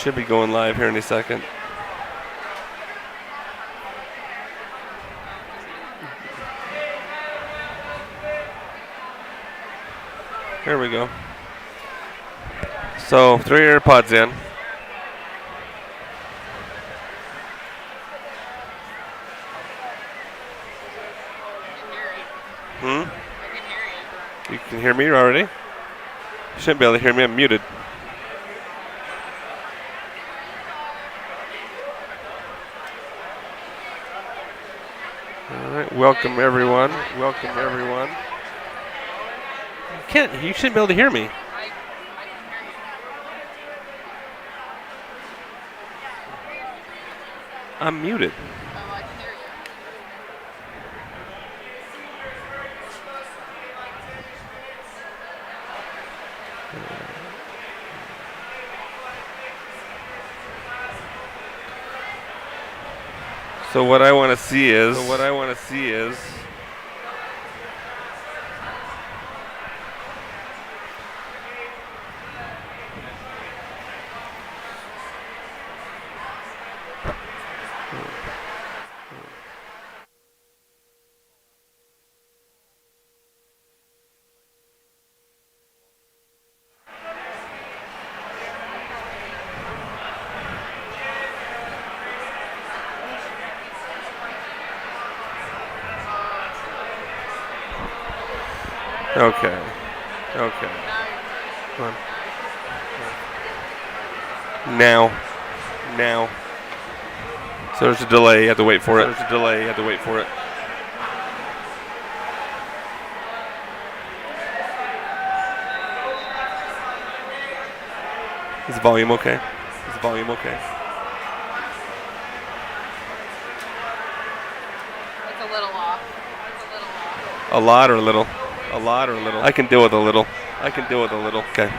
Should be going live here in a second. Here we go. So, throw your AirPods in. You can hear me already? You shouldn't be able to hear me. I'm muted. All right. Welcome, everyone. Welcome, everyone. You shouldn't be able to hear me. I'm muted. So what I want to see is. Okay. Come on. Now. So there's a delay. You have to wait for it. Is the volume okay? It's a little off. A lot or a little? I can deal with a little. Okay.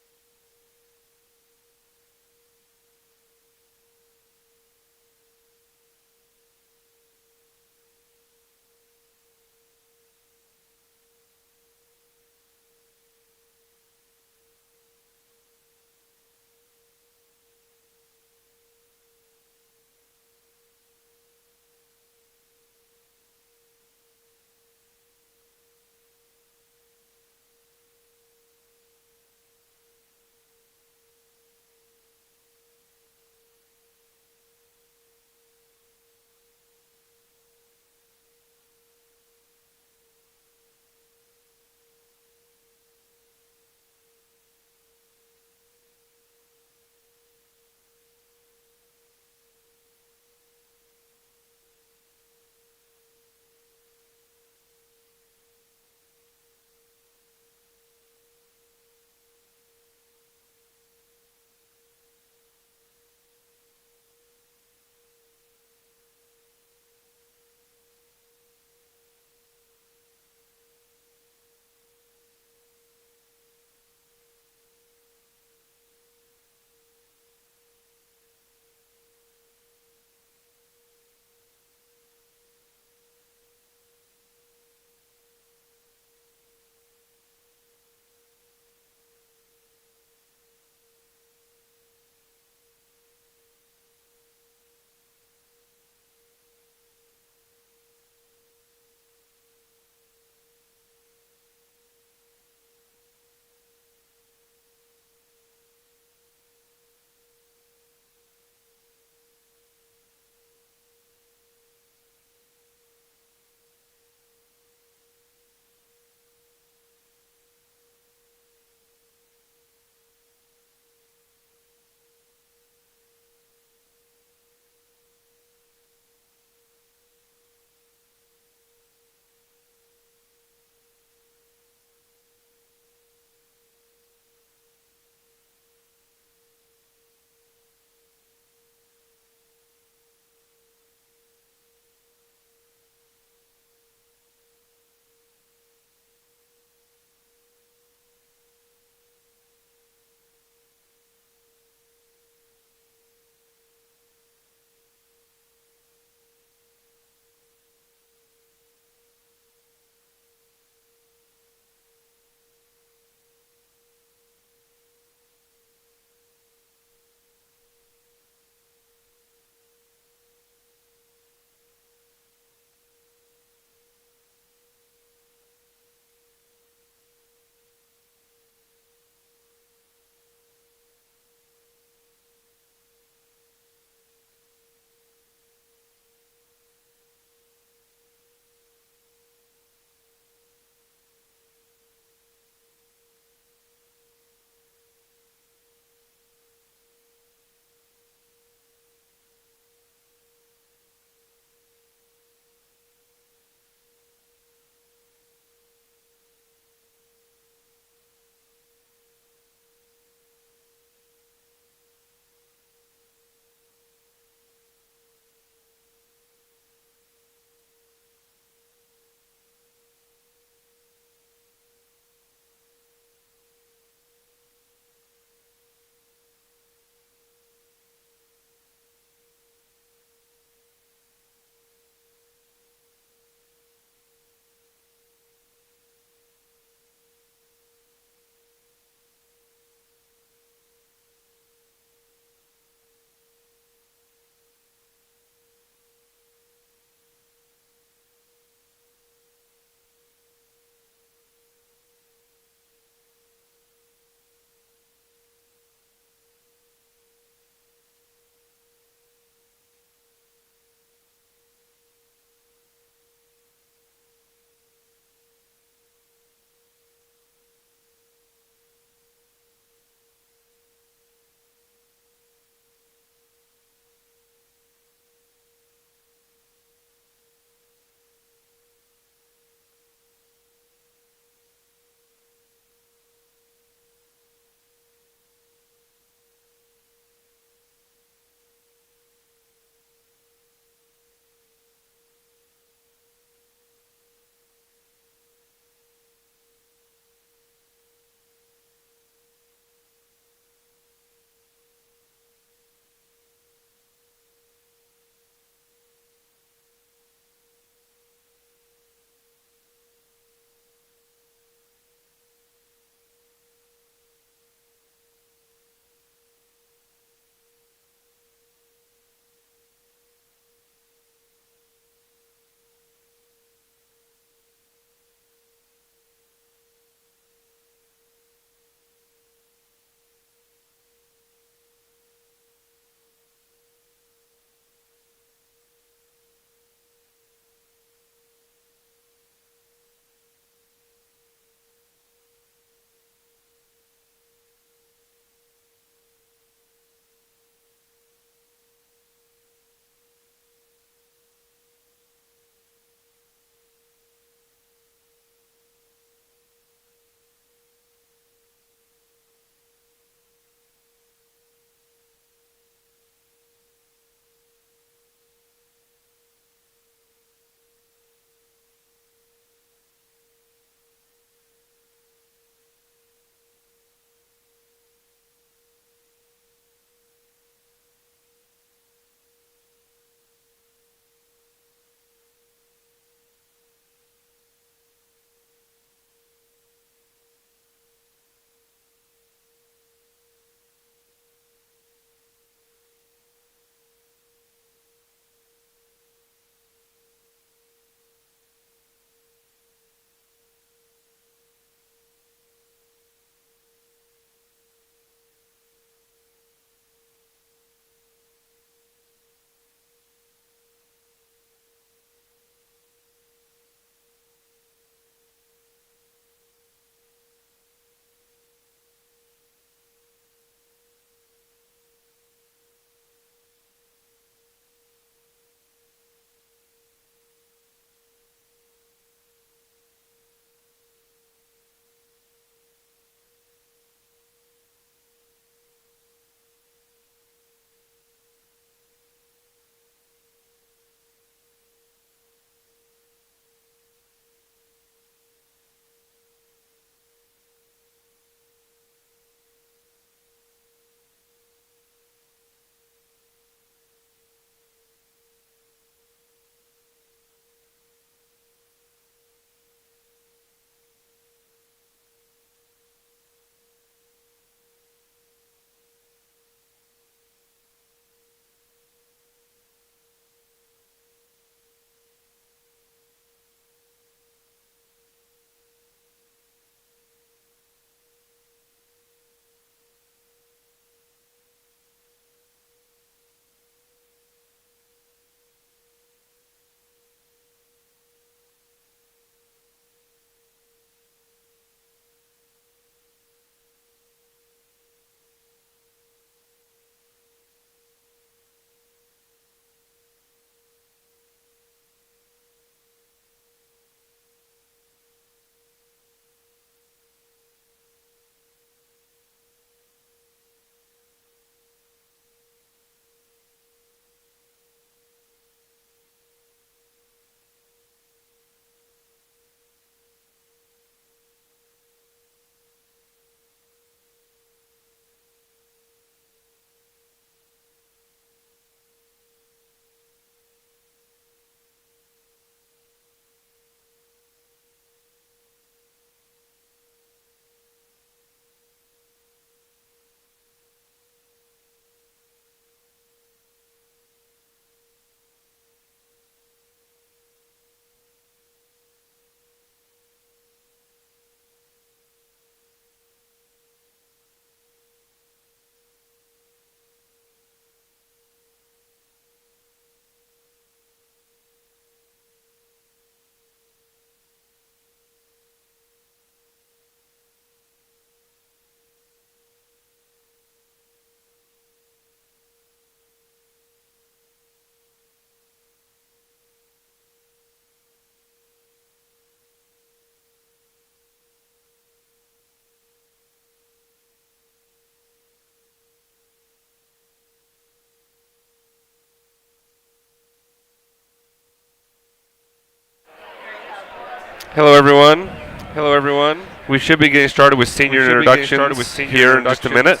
Hello, everyone. Hello, everyone. We should be getting started with senior introductions here in just a minute.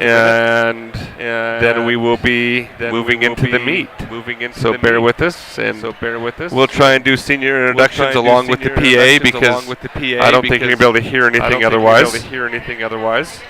And then we will be moving into the meet. So bear with us, and we'll try and do senior introductions along with the PA because I don't think you're gonna be able to hear anything otherwise.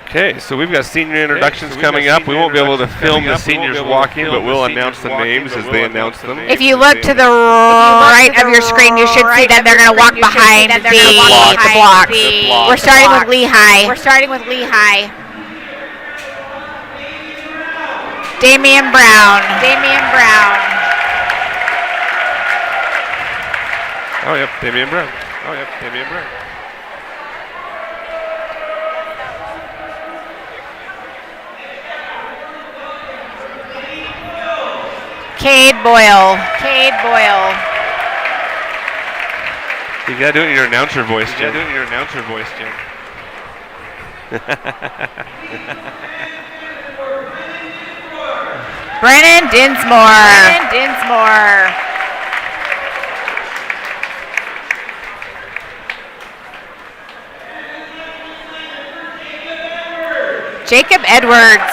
Okay, so we've got senior introductions coming up. We won't be able to film the seniors walking, but we'll announce the names as they announce them. If you look to the right of your screen, you should see that they're going to walk behind the blocks. We're starting with Lehi. Damian Brown. Oh, yep, Damian Brown. Cade Boyle. You gotta do it in your announcer voice, Jen. Brennan Dinsmore. Jacob Edwards.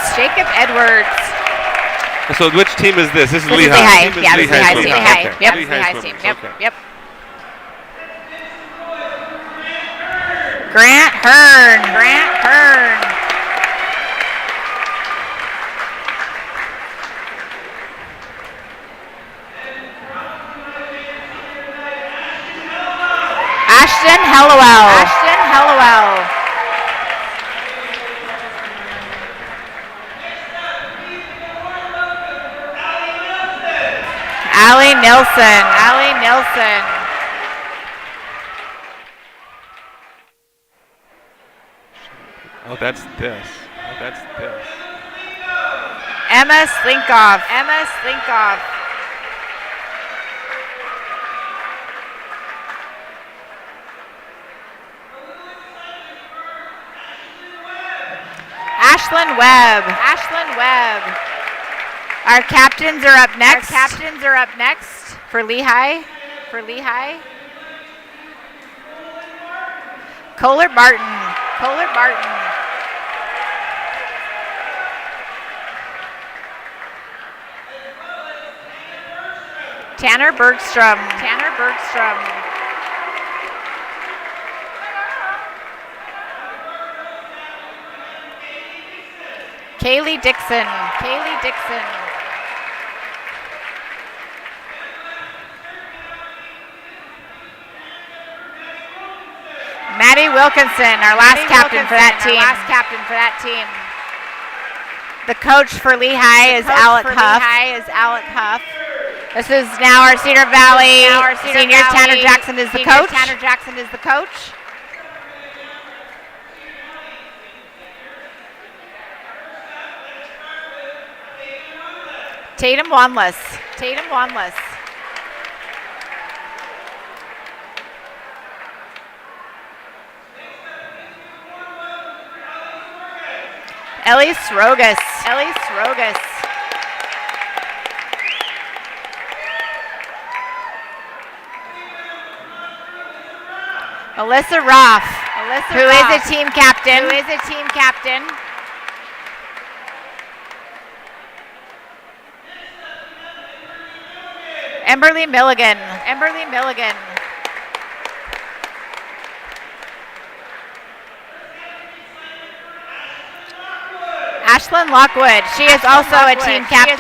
So which team is this? This is This Lehi. is Lehi. Yeah, this is Lehi's Lehi's team. swimming. Yep, Okay. Lehi's team. Okay. Yep. Grant Hearn. Ashton Hellowell. Allie Nelson. Oh, that's this. Emma Slinkoff. Ashlyn Webb. Our captains are up next. For Lehi. Kohler Martin. Tanner Bergstrom. Kaylee Dixon. Maddie Wilkinson, our last captain for that team. The coach for Lehi is Alec Huff. This is now our Cedar Valley senior. Tanner Jackson is the coach. Tatum Wanless. Ellie Srogas. Alyssa Roth, who is a team captain. Emberly Milligan. Ashlyn Lockwood. She is also a team captain.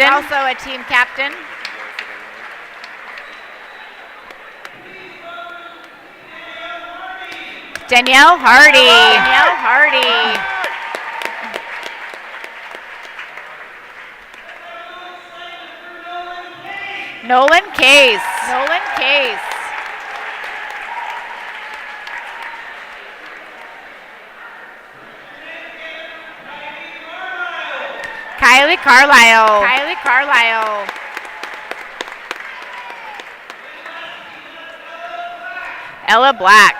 Danielle Hardy. Nolan Case. Kylie Carlisle. Ella Black.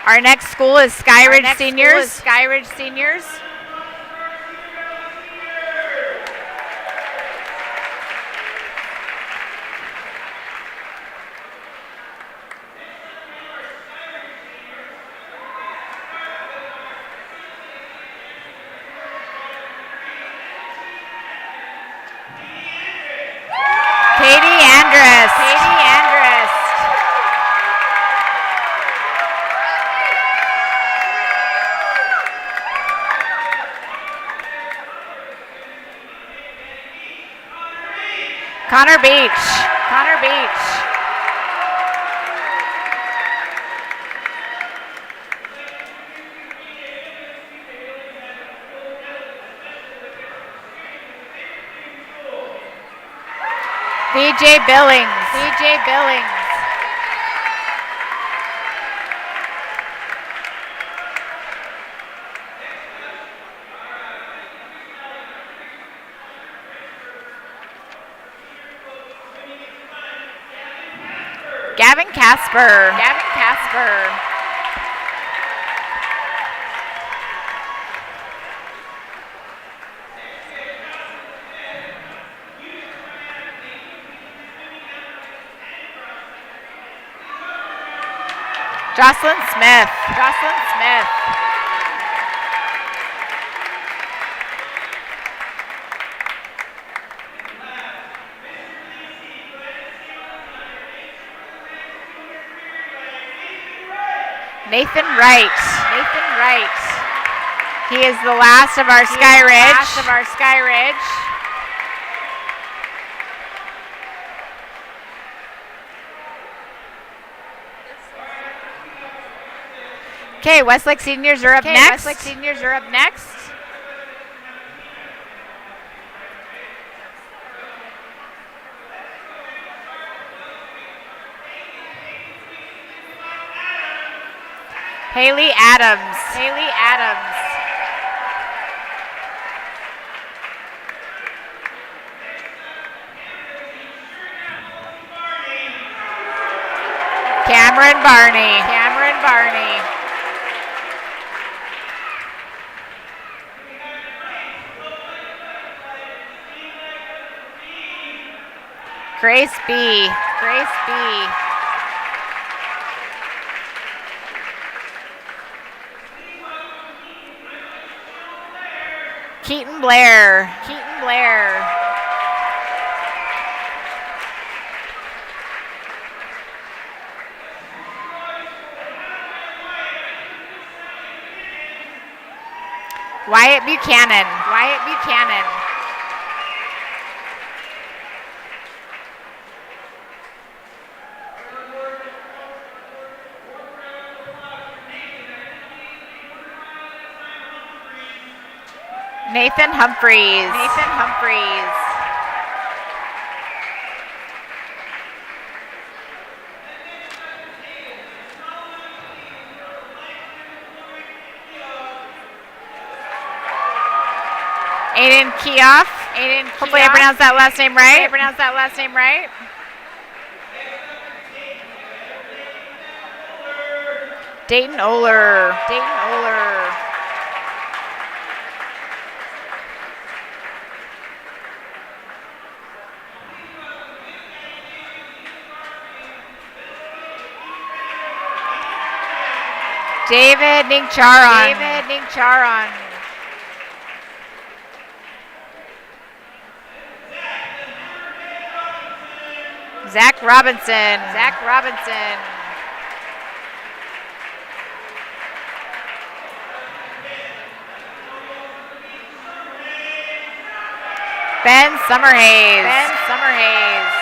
Our next school is Skyridge Seniors. Katie Andrus. Connor Beach. Connor Beach. VJ Billings. VJ Billings. Gavin Casper. Gavin Casper. Jocelyn Smith. Jocelyn Smith. Nathan Wright. Nathan Wright. He is the last of our Skyridge. Last of our Skyridge. Okay, Westlake seniors are up next. Westlake seniors are up next. Haley Adams. Haley Adams. Cameron Barney. Cameron Barney. Grace B. Grace B. Keaton Blair. Keaton Blair. Wyatt Buchanan. Wyatt Buchanan. Nathan Humphreys. Nathan Humphreys. Aiden Keough. Aiden Keough. Hopefully I pronounced that last name right. Hopefully I pronounced that last name right. Dayton Oler. Dayton Oler. David Ningcharon. David Ningcharon. Zach Robinson. Zach Robinson. Ben Summerhays. Ben Summerhays.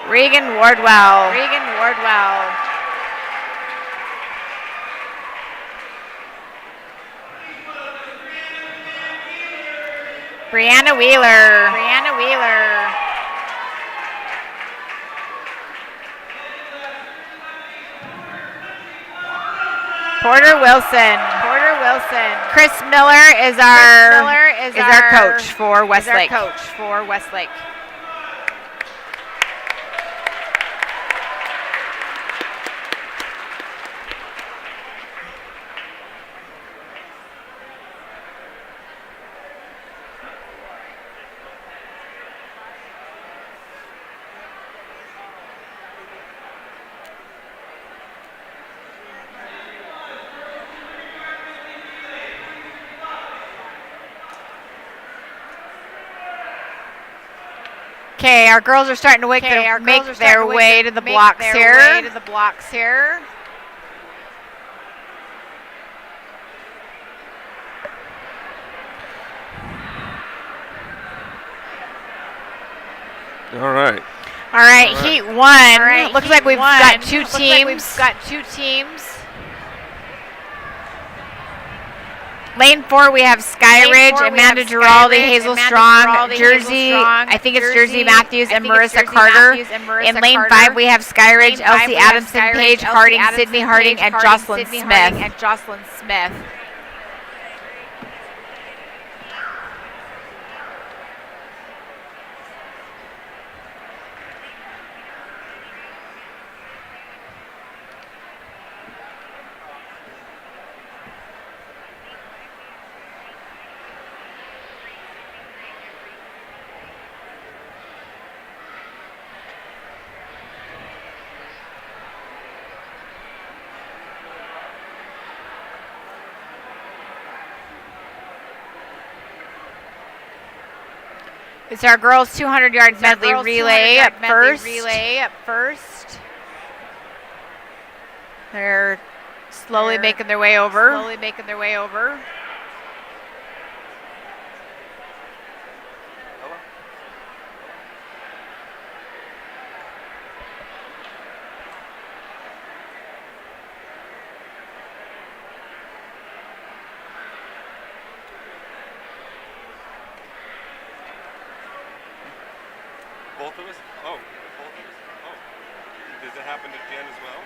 Regan Wardwell. Regan Wardwell. Brianna Wheeler. Brianna Wheeler. Porter Wilson. Porter Wilson. Chris Miller is our coach for Westlake. Coach for Westlake. Okay, our girls are starting to make their way to the blocks here. All right. All right, heat one. All right, looks like we've got two teams. Lane 4, we have Skyridge, Amanda Giraldi, Hazel Strong, Jersey, I think it's Jersey Matthews and Marissa Carter. In Lane 5, we have Skyridge, Elsie Adamson, Paige Harding, Sydney Harding, and Jocelyn Smith. It's our girls' 200-yard medley relay up first. They're slowly making their way over. Both of us? Oh, both of us. Oh. Does it happen to Jen as well?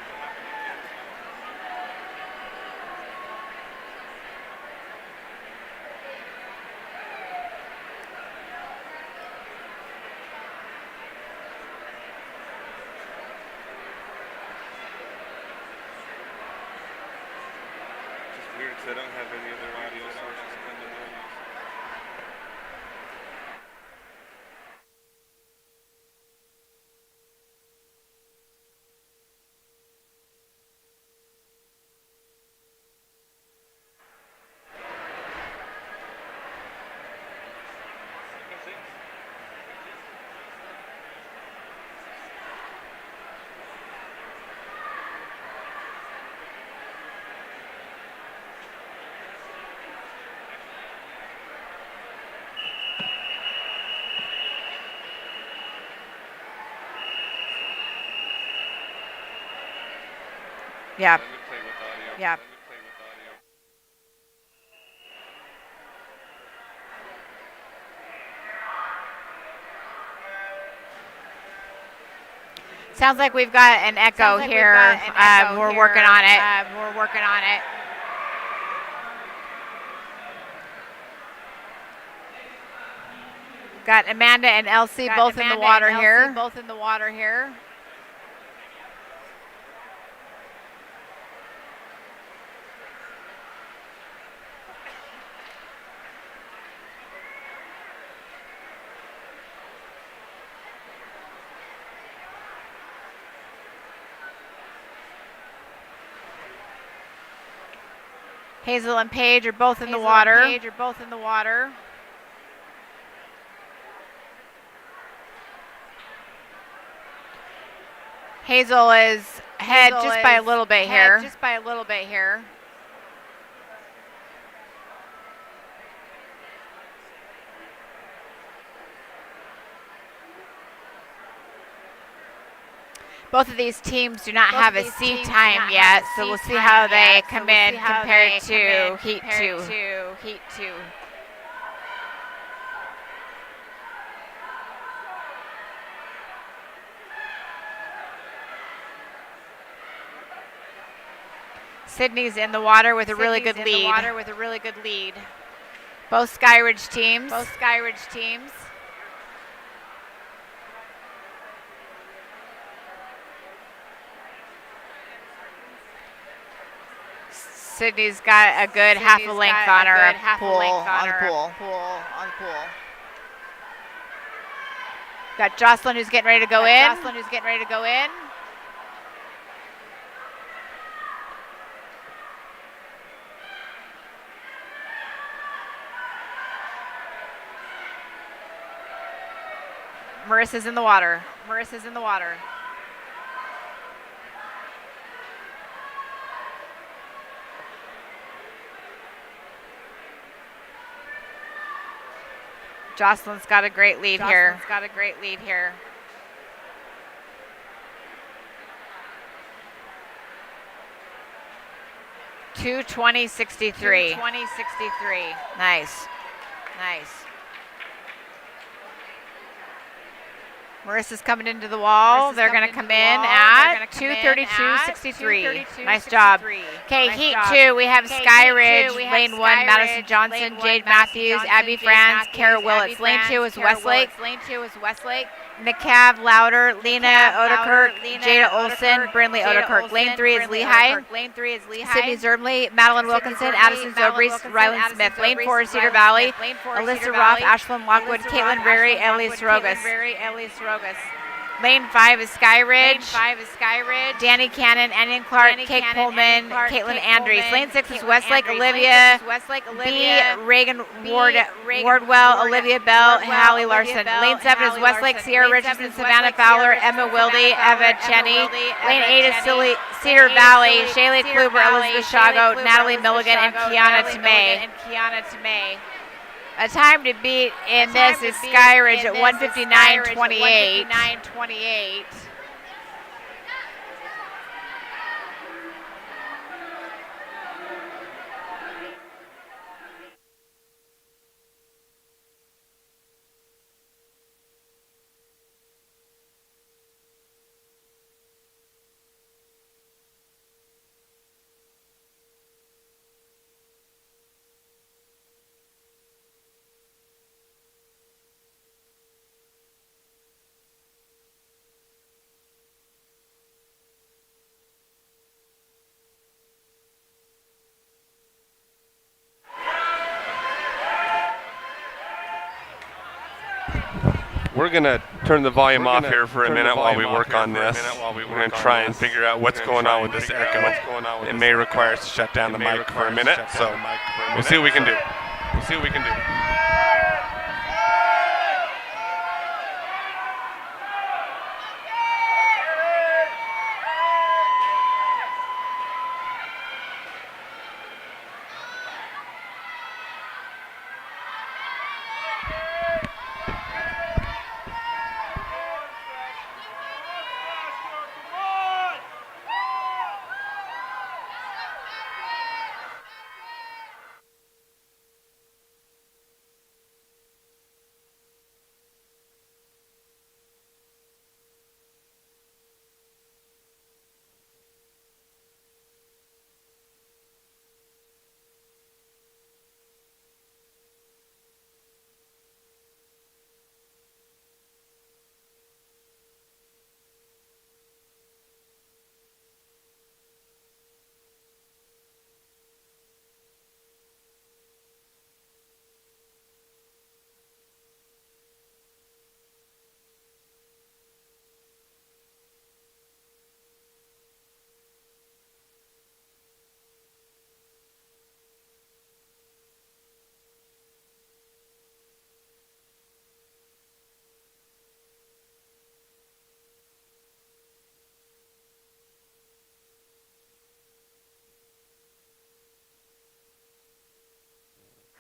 It's weird because I don't have any other audio sources coming in. Yeah. Let me play with audio. Yeah. Sounds like we've got an echo here. We're working on it. Got Amanda and Elsie both in the water here. Hazel and Paige are both in the water. Hazel is ahead just by a little bit here. Both of these teams do not have a seat time yet, so we'll see how they come in compared to Heat 2. Sydney's in the water with a really good lead. Both Skyridge teams. Sydney's got a good half a length on her pool. Got Jocelyn who's getting ready to go in. Marissa's in the water. Jocelyn's got a great lead here. 2:20.63. Nice. Marissa's coming into the wall. They're going to come in at 2:32.63. Nice job. Okay, heat 2. We have Skyridge, lane 1, Madison Johnson, Jade Matthews, Abby Franz, Kara Willits. Lane 2 is Westlake. McCav Louder, Lena Odekirk, Jada Olson, Brindley Odekirk. Lane 3 is Lehi. Sydney Zermley, Madeline Wilkinson, Addison Zobrist, Rylan Smith. Lane 4 is Cedar Valley. Alyssa Roth, Ashlyn Lockwood, Caitlin Rary, Elise Rogas. Lane 5 is Skyridge. Danny Cannon, Anion Clark, Kate Pullman, Caitlin Andrews. Lane 6 is Westlake, Olivia B. Reagan Wardwell, Olivia Bell, Hallie Larson. Lane 7 is Westlake, Sierra Richardson, Savannah Fowler, Emma Wilde, Eva Cheney. Lane 8 is Cedar Valley, Shaylee Kluber, Elizabeth Shago, Natalie Milligan, and Kiana Tomei. A time to beat in this is Skyridge at 1:59.28. We're going to turn the volume off here for a minute while we work on this. We're going to try and figure out what's going on with this echo. It may require us to shut down the mic for a minute, so we'll see what we can do.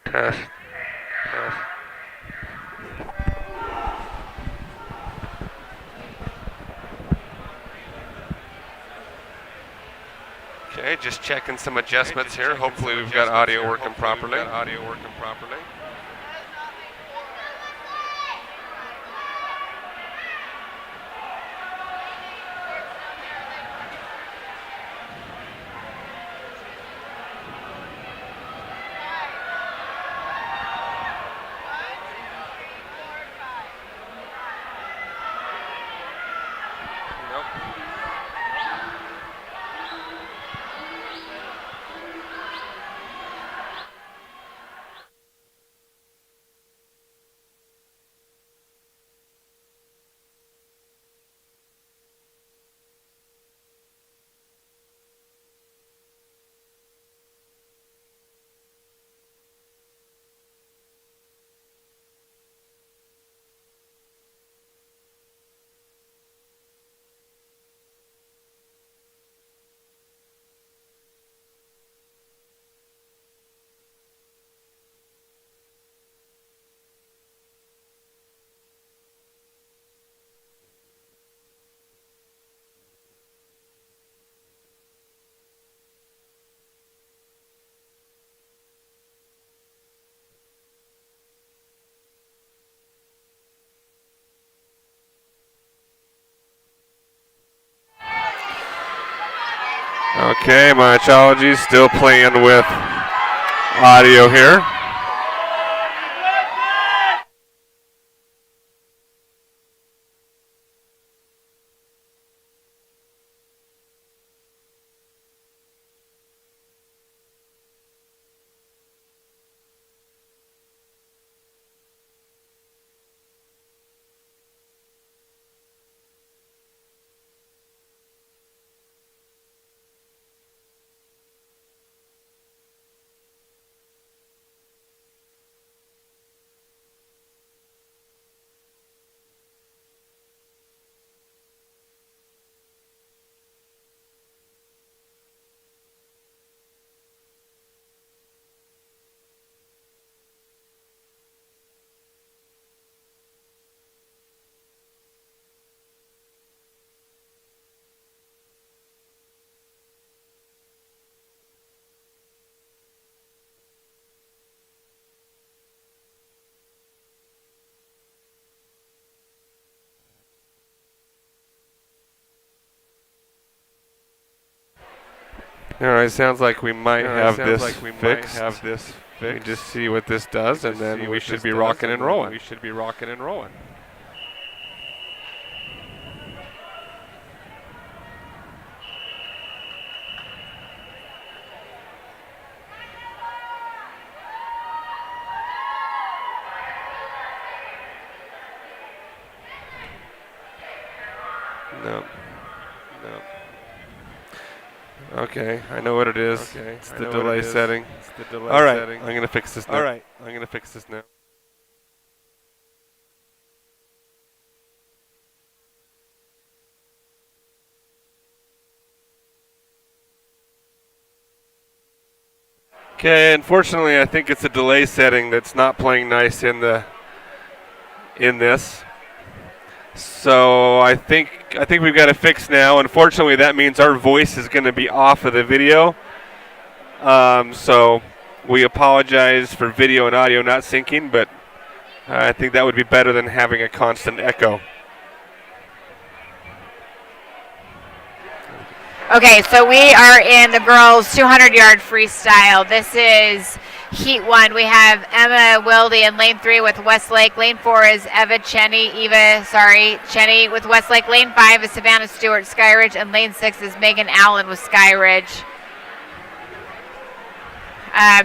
Test. Okay, just checking some adjustments here. Hopefully we've got audio working properly. Okay, my apologies. Still playing with audio here. All right, sounds like we might have this fixed. Let me just see what this does, and then we should be rocking and rolling. No. Okay, I know what it is. It's the delay setting. All right, I'm going to fix this now. Okay, unfortunately, I think it's a delay setting that's not playing nice in this. So I think we've got it fixed now. Unfortunately, that means our voice is going to be off of the video. So we apologize for video and audio not syncing, but I think that would be better than having a constant echo. Okay, so we are in the girls' 200-yard freestyle. This is Heat 1. We have Emma Wilde in lane 3 with Westlake. Lane 4 is Cheney with Westlake. Lane 5 is Savannah Stewart, Skyridge. And lane 6 is Megan Allen with Skyridge.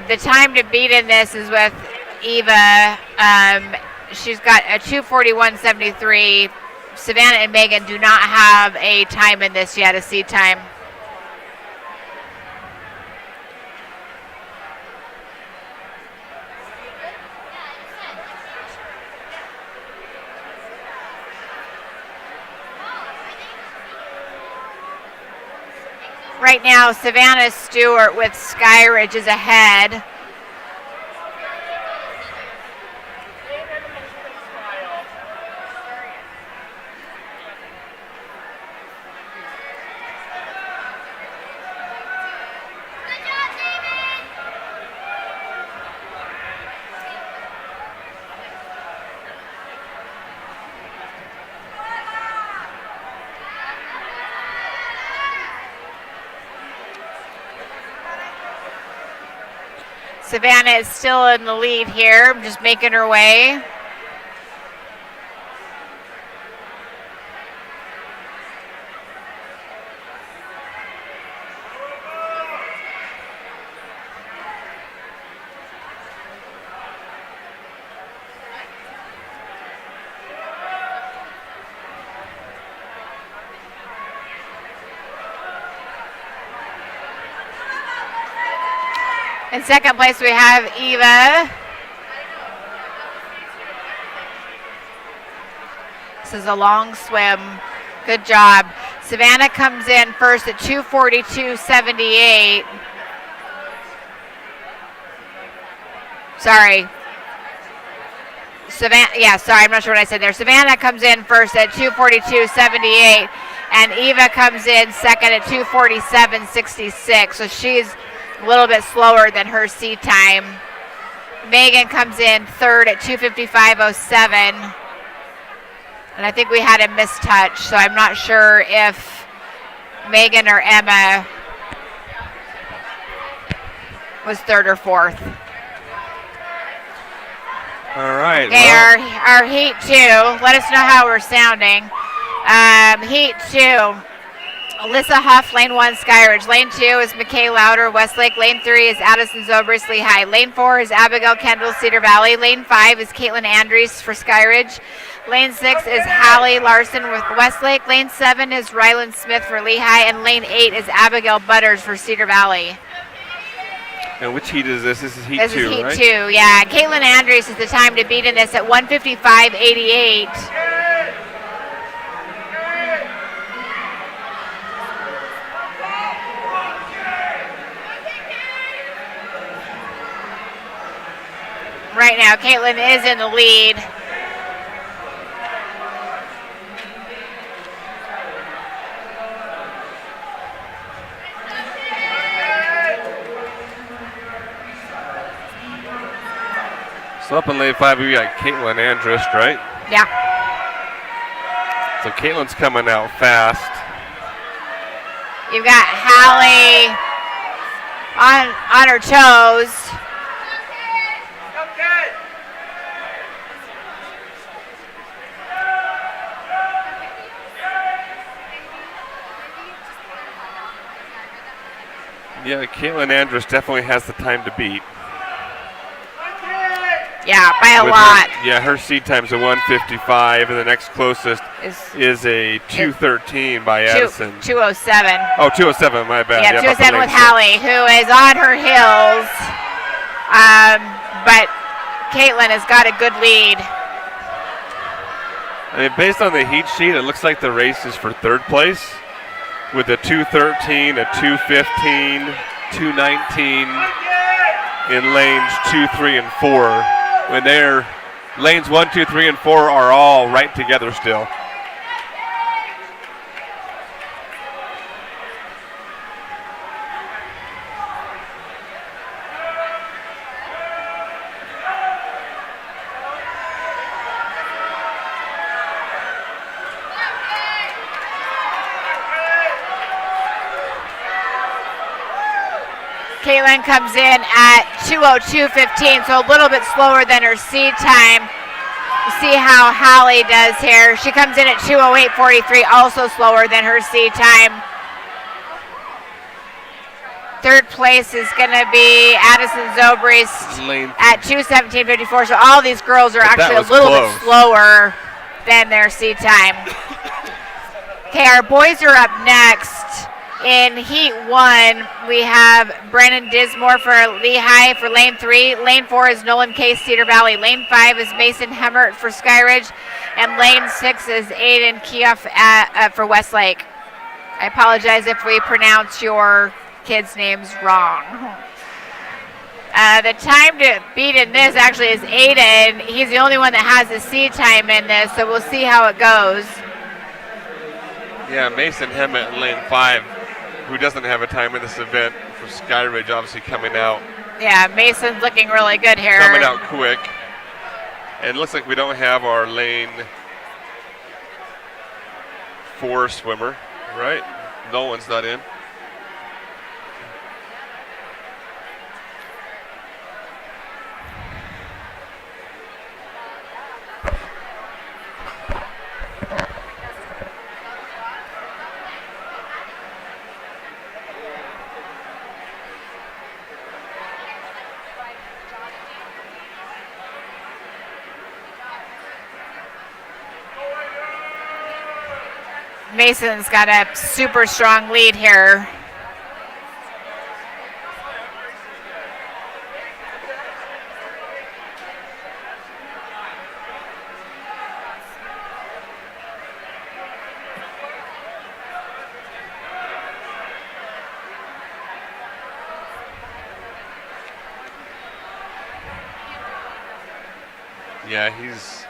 The time to beat in this is with Eva. She's got a 2:41.73. Savannah and Megan do not have a time in this yet, a seed time. Right now, Savannah Stewart with Skyridge is ahead. Savannah is still in the lead here, just making her way. In second place, we have Eva. This is a long swim. Good job. Savannah comes in first at 2:42.78. Sorry. I'm not sure what I said there. Savannah comes in first at 2:42.78, and Eva comes in second at 2:47.66. So she's a little bit slower than her seed time. Megan comes in third at 2:55.07. And I think we had a mistouch, so I'm not sure if Megan or Emma was third or fourth. All right. Okay, our heat 2. Let us know how we're sounding. Heat 2. Alyssa Huff, lane 1, Skyridge. Lane 2 is McKay Louder, Westlake. Lane 3 is Addison Zobrist, Lehi. Lane 4 is Abigail Kendall, Cedar Valley. Lane 5 is Caitlin Andrews for Skyridge. Lane 6 is Hallie Larson with Westlake. Lane 7 is Ryland Smith for Lehi. And lane 8 is Abigail Butters for Cedar Valley. And which heat is this? This is heat 2, right? This is heat right? 2, yeah. Caitlin Andrews is the time to beat in this at 1:55.88. Right now, Caitlin is in the lead. So up in lane 5, we got Caitlin Andrist, right? Yeah. So Caitlin's coming out fast. You've got Hallie on her toes. Yeah, Caitlin Andrus definitely has the time to beat. Yeah, by a lot. Her seed time's a 1:55, and the next closest is a 2:13 by Addison. 2:07. Oh, 2:07, my bad. Yeah, 2:07 with Hallie, who is on her heels. But Caitlin has got a good lead. I mean, based on the heat sheet, it looks like the race is for third place with a 2:13, a 2:15, 2:19 in lanes 2, 3, and 4. When they're lanes 1, 2, 3, and 4 are all right together still. Caitlin comes in at 2:02.15, so a little bit slower than her seed time. You see how Hallie does here. She comes in at 2:08.43, also slower than her seed time. Third place is going to be Addison Zobrist at 2:17.54. So all these girls are actually a little bit slower than their seed time. Okay, our boys are up next. In Heat 1, we have Brandon Dismore for Lehi for Lane 3. Lane 4 is Nolan Case, Cedar Valley. Lane 5 is Mason Hemmert for Skyridge. And Lane 6 is Aiden Kieff for Westlake. I apologize if we pronounce your kids' names wrong. The time to beat in this actually is Aiden. He's the only one that has a seed time in this, so we'll see how it goes. Yeah, Mason Hemmett in lane 5, who doesn't have a time in this event for Skyridge, obviously coming out. Yeah, Mason's looking really good here. Coming out quick. And it looks like we don't have our lane 4 swimmer, right? No one's not in. Mason's got a super strong lead here. Yeah, he's...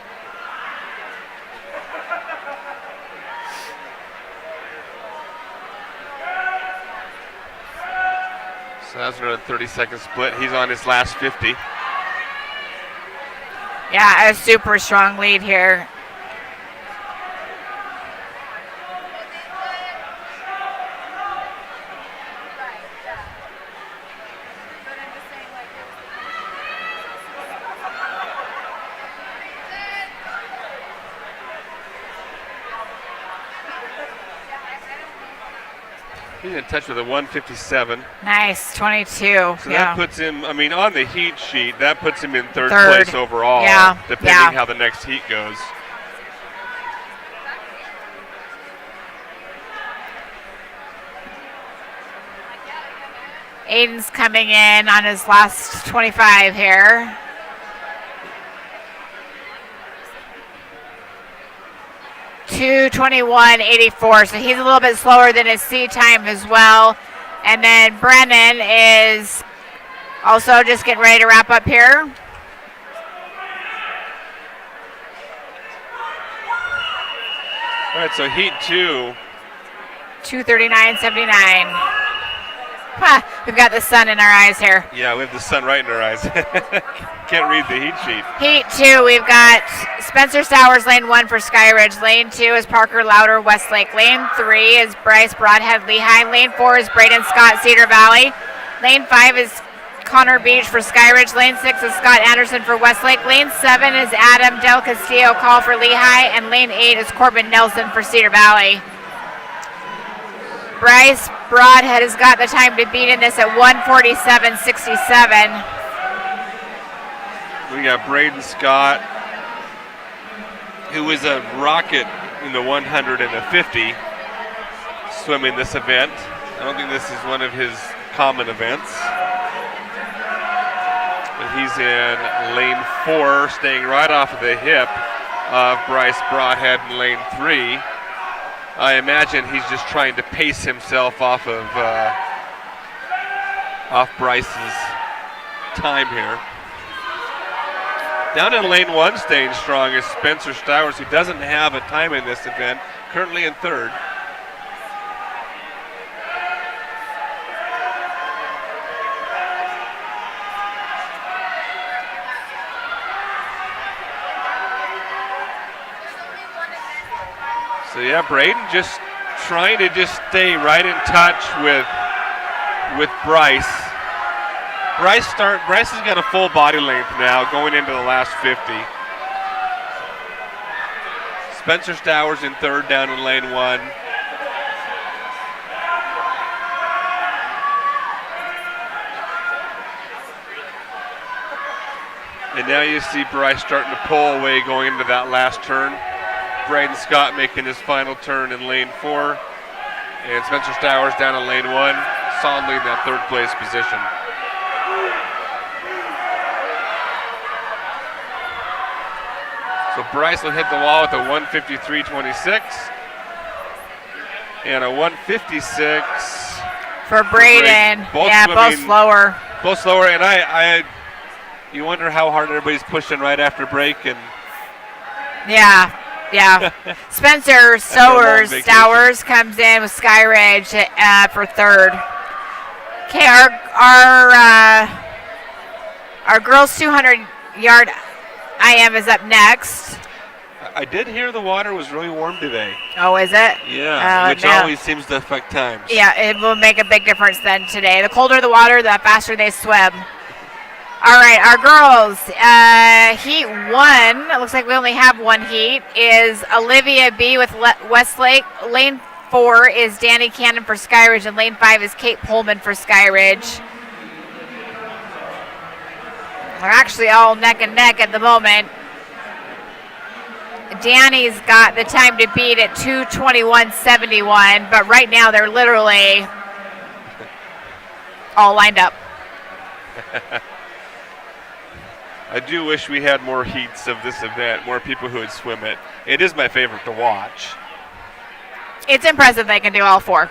So that's another 30-second split. He's on his last 50. Yeah, a super strong lead here. He's in touch with a 157. Nice, 22. So that puts him, I mean, on the heat sheet, that puts him in third place overall, depending how the next heat goes. Aiden's coming in on his last 25 here. .221.84, so he's a little bit slower than his C time as well. And then Brennan is also just getting ready to wrap up here. All right, so heat 2. 2:39.79. We've got the sun in our eyes here. Yeah, we have the sun right in our eyes. Can't read the heat sheet. Heat 2, we've got Spencer Stowers, lane 1 for Skyridge. Lane 2 is Parker Louder, Westlake. Lane 3 is Bryce Broadhead, Lehi. Lane 4 is Braden Scott, Cedar Valley. Lane 5 is Connor Beach for Skyridge. Lane 6 is Scott Anderson for Westlake. Lane 7 is Adam Del Castillo Call for Lehi. And lane 8 is Corbin Nelson for Cedar Valley. Bryce Broadhead has got the time to beat in this at 1:47.67. We got Braden Scott, who is a rocket in the 100 and the 50, swimming this event. I don't think this is one of his common events. But he's in lane 4, staying right off of the hip of Bryce Broadhead in lane 3. I imagine he's just trying to pace himself off Bryce's time here. Down in lane 1, staying strong, is Spencer Stowers, who doesn't have a time in this event, currently in 3rd. So yeah, Braden just trying to just stay right in touch with Bryce. Bryce has got a full body length now going into the last 50. Spencer Stowers in 3rd down in lane 1. And now you see Bryce starting to pull away going into that last turn. Braden Scott making his final turn in lane 4. And Spencer Stowers down in lane 1, solidly in that 3rd place position. So Bryce will hit the wall with a 153.26 and a 156 for Braden. Both slower. Both slower, and you wonder how hard everybody's pushing right after break. And yeah. Spencer Stowers comes in with Skyridge for 3rd. Okay, our girls 200-yard IM is up next. I did hear the water was really warm today. Oh, is it? Yeah, which always seems to affect times. Yeah, it will make a big difference then today. The colder the water, the faster they swim. All right, our girls, heat 1, it looks like we only have one heat, is Olivia B. with Westlake. Lane 4 is Danny Cannon for Skyridge, and lane 5 is Kate Pullman for Skyridge. They're actually all neck and neck at the moment. Danny's got the time to beat at 2:21.71, but right now they're literally all lined up. I do wish we had more heats of this event, more people who would swim it. It is my favorite to watch. It's impressive they can do all 4.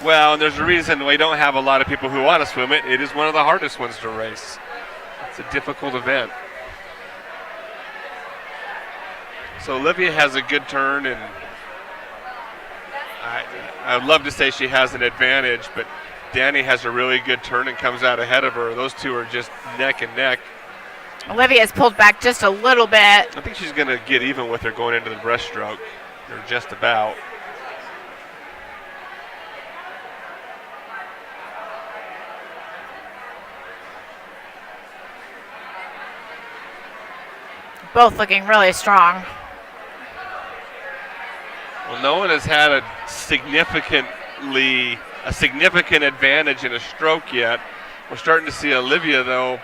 Well, and there's a reason we don't have a lot of people who want to swim it. It is one of the hardest ones to race. It's a difficult event. So Olivia has a good turn, and I would love to say she has an advantage, but Danny has a really good turn and comes out ahead of her. Those two are just neck and neck. Olivia's pulled back just a little bit. I think she's going to get even with her going into the breaststroke, or just about. Both looking really strong. Well, no one has had a significantly a significant advantage in a stroke yet. We're starting to see Olivia, though,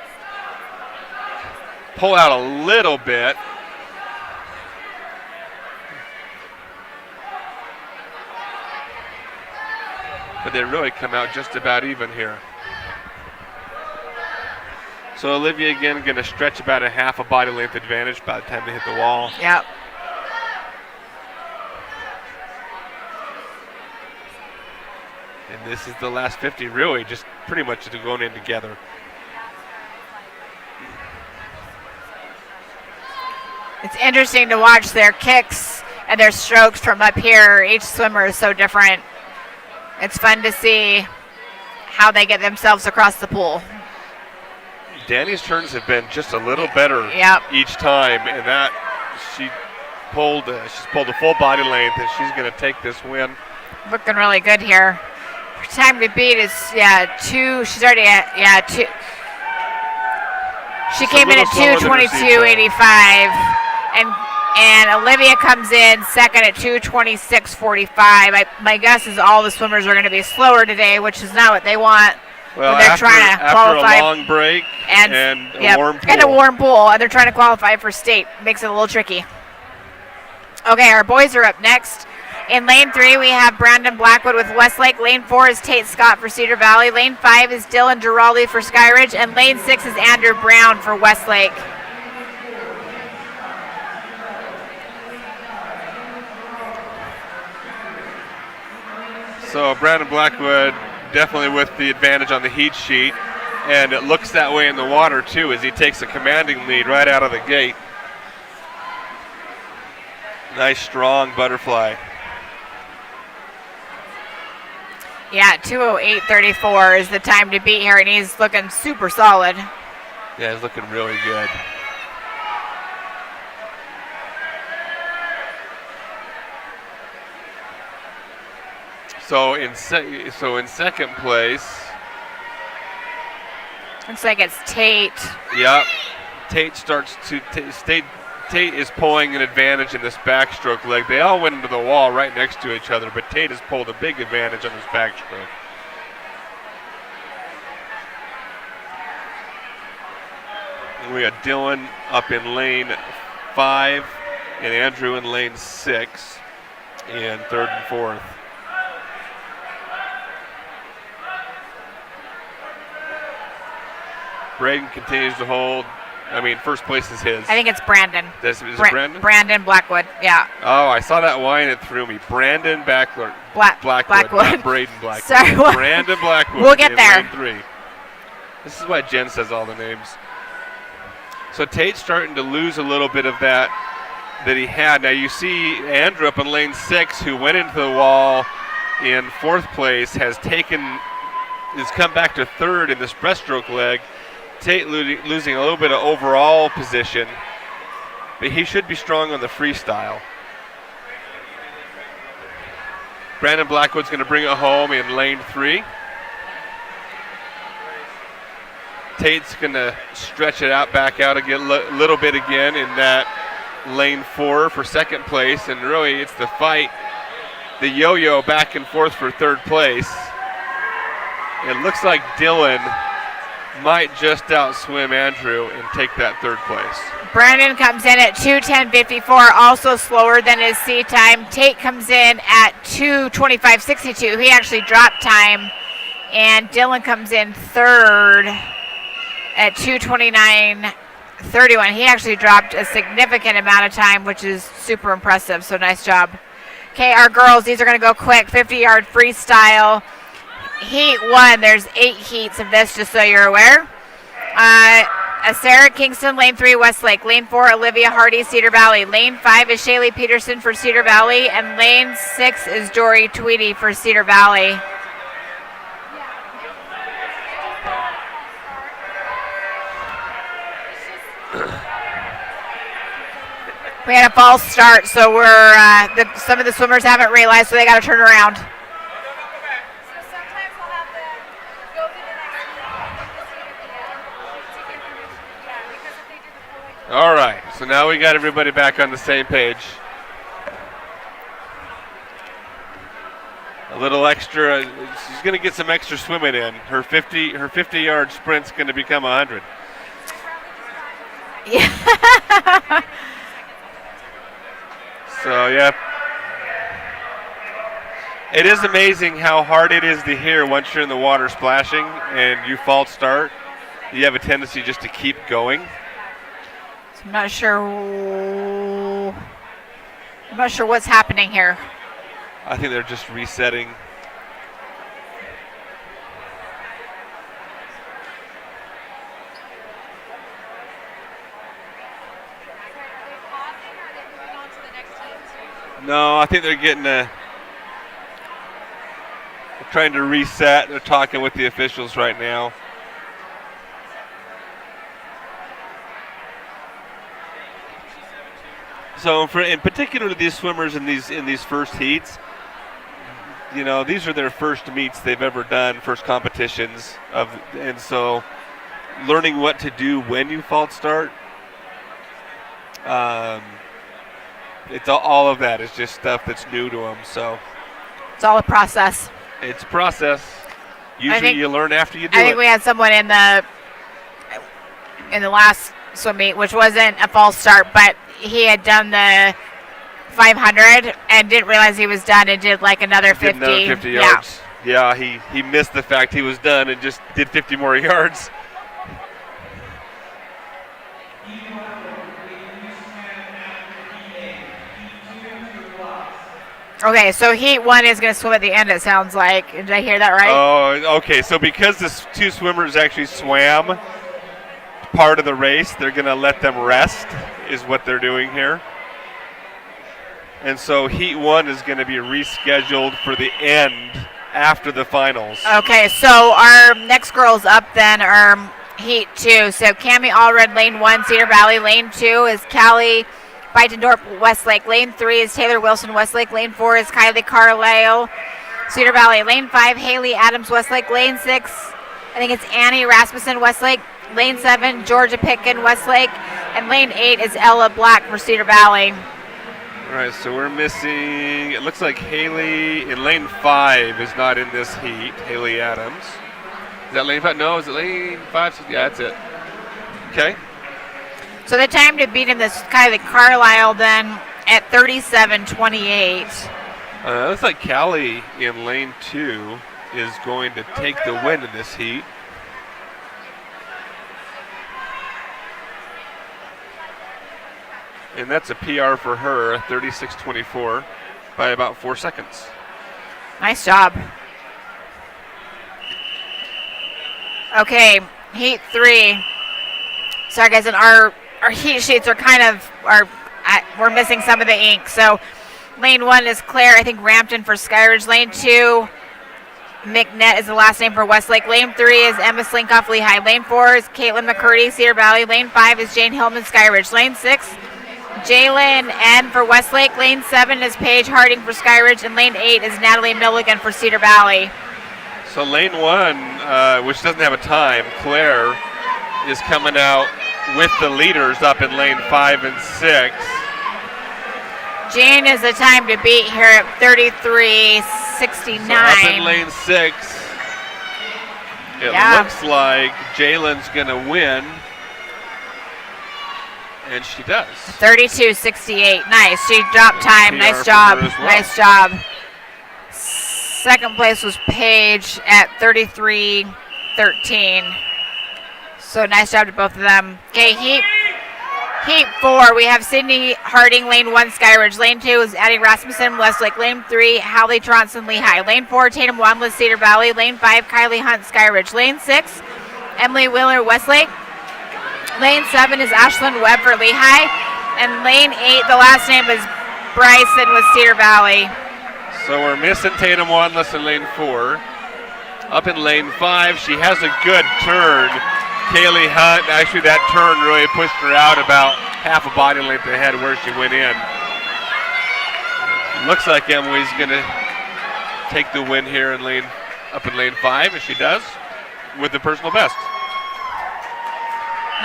pull out a little bit. But they really come out just about even here. So Olivia again going to stretch about a half a body length advantage by the time they hit the wall. Yep. And this is the last 50, really just pretty much going in together. It's interesting to watch their kicks and their strokes from up here. Each swimmer is so different. It's fun to see how they get themselves across the pool. Danny's turns have been just a little better each time, and that she's pulled a full body length, and she's going to take this win. Looking really good here. Her time to beat is 2. She's already at 2. She came in at 2:22.85, and Olivia comes in second at 2:26.45. My guess is all the swimmers are going to be slower today, which is not what they want. Well, they're trying to qualify after a long break and a warm pool. And a warm pool, and they're trying to qualify for state. Makes it a little tricky. Okay, our boys are up next. In lane 3, we have Brandon Blackwood with Westlake. Lane 4 is Tate Scott for Cedar Valley. Lane 5 is Dylan Durali for Skyridge. And lane 6 is Andrew Brown for Westlake. So Brandon Blackwood definitely with the advantage on the heat sheet, and it looks that way in the water too as he takes a commanding lead right out of the gate. Nice strong butterfly. Yeah, 2:08.34 is the time to beat here, and he's looking super solid. Yeah, he's looking really good. So in second place, looks like it's Tate. Yep, Tate starts to Tate is pulling an advantage in this backstroke leg. They all went into the wall right next to each other, but Tate has pulled a big advantage on this backstroke. And we got Dylan up in lane 5 and Andrew in lane 6 in third and fourth. Braden continues to hold. I mean, first place is his. I think it's Brandon. Is it Brandon? Brandon Blackwood, yeah. Oh, I saw that line. It threw me. Brandon Blackwood. Blackwood. Not Braden Blackwood. Sorry. Brandon Blackwood. We'll get there. Lane 3. This is why Jen says all the names. So Tate's starting to lose a little bit of that he had. Now you see Andrew up in lane 6, who went into the wall in fourth place, has come back to third in this breaststroke leg. Tate losing a little bit of overall position, but he should be strong on the freestyle. Brandon Blackwood's going to bring it home in lane 3. Tate's going to stretch it out, back out again, a little bit again in that lane 4 for second place, and really it's the fight, the yo-yo back and forth for third place. It looks like Dylan might just outswim Andrew and take that third place. Brandon comes in at 2:10.54, also slower than his C time. Tate comes in at 2:25.62. He actually dropped time. And Dylan comes in third at 2:29.31. He actually dropped a significant amount of time, which is super impressive, so nice job. Okay, our girls, these are going to go quick. 50-yard freestyle. Heat 1, there's 8 heats of this, just so you're aware. Sarah Kingston, lane 3, Westlake. Lane 4, Olivia Hardy, Cedar Valley. Lane 5 is Shaylee Peterson for Cedar Valley. And lane 6 is Dory Tweedy for Cedar Valley. We had a false start, so some of the swimmers haven't realized, so they got to turn around. All right, so now we got everybody back on the same page. little extra. She's going to get some extra swimming in. Her 50-yard sprint's going to become 100. Yeah. So, yeah. It is amazing how hard it is to hear once you're in the water splashing and you false start. You have a tendency just to keep going. So I'm not sure what's happening here. I think they're just resetting. No, I think they're trying to reset. They're talking with the officials right now. So, in particular, these swimmers in these first heats, you know, these are their first meets they've ever done, first competitions and so learning what to do when you false start. It's all of that is just stuff that's new to them. So it's all a process. It's a process. Usually you learn after you do it. I think we had someone in the last swim meet, which wasn't a false start, but he had done the 500 and didn't realize he was done and did like another 50. Did another 50 yards. Yeah, he missed the fact he was done and just did 50 more yards. Okay, so heat 1 is going to swim at the end, it sounds like. Did I hear that right? Oh, okay. So because the two swimmers actually swam part of the race, they're going to let them rest, is what they're doing here. And so heat 1 is going to be rescheduled for the end after the finals. Okay, so our next girls up then are heat 2. So Cammie Allred, lane 1, Cedar Valley. Lane 2 is Callie Beitendorf, Westlake. Lane 3 is Taylor Wilson, Westlake. Lane 4 is Kylie Carlisle, Cedar Valley. Lane 5, Haley Adams, Westlake. Lane 6, I think it's Annie Rasmussen, Westlake. Lane 7, Georgia Pitkin, Westlake. And lane 8 is Ella Black for Cedar Valley. All right, so we're missing, it looks like Haley in lane 5 is not in this heat, Haley Adams. Is that lane 5? No, is it lane 5? Yeah, that's it. Okay. So the time to beat him is Kylie Carlisle then at 37:28. Looks like Callie in lane 2 is going to take the win in this heat. And that's a PR for her, 36:24, by about 4 seconds. Nice job. Okay, heat 3. Sorry guys, and our heat sheets are we're missing some of the ink. So lane 1 is Claire, I think Rampton for Skyridge. Lane 2, McNett is the last name for Westlake. Lane 3 is Emma Slinkoff, Lehi. Lane 4 is Caitlin McCurdy, Cedar Valley. Lane 5 is Jane Hillman, Skyridge. Lane 6, Jalen N for Westlake. Lane 7 is Paige Harding for Skyridge. And lane 8 is Natalie Milligan for Cedar Valley. So lane 1, which doesn't have a time, Claire is coming out with the leaders up in lane 5 and 6. Jane is the time to beat here at 33:69. So up in lane 6, it looks like Jalen's going to win. And she does. 32:68. Nice. She dropped time. Nice job. Nice job. Second place was Paige at 33:13. So nice job to both of them. Okay, heat 4, we have Sydney Harding, lane 1, Skyridge. Lane 2 is Addie Rasmussen, Westlake. Lane 3, Hallie Tronson, Lehi. Lane 4, Tatum Wanless, Cedar Valley. Lane 5, Kylie Hunt, Skyridge. Lane 6, Emily Wheeler, Westlake. Lane 7 is Ashlyn Webb for Lehi. And lane 8, the last name is Bryson with Cedar Valley. So we're missing Tatum Wanless in lane 4. Up in lane 5, she has a good turn. Kaylee Hunt, actually that turn really pushed her out about half a body length ahead of where she went in. Looks like Emily's gonna take the win here up in lane 5, as she does, with the personal best.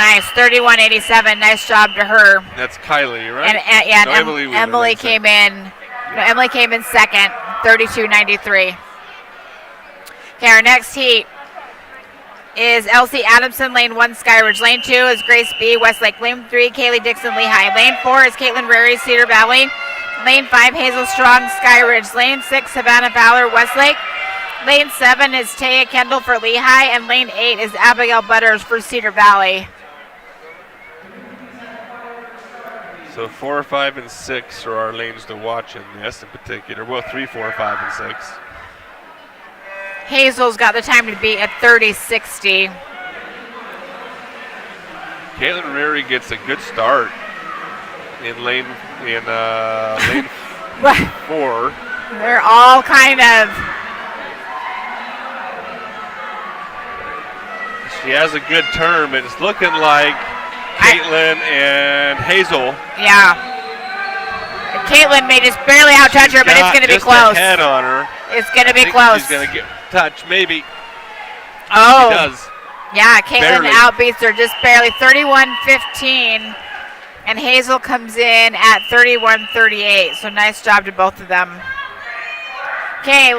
Nice, 31:87. Nice job to her. That's Kylie, right? And Emily came in. No, Emily came in second, 32:93. Okay, our next heat is Elsie Adamson, lane 1, Skyridge. Lane 2 is Grace B, Westlake. Lane 3, Kaylee Dixon, Lehi. Lane 4 is Caitlin Rary, Cedar Valley. Lane 5, Hazel Strong, Skyridge. Lane 6, Savannah Fowler, Westlake. Lane 7 is Taya Kendall for Lehi, and lane 8 is Abigail Butters for Cedar Valley. So 4, 5, and 6 are our lanes to watch in this in particular. Well, 3, 4, 5, and 6. Hazel's got the time to beat at 30:60. Caitlin Rary gets a good start in lane 4. They're all kind of. She has a good turn, but it's looking like Caitlin and Hazel. Yeah. Caitlin may just barely outtouch her, but it's going to be close. Just a head on her. It's going to be close. She's going to get touched, maybe. Oh. She does. Yeah, Caitlin Barely. outbeats her just barely, 31:15. And Hazel comes in at 31:38. So nice job to both of them. Okay,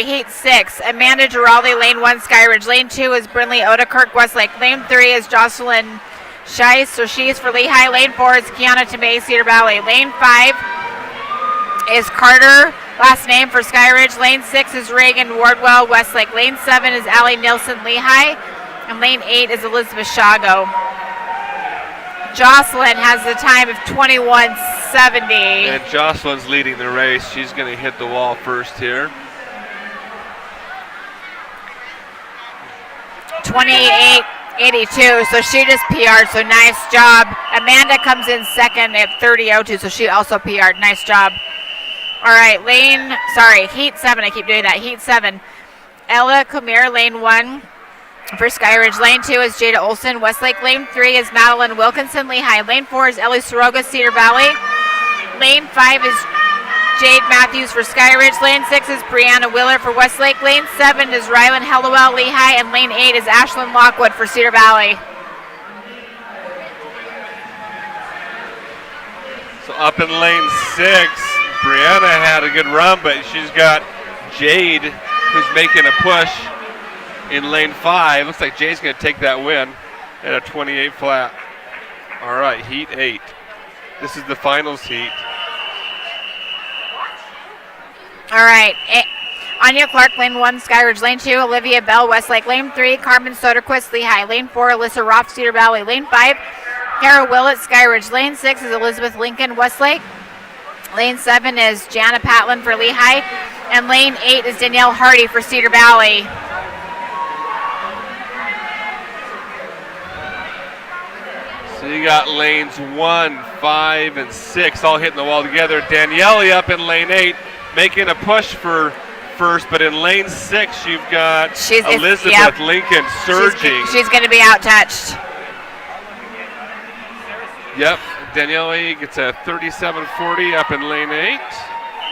heat 6. Amanda Giraldi, lane 1, Skyridge. Lane 2 is Brinley Odekirk, Westlake. Lane 3 is Jocelyn Scheiss, so she's for Lehi. Lane 4 is Kiana Tomei, Cedar Valley. Lane 5 is Carter, last name, for Skyridge. Lane 6 is Reagan Wardwell, Westlake. Lane 7 is Allie Nilsson, Lehi. And lane 8 is Elizabeth Shago. Jocelyn has the time of 21:70. And Jocelyn's leading the race. She's going to hit the wall first here. 28:82, so she just PR'd, so nice job. Amanda comes in second at 30:02, so she also PR'd. Nice job. All right, heat 7. I keep doing that. Heat 7. Ella Kumir, lane 1 for Skyridge. Lane 2 is Jada Olson, Westlake. Lane 3 is Madeline Wilkinson, Lehi. Lane 4 is Ellie Soroga, Cedar Valley. Lane 5 is Jade Matthews for Skyridge. Lane 6 is Brianna Wheeler for Westlake. Lane 7 is Rylan Hellowell, Lehi. And lane 8 is Ashlyn Lockwood for Cedar Valley. So up in lane 6, Brianna had a good run, but she's got Jade, who's making a push in lane 5. Looks like Jade's going to take that win at a 28 flat. All right, heat 8. This is the finals heat. All right. Anya Clark, lane 1, Skyridge. Lane 2, Olivia Bell, Westlake. Lane 3, Carmen Soderquist, Lehi. Lane 4, Alyssa Roth, Cedar Valley. Lane 5, Kara Willett, Skyridge. Lane 6 is Elizabeth Lincoln, Westlake. Lane 7 is Jana Patlin for Lehi. And lane 8 is Danielle Hardy for Cedar Valley. So you got lanes 1, 5, and 6 all hitting the wall together. Daniele up in lane 8 making a push for first, but in lane 6 you've got Elizabeth Lincoln surging. She's going to be outtouched. Yep, Daniele gets a 37.40 up in lane 8.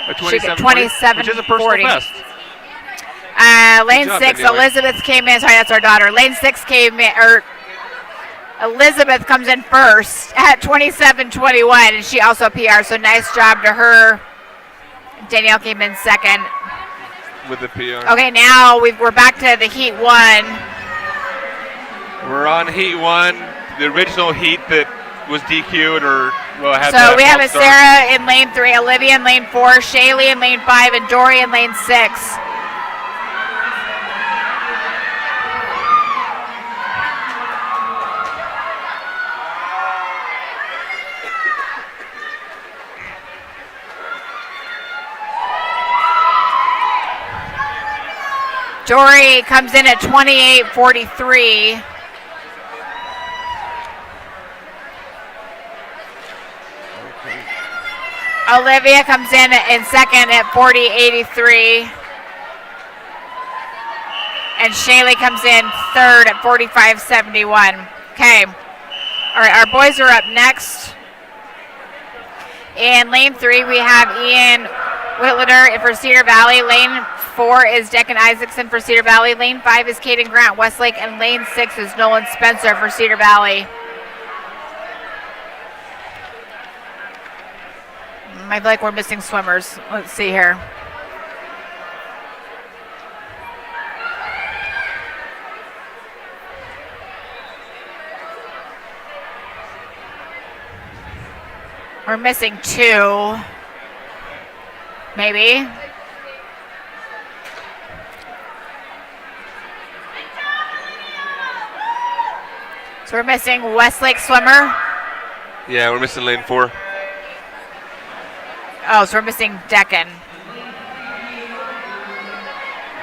A 27.40, which is a personal best. Lane 6, Daniele. Elizabeth came in. Sorry, that's our daughter. Lane 6 came in, Elizabeth comes in first at 27:21, and she also PR. So nice job to her. Danielle came in second with the PR. Okay, now we're back to the heat 1. We're on heat 1, the original heat that was DQ'd had. So we have a Sarah in lane 3, Olivia in lane 4, Shaylee in lane 5, and Dory in lane 6. Dory comes in at 28:43. Olivia comes in second at 40:83. And Shaylee comes in third at 45:71. Okay. All right, our boys are up next. In lane 3, we have Ian Whitleter for Cedar Valley. Lane 4 is Declan Isaacson for Cedar Valley. Lane 5 is Caden Grant, Westlake. And lane 6 is Nolan Spencer for Cedar Valley. I feel like we're missing swimmers. Let's see here. We're missing 2. Maybe. So we're missing Westlake swimmer. Yeah, we're missing lane 4. Oh, so we're missing Deccan.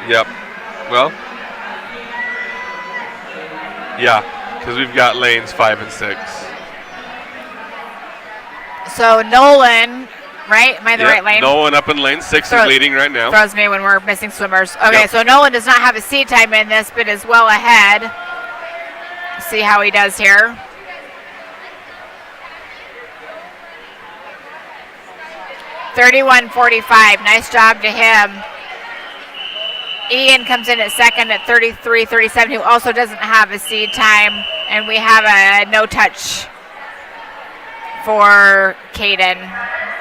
Yep. Well, yeah, because we've got lanes 5 and 6. So Nolan, right? Am I in the right lane? Nolan up in lane 6 is leading right now. Throws me when we're missing swimmers. Okay, Yep. so Nolan does not have a seat time in this, but is well ahead. See how he does here. $31.45. Nice job to him. Ian comes in at second at 33.37, who also doesn't have a seed time. And we have a no touch for Caden.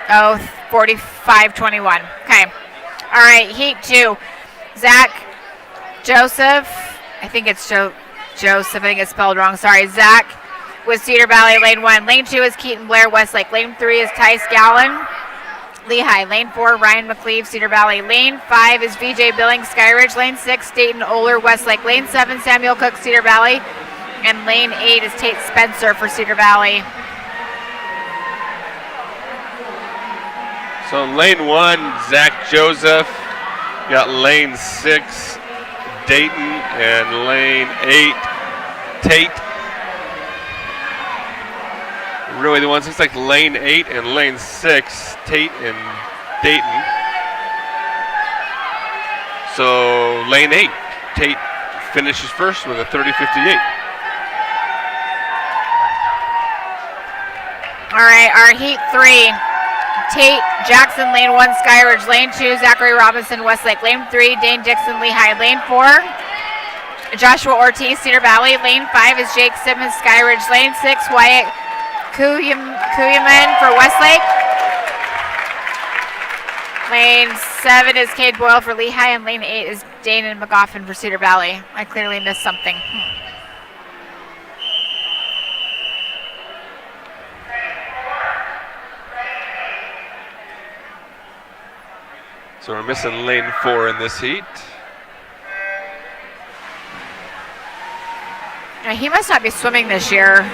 Oh, 45.21. Okay. All right, heat 2. Zach Joseph. I think it's Joseph. I think it's spelled wrong. Sorry. Zach with Cedar Valley, lane 1. Lane 2 is Keaton Blair, Westlake. Lane 3 is Tice Gallen, Lehi. Lane 4, Ryan McLeave, Cedar Valley. Lane 5 is VJ Billings, Skyridge. Lane 6, Dayton Oler, Westlake. Lane 7, Samuel Cook, Cedar Valley. And lane 8 is Tate Spencer for Cedar Valley. So in lane 1, Zach Joseph. Got lane 6, Dayton, and lane 8, Tate. Really, the ones looks like lane 8 and lane 6, Tate and Dayton. So lane 8, Tate finishes first with a 30.58. All right, our heat 3. Tate Jackson, lane 1, Skyridge. Lane 2, Zachary Robinson, Westlake. Lane 3, Dane Dixon, Lehi. Lane 4, Joshua Ortiz, Cedar Valley. Lane 5 is Jake Simmons, Skyridge. Lane 6, Wyatt Kuyaman for Westlake. Lane 7 is Cade Boyle for Lehi, and lane 8 is Dana McGoffin for Cedar Valley. I clearly missed something. So we're missing lane 4 in this heat. He must not be swimming this year.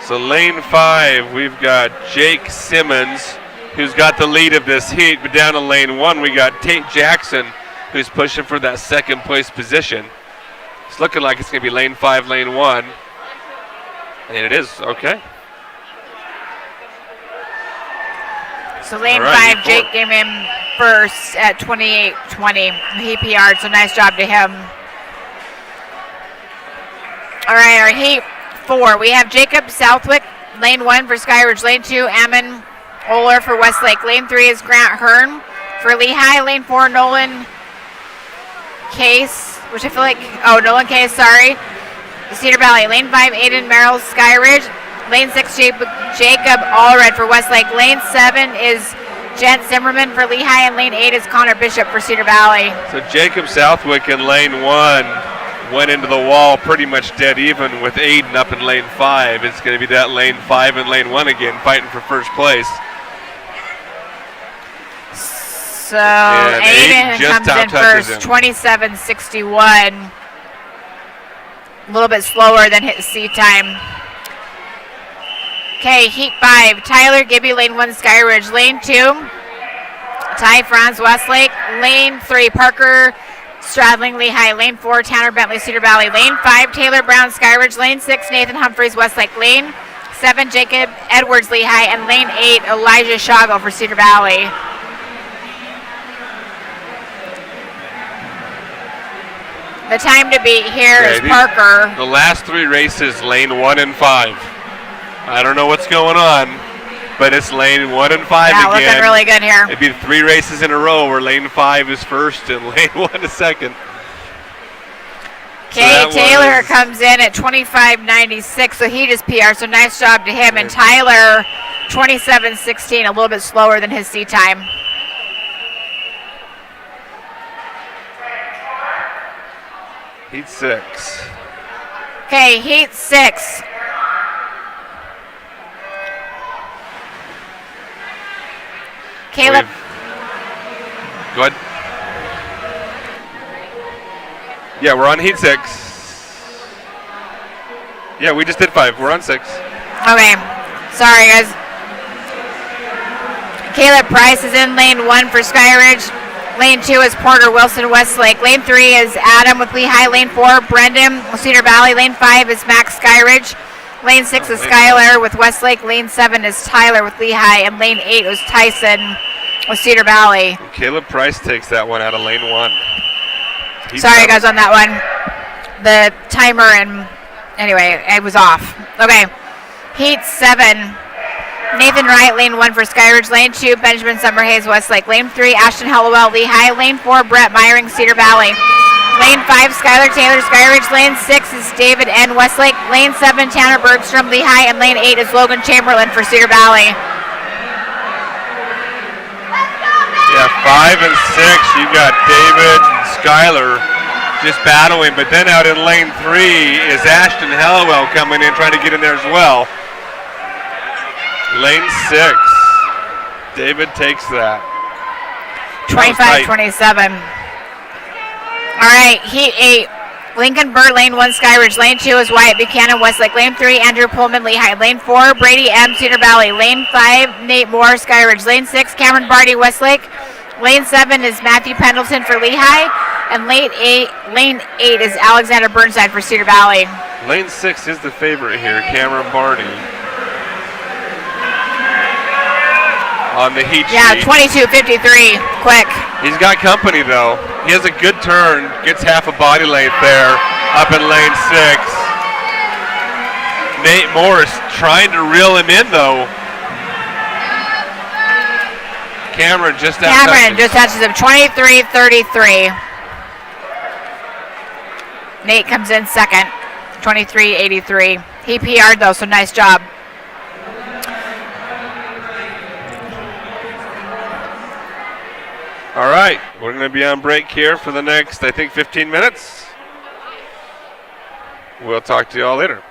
So lane 5, we've got Jake Simmons, who's got the lead of this heat. But down to lane 1, we got Tate Jackson, who's pushing for that second place position. It's looking like it's going to be lane 5, lane 1. And it is, okay. So lane 5, Jake came in first at 28.20. He PR'd, so nice job to him. All right, our heat 4. We have Jacob Southwick, lane 1 for Skyridge. Lane 2, Ammon Oler for Westlake. Lane 3 is Grant Hearn for Lehi. Lane 4, Nolan Case, which I feel like, Nolan Case, sorry. Cedar Valley. Lane 5, Aiden Merrill, Skyridge. Lane 6, Jacob Allred for Westlake. Lane 7 is Jen Zimmerman for Lehi, and lane 8 is Connor Bishop for Cedar Valley. So Jacob Southwick in lane 1 went into the wall pretty much dead even with Aiden up in lane 5. It's going to be that lane 5 and lane 1 again fighting for first place. So Aiden comes in first, 27.61. A little bit slower than his seat time. Okay, heat 5. Tyler Gibby, lane 1, Skyridge. Lane 2, Ty Franz, Westlake. Lane 3, Parker Stradling, Lehi. Lane 4, Tanner Bentley, Cedar Valley. Lane 5, Taylor Brown, Skyridge. Lane 6, Nathan Humphreys, Westlake. Lane 7, Jacob Edwards, Lehi. And lane 8, Elijah Shago for Cedar Valley. The time to beat here is Parker. The last 3 races, lane 1 and 5. I don't know what's going on, but it's lane 1 and 5 again. Looking really good here. It'd be 3 races in a row where lane 5 is first and lane 1 is second. Okay, so Taylor comes in at 25.96, so he just PR'd, so nice job to him. And Tyler, 27.16, a little bit slower than his seat time. Heat 6. Okay, heat 6. Caleb. Go ahead. Yeah, we're on heat 6. Yeah, we just did 5. We're on 6. Okay. Sorry, guys. Caleb Price is in lane 1 for Skyridge. Lane 2 is Porter Wilson Westlake. Lane 3 is Adam with Lehi. Lane 4, Brendan with Cedar Valley. Lane 5 is Max Skyridge. Lane 6 is Skylar with Westlake. Lane 7 is Tyler with Lehi. And lane 8 was Tyson with Cedar Valley. Caleb Price takes that one out of lane 1. Sorry, guys, on that one. The timer and anyway, it was off. Okay. Heat 7. Nathan Wright, lane 1 for Skyridge. Lane 2, Benjamin Summerhays, Westlake. Lane 3, Ashton Hallowell, Lehi. Lane 4, Brett Myring, Cedar Valley. Lane 5, Skylar Taylor, Skyridge. Lane 6 is David N. Westlake. Lane 7, Tanner Bergstrom, Lehi. And lane 8 is Logan Chamberlain for Cedar Valley. Yeah, 5 and 6, you've got David and Skylar just battling, but then out in lane 3 is Ashton Hallowell coming in, trying to get in there as well. Lane 6, David takes that. 25-27. All right, heat 8. Lincoln Burr, lane 1, Skyridge. Lane 2 is Wyatt Buchanan, Westlake. Lane 3, Andrew Pullman, Lehi. Lane 4, Brady M., Cedar Valley. Lane 5, Nate Moore, Skyridge. Lane 6, Cameron Barty, Westlake. Lane 7 is Matthew Pendleton for Lehi. And lane 8 is Alexander Burnside for Cedar Valley. Lane 6 is the favorite here, Cameron Barty. On the heat sheet. Yeah, 22:53, quick. He's got company though. He has a good turn, gets half a body length there, up in lane 6. Nate Morris trying to reel him in though. Cameron just touches him, 23:33. Nate comes in second, 23:83. He PR'd though, so nice job. All right, we're going to be on break here for the next, I think, 15 minutes. We'll talk to you all later.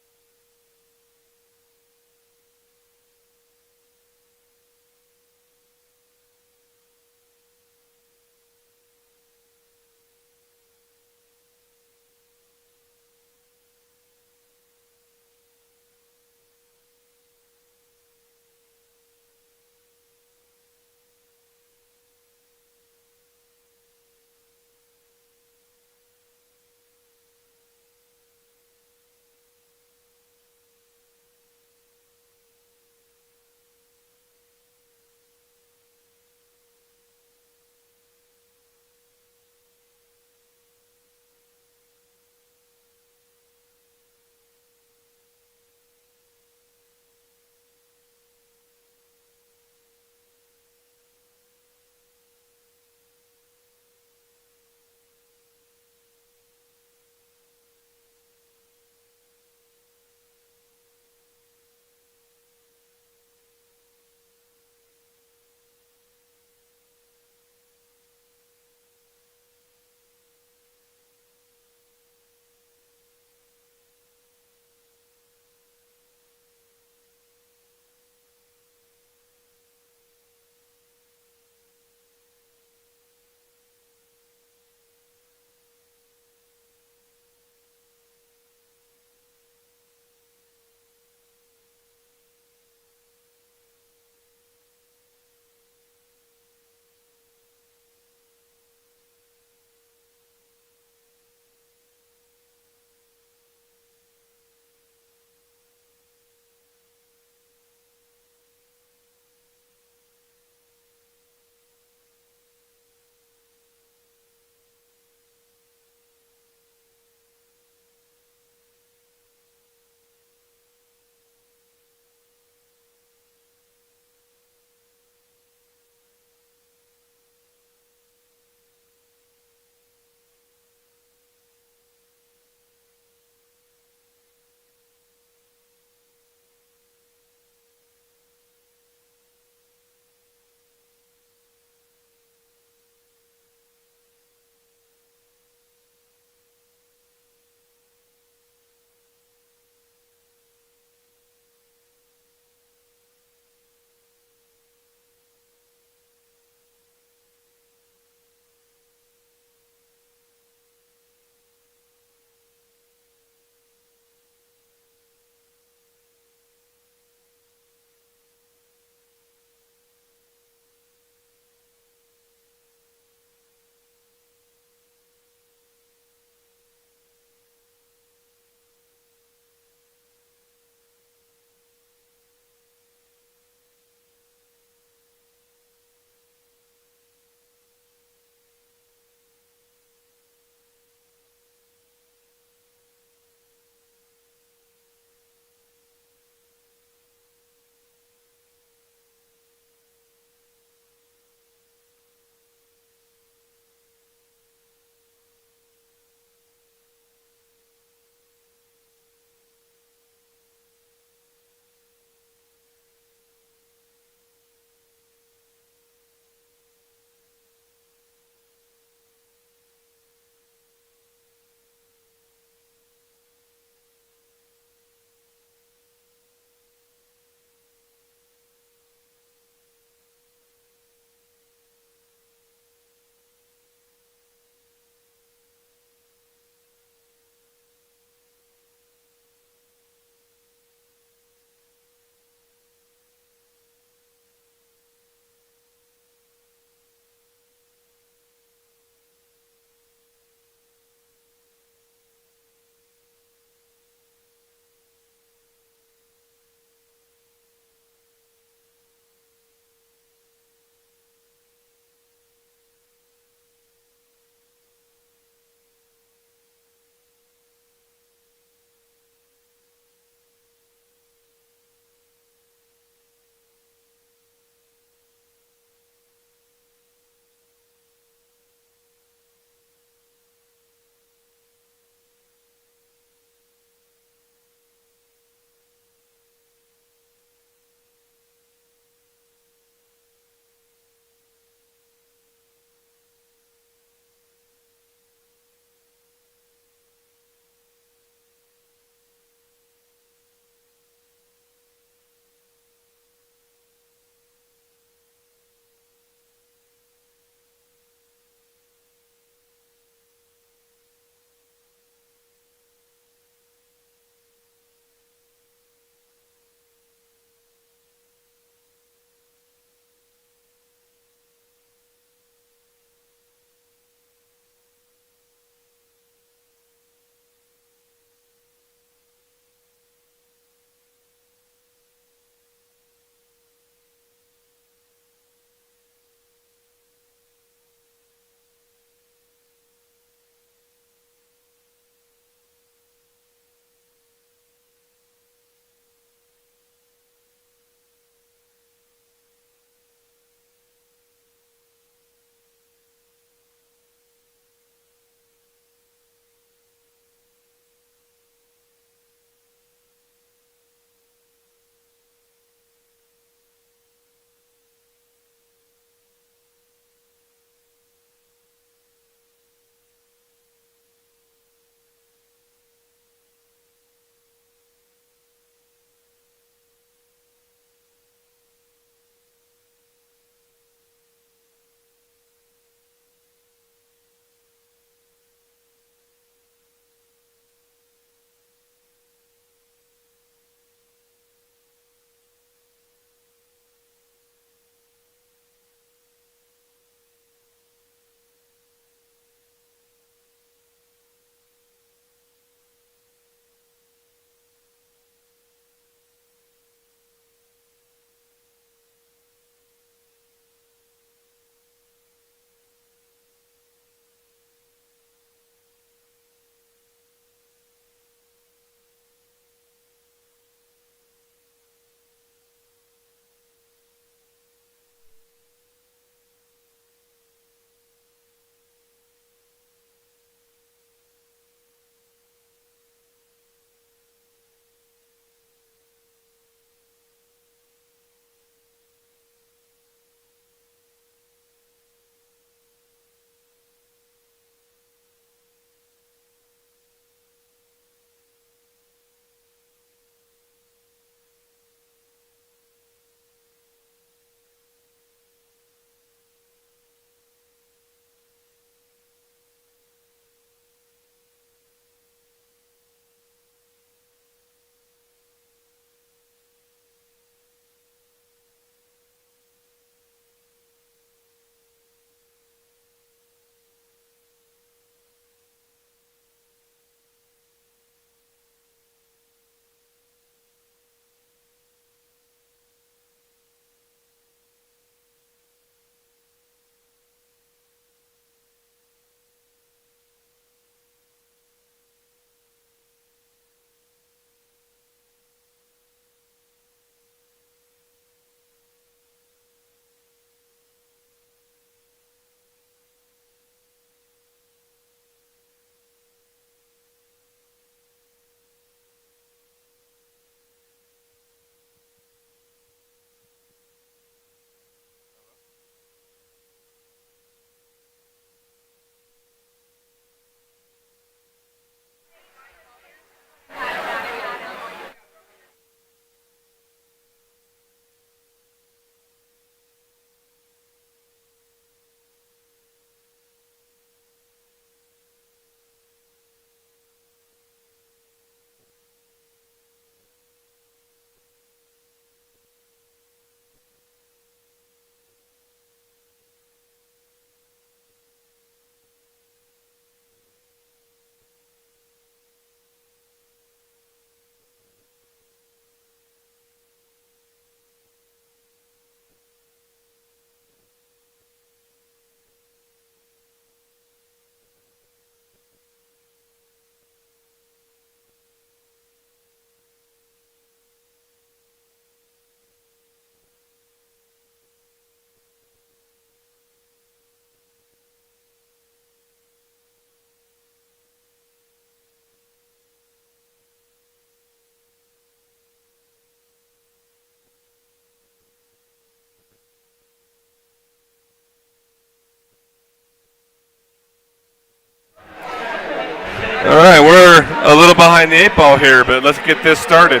All right, we're a little behind the 8 ball here, but let's get this started.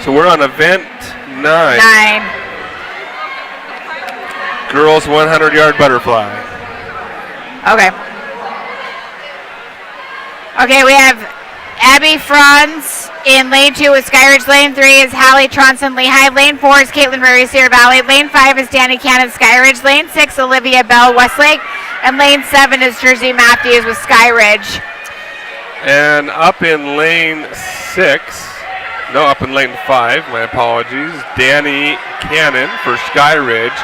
So we're on event 9. Girls 100-yard butterfly. Okay. Okay, we have Abby Franz in lane 2 with Skyridge. Lane 3 is Hallie Tronson, Lehi. Lane 4 is Caitlin Murray, Cedar Valley. Lane 5 is Danny Cannon, Skyridge. Lane 6, Olivia Bell, Westlake. And lane 7 is Jersey Matthews with Skyridge. And up in lane 5, my apologies, Danny Cannon for Skyridge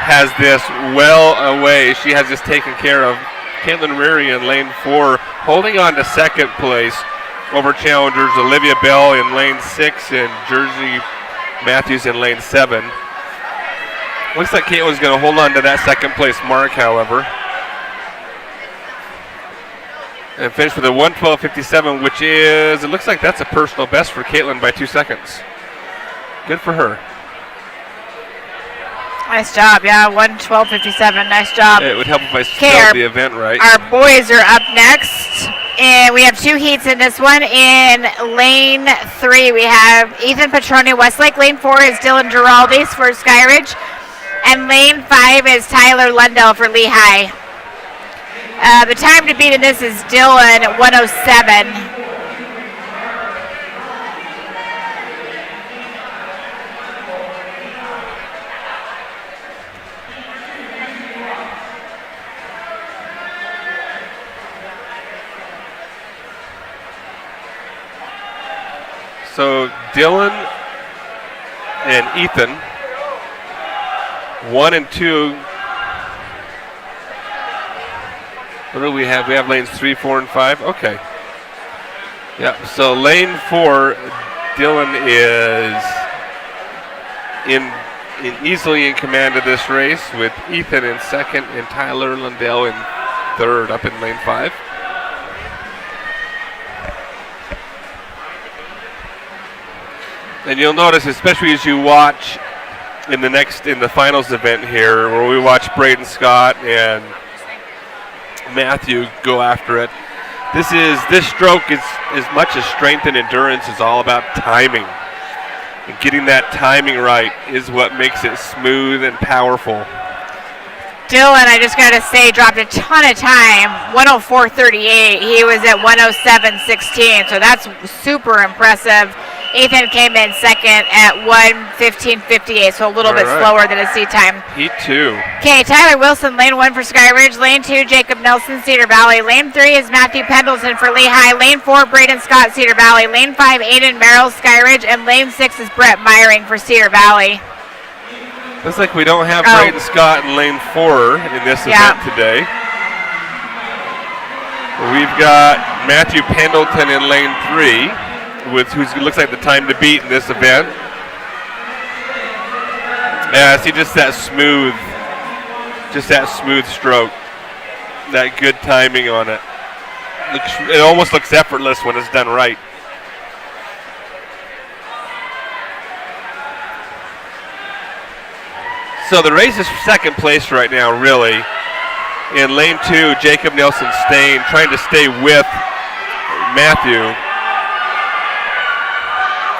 has this well away. She has this taken care of. Caitlin Murray in lane 4, holding on to second place over challengers Olivia Bell in lane 6 and Jersey Matthews in lane 7. Looks like Caitlin's going to hold on to that second place mark, however. And finish with a 1:12.57, which is, it looks like that's a personal best for Caitlin by 2 seconds. Good for her. Nice job, yeah, 1:12.57, nice job. It would help if I spelled the event right. Our boys are up next, and we have 2 heats in this one. In lane 3, we have Ethan Petroni, Westlake. Lane 4 is Dylan Giraldes for Skyridge, and lane 5 is Tyler Lundell for Lehi. The time to beat in this is Dylan at 1:07. So Dylan and Ethan, 1 and 2. What do we have? We have lanes 3, 4, and 5. Okay. Yeah. So lane 4, Dylan is easily in command of this race, with Ethan in second and Tyler Lundell in third up in lane 5. And you'll notice, especially as you watch in the finals event here, where we watch Braden Scott and Matthew go after it. This stroke is as much as strength and endurance is all about timing. And getting that timing right is what makes it smooth and powerful. Dylan, I just got to say, dropped a ton of time, 1:04.38. He was at 1:07.16, so that's super impressive. Ethan came in second at 1:15.58, so a little bit slower than his seat time. Heat 2. Okay, Tyler Wilson, lane 1 for Skyridge. Lane 2, Jacob Nelson, Cedar Valley. Lane 3 is Matthew Pendleton for Lehi. Lane 4, Braden Scott, Cedar Valley. Lane 5, Aiden Merrill, Skyridge. And lane 6 is Brett Meyering for Cedar Valley. Looks like we don't have Braden Scott in lane 4 in this event today. We've got Matthew Pendleton in lane 3. Who looks like the time to beat in this event. See just that smooth stroke, that good timing on it. It almost looks effortless when it's done right. So the race is for second place right now, really. In lane 2, Jacob Nelson Stain trying to stay with Matthew.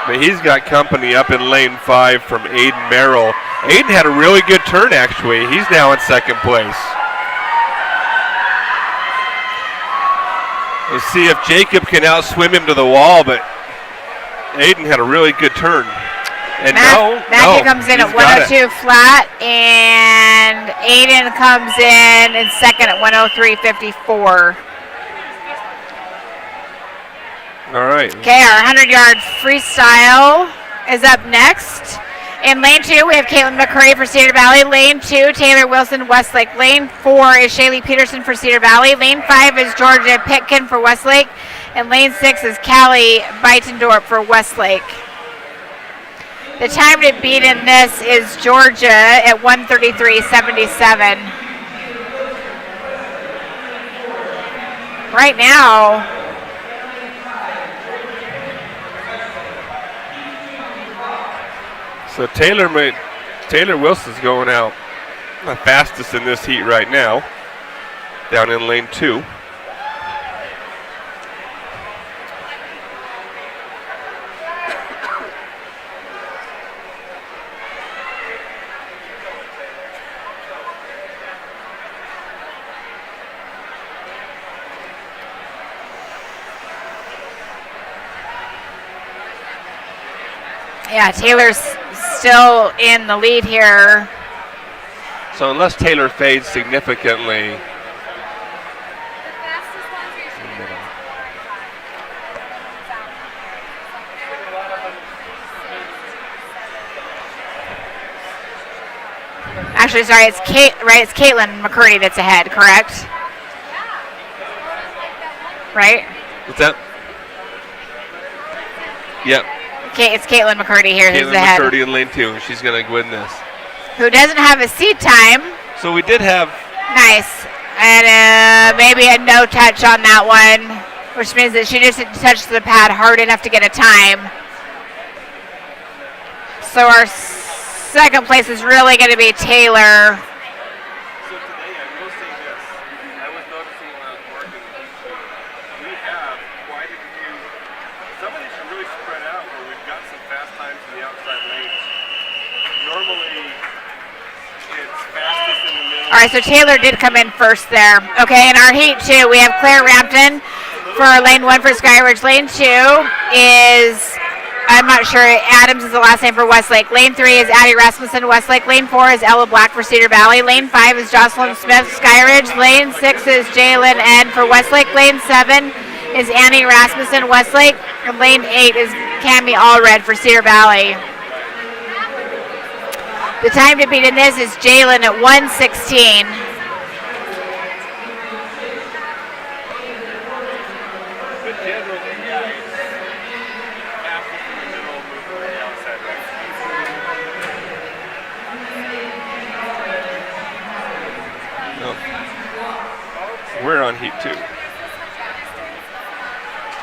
But he's got company up in lane 5 from Aiden Merrill. Aiden had a really good turn, actually. He's now in second place. We'll see if Jacob can outswim him to the wall, but Aiden had a really good turn. And Matthew comes in at 1:02 flat, and Aiden comes in second at 1:03.54. All right. Okay, our 100-yard freestyle is up next. In lane 2, we have Caitlin McCurry for Cedar Valley. Lane 2, Taylor Wilson, Westlake. Lane 4 is Shaylee Peterson for Cedar Valley. Lane 5 is Georgia Pitkin for Westlake. And lane 6 is Callie Beitendorf for Westlake. The time to beat in this is Georgia at 1:33.77. Right now, so Taylor Taylor Wilson's going out the fastest in this heat right now, down in lane 2. Yeah, Taylor's still in the lead here. So unless Taylor fades significantly, actually, sorry, it's it's Caitlin McCurdy that's ahead, correct? Right? what's that? Yep. It's Caitlin McCurdy here who's Caitlin ahead. McCurdy in lane 2. She's going to win this. Who doesn't have a seat time. So we did have. Nice. And maybe a no touch on that one, which means that she just didn't touch the pad hard enough to get a time. So our second place is really going to be Taylor. So today I will say this. I was noticing when I was working, we have quite a few. Some of these are really spread out where we've got some fast times in the outside lanes. Normally, it's fastest in the middle. All right, so Taylor did come in first there. Okay, in our heat 2, we have Claire Rampton for lane 1 for Skyridge. Lane 2 is, I'm not sure, Adams is the last name for Westlake. Lane 3 is Addie Rasmussen, Westlake. Lane 4 is Ella Black for Cedar Valley. Lane 5 is Jocelyn Smith, Skyridge. Lane 6 is Jalen Ed for Westlake. Lane 7 is Annie Rasmussen, Westlake. And lane 8 is Cammie Allred for Cedar Valley. The time to beat in this is Jalen at 1:16. But generally, yeah, it's fastest in the middle, moving to the outside lane. No. We're on heat 2.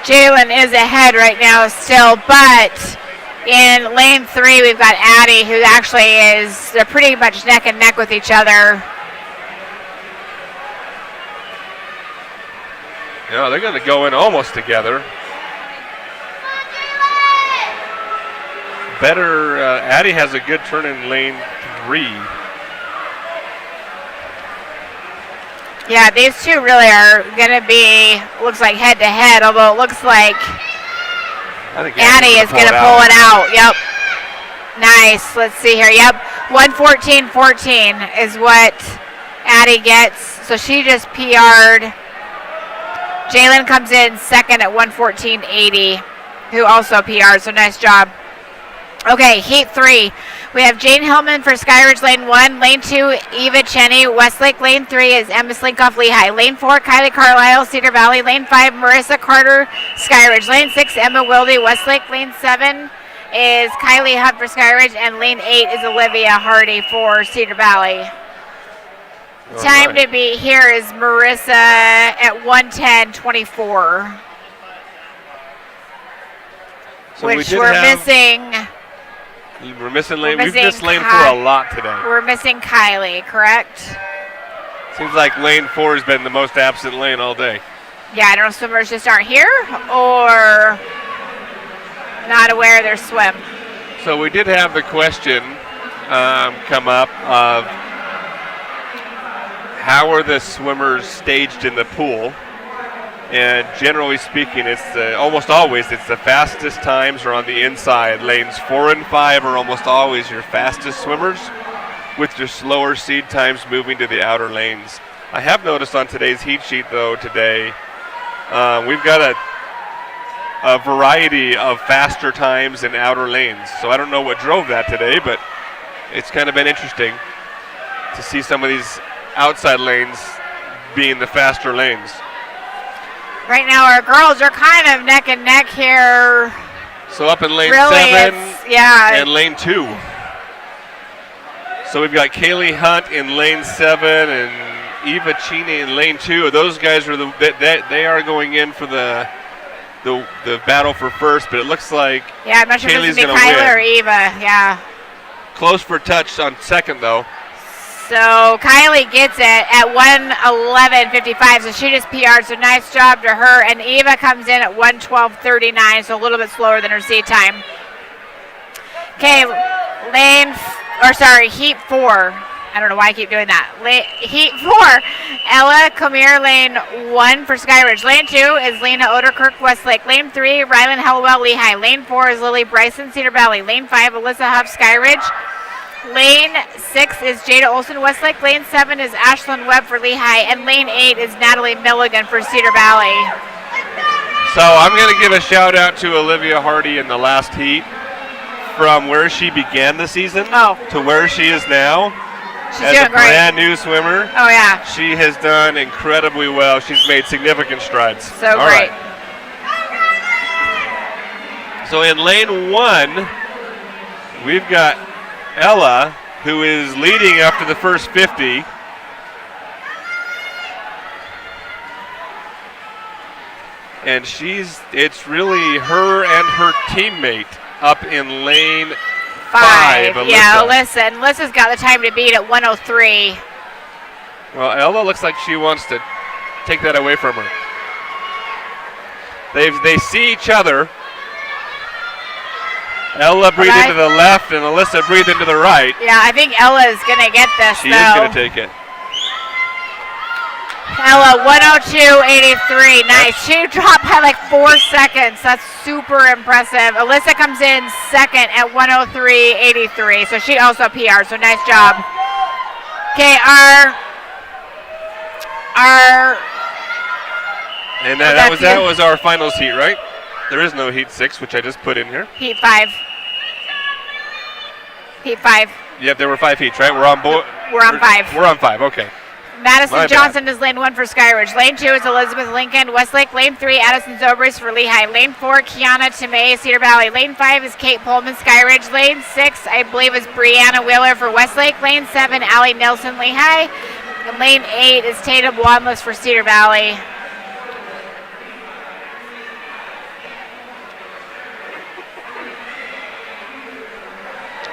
Jalen is ahead right now still, but in lane 3 we've got Addie, who actually is, they're pretty much neck and neck with each other. Yeah, they're going to go in almost together. Better, Addie has a good turn in lane 3. Yeah, these two really are going to be, looks like head to head, although it looks like I think Addie is going to pull it out. Yep. Nice. Let's see here. Yep. 1:14.14 is what Addie gets. So she just PR'd. Jalen comes in second at 1:14.80, who also PR'd. So nice job. Okay, heat 3. We have Jane Hillman for Skyridge, lane 1. Lane 2, Eva Cheney. Westlake, lane 3 is Emma Slinkoff, Lehi. Lane 4, Kylie Carlisle, Cedar Valley. Lane 5, Marissa Carter, Skyridge. Lane 6, Emma Wilde, Westlake. Lane 7 is Kylie Hunt for Skyridge. And lane 8 is Olivia Hardy for Cedar Valley. All Time right. to beat here is Marissa at 1:10.24. So we which did we're have- missing. We're missing lane. We've missing missed lane 4 Ky- a lot today. We're missing Kylie, correct? Seems like lane 4 has been the most absent lane all day. Yeah, I don't know if swimmers just aren't here or not aware of their swim. So we did have the question come up of how are the swimmers staged in the pool? And generally speaking, it's almost always it's the fastest times are on the inside. Lanes 4 and 5 are almost always your fastest swimmers, with your slower seed times moving to the outer lanes. I have noticed on today's heat sheet, though, today we've got a variety of faster times in outer lanes. So I don't know what drove that today, but it's kind of been interesting to see some of these outside lanes being the faster lanes. Right now, our girls are kind of neck and neck here. So up in lane Really, 7 yeah. and lane 2. So we've got Kaylee Hunt in lane 7 and Eva Cheney in lane 2. Those guys are they are going in for the battle for first, but it looks like Yeah, I'm not sure if Kaylee's it's going to gonna be Kyla win. or Eva. Yeah. close for touch on second, though. So Kylie gets it at 1:11:55, so she just PR'd, so nice job to her. And Eva comes in at 1:12:39, so a little bit slower than her seed time. Okay, heat 4. I don't know why I keep doing that. Heat 4, Ella Comier, lane 1 for Skyridge. Lane 2 is Lena Oderkirk, Westlake. Lane 3, Rylan Hellwell, Lehi. Lane 4 is Lily Bryson, Cedar Valley. Lane 5, Alyssa Huff, Skyridge. Lane 6 is Jada Olson, Westlake. Lane 7 is Ashlyn Webb for Lehi. And lane 8 is Natalie Milligan for Cedar Valley. So I'm going to give a shout out to Olivia Hardy in the last heat. From where she began the season to where she is now. She's as doing a great. Brand new swimmer. Oh, yeah. She has done incredibly well. She's made significant strides. So All great. Right. So in lane 1, we've got Ella, who is leading after the first 50. And it's really her and her teammate up in lane 5. Alyssa. Yeah, Alyssa. And Alyssa's got the time to beat at 1:03. Well, Ella looks like she wants to take that away from her. They see each other. Ella breathe into the left and Alyssa breathe into the right. Yeah, I think Ella is going to get this, She is going to take it. Ella, 1:02:83. Nice. She dropped by like 4 seconds. That's super impressive. Alyssa comes in second at 1:03:83. So she also PR'd. So nice job. Okay, and that was our finals heat, right? There is no heat 6, which I just put in here. Heat 5. Heat 5. Yep, there were 5 heats, right? We're on 5. We're on 5. Okay. Madison Johnson is lane 1 for Skyridge. Lane 2 is Elizabeth Lincoln, Westlake. Lane 3, Addison Zobris for Lehi. Lane 4, Kiana Tomei, Cedar Valley. Lane 5 is Kate Pullman, Skyridge. Lane 6, I believe, is Brianna Wheeler for Westlake. Lane 7, Allie Nelson, Lehi. And lane 8 is Tatum Wanless for Cedar Valley.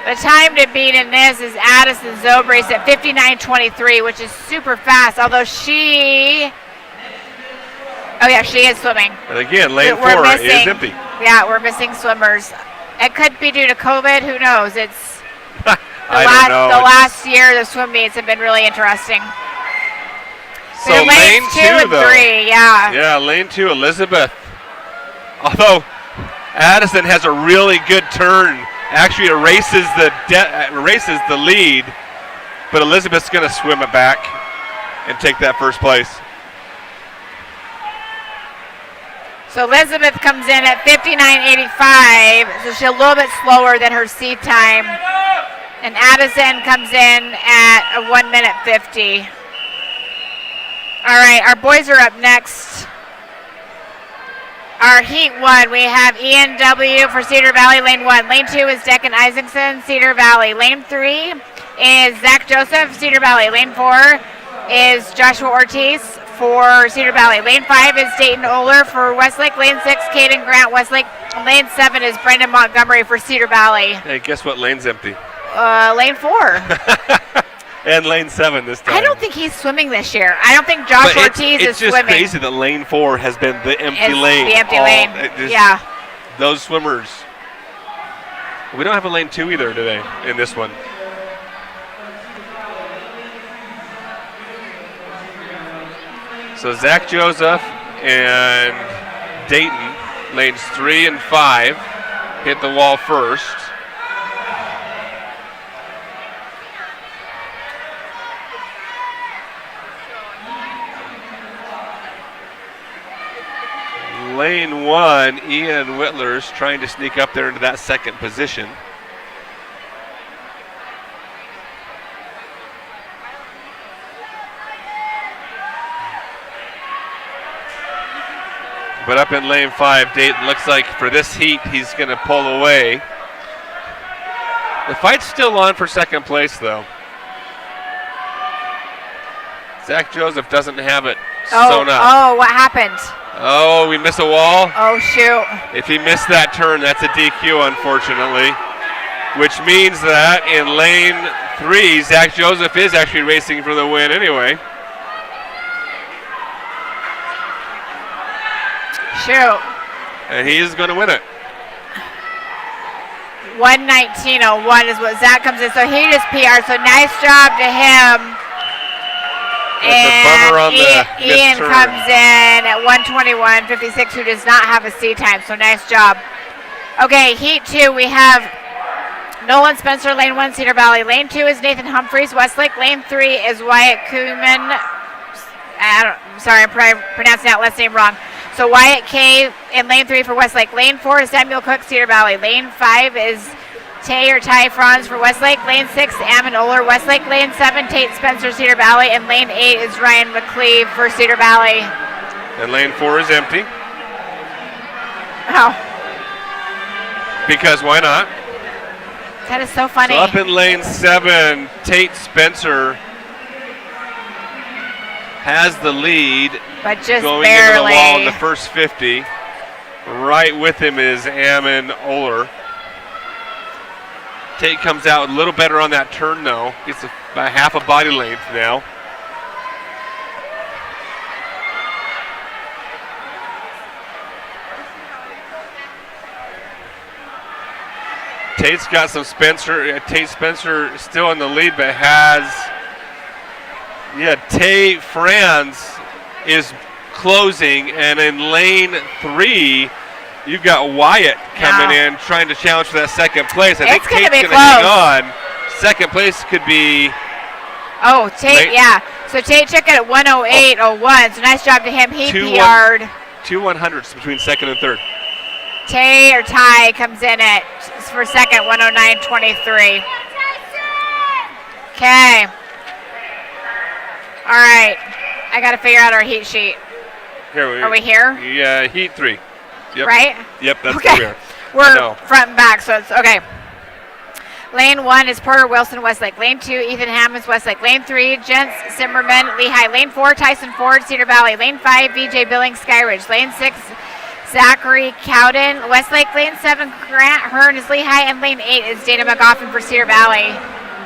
The time to beat in this is Addison Zobris at 59:23, which is super fast, although she is swimming. But again, lane 4 is empty. Yeah, we're missing swimmers. It could be due to COVID, who knows? It's the last year the swim meets have been really interesting. So lane 2 and 3, yeah. Yeah, lane 2, Elizabeth. Although Addison has a really good turn. Actually erases the lead, but Elizabeth's going to swim it back and take that first place. So Elizabeth comes in at 59:85, so she's a little bit slower than her seed time. And Addison comes in at 1:50. All right, our boys are up next. Our heat 1, we have Ian W. for Cedar Valley, lane 1. Lane 2 is Declan Isaacson, Cedar Valley. Lane 3 is Zach Joseph, Cedar Valley. Lane 4 is Joshua Ortiz for Cedar Valley. Lane 5 is Dayton Oler for Westlake. Lane 6, Caden Grant, Westlake. Lane 7 is Brendan Montgomery for Cedar Valley. Hey, guess what lane's empty? Lane 4. And lane 7 this time. I don't think he's swimming this year. I don't think Josh Ortiz is swimming. It's just crazy that lane 4 has been the empty lane. The empty lane, yeah. Those swimmers. We don't have a lane 2 either today in this one. So Zach Joseph and Dayton, lanes 3 and 5, hit the wall first. Lane 1, Ian Whittler's trying to sneak up there into that second position. But up in lane 5, Dayton looks like for this heat he's going to pull away. The fight's still on for second place, though. Zach Joseph doesn't have it sewn up. Oh, what happened? Oh, we miss a wall? Oh, shoot. If he missed that turn, that's a DQ, unfortunately. which means that in lane 3, Zach Joseph is actually racing for the win anyway. Shoot. And he is going to win it. 1:19.01 is what Zach comes in. So he just PR. So nice job to him. That's a bummer on the Ian turn. comes in at 1:21.56, who does not have a C time. So nice job. Okay, heat 2, we have Nolan Spencer, lane 1, Cedar Valley. Lane 2 is Nathan Humphreys, Westlake. Lane 3 is Wyatt Kuhlman. Sorry, I'm probably pronouncing that last name wrong. So Wyatt K in lane 3 for Westlake. Lane 4 is Samuel Cook, Cedar Valley. Lane 5 is Ty Franz for Westlake. Lane 6, Ammon Oler, Westlake. Lane 7, Tate Spencer, Cedar Valley. And lane 8 is Ryan McCleve for Cedar Valley. And lane 4 is empty. Oh. Because why not? That is so funny. So up in lane 7, Tate Spencer has the lead. But just going barely. into the wall in the first 50. Right with him is Ammon Oler. Tate comes out a little better on that turn though. Gets about half a body length now. Tate's got some Spencer. Tate Spencer still in the lead, but has Tate Franz is closing, and in lane 3, you've got Wyatt coming in trying to challenge for that second place. I think Tate's going to hang on. Second place could be. Oh, Tate, So Tate took it at 1:08.01. So nice job to him. He PR'd. 2 100s between second and third. Ty comes in at for second, 1:09.23. Okay. All right. I got to figure out our heat sheet. Are we here? Yeah, heat 3. Yep. Right? Yep, that's where we are. We're front and back, so it's okay. Lane 1 is Porter Wilson, Westlake. Lane 2, Ethan Hammonds, Westlake. Lane 3, Jens Zimmerman, Lehi. Lane 4, Tyson Ford, Cedar Valley. Lane 5, VJ Billings, Skyridge. Lane 6, Zachary Cowden, Westlake. Lane 7, Grant Hearn is Lehi. And lane 8 is Dana McGoffin for Cedar Valley.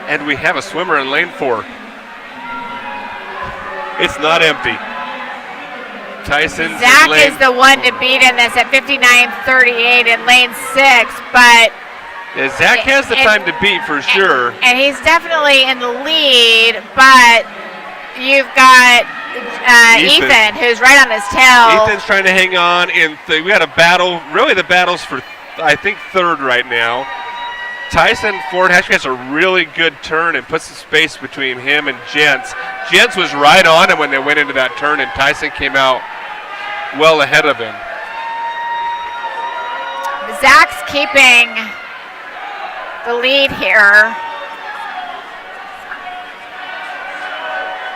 And we have a swimmer in lane 4. It's not empty. Tyson's Zach is the one to beat in this at 59.38 in lane 6, but Zach has the time to beat for sure. And he's definitely in the lead, but you've got Ethan, who's right on his tail. Ethan's trying to hang on. We got a battle. Really, the battle's for, I think, third right now. Tyson Ford actually has a really good turn and puts the space between him and Jens. Jens was right on him when they went into that turn, and Tyson came out well ahead of him. Zach's keeping the lead here.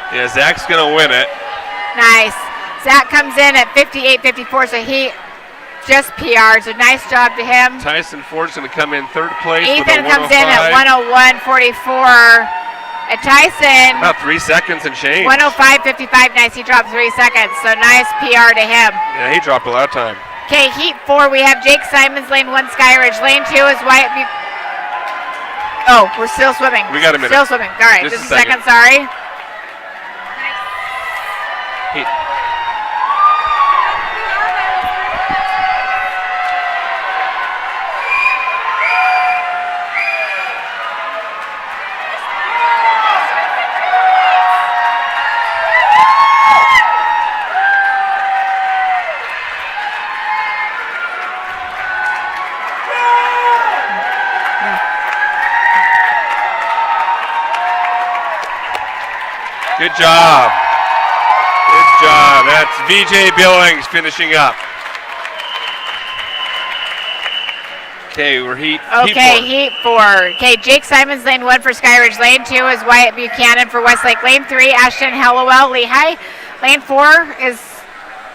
Yeah, Zach's going to win it. Nice. Zach comes in at 58.54, so he just PR'd, so nice job to him. Tyson Ford's going to come in third place. Ethan comes in at 1:01.44. And Tyson. About 3 seconds and change. 1:05.55. Nice. He dropped 3 seconds, so nice PR to him. Yeah, he dropped a lot of time. Okay, heat 4, we have Jake Simons, lane 1, Skyridge. Lane 2 is Wyatt Oh, we're still swimming. We got a minute. Still swimming. All right, just a second, sorry. Heat. Good job. Good job. That's VJ Billings finishing up. Okay, we're heat 4. Heat 4. Okay, Jake Simons, lane 1 for Skyridge. Lane 2 is Wyatt Buchanan for Westlake. Lane 3, Ashton Hallowell, Lehi. Lane 4 is,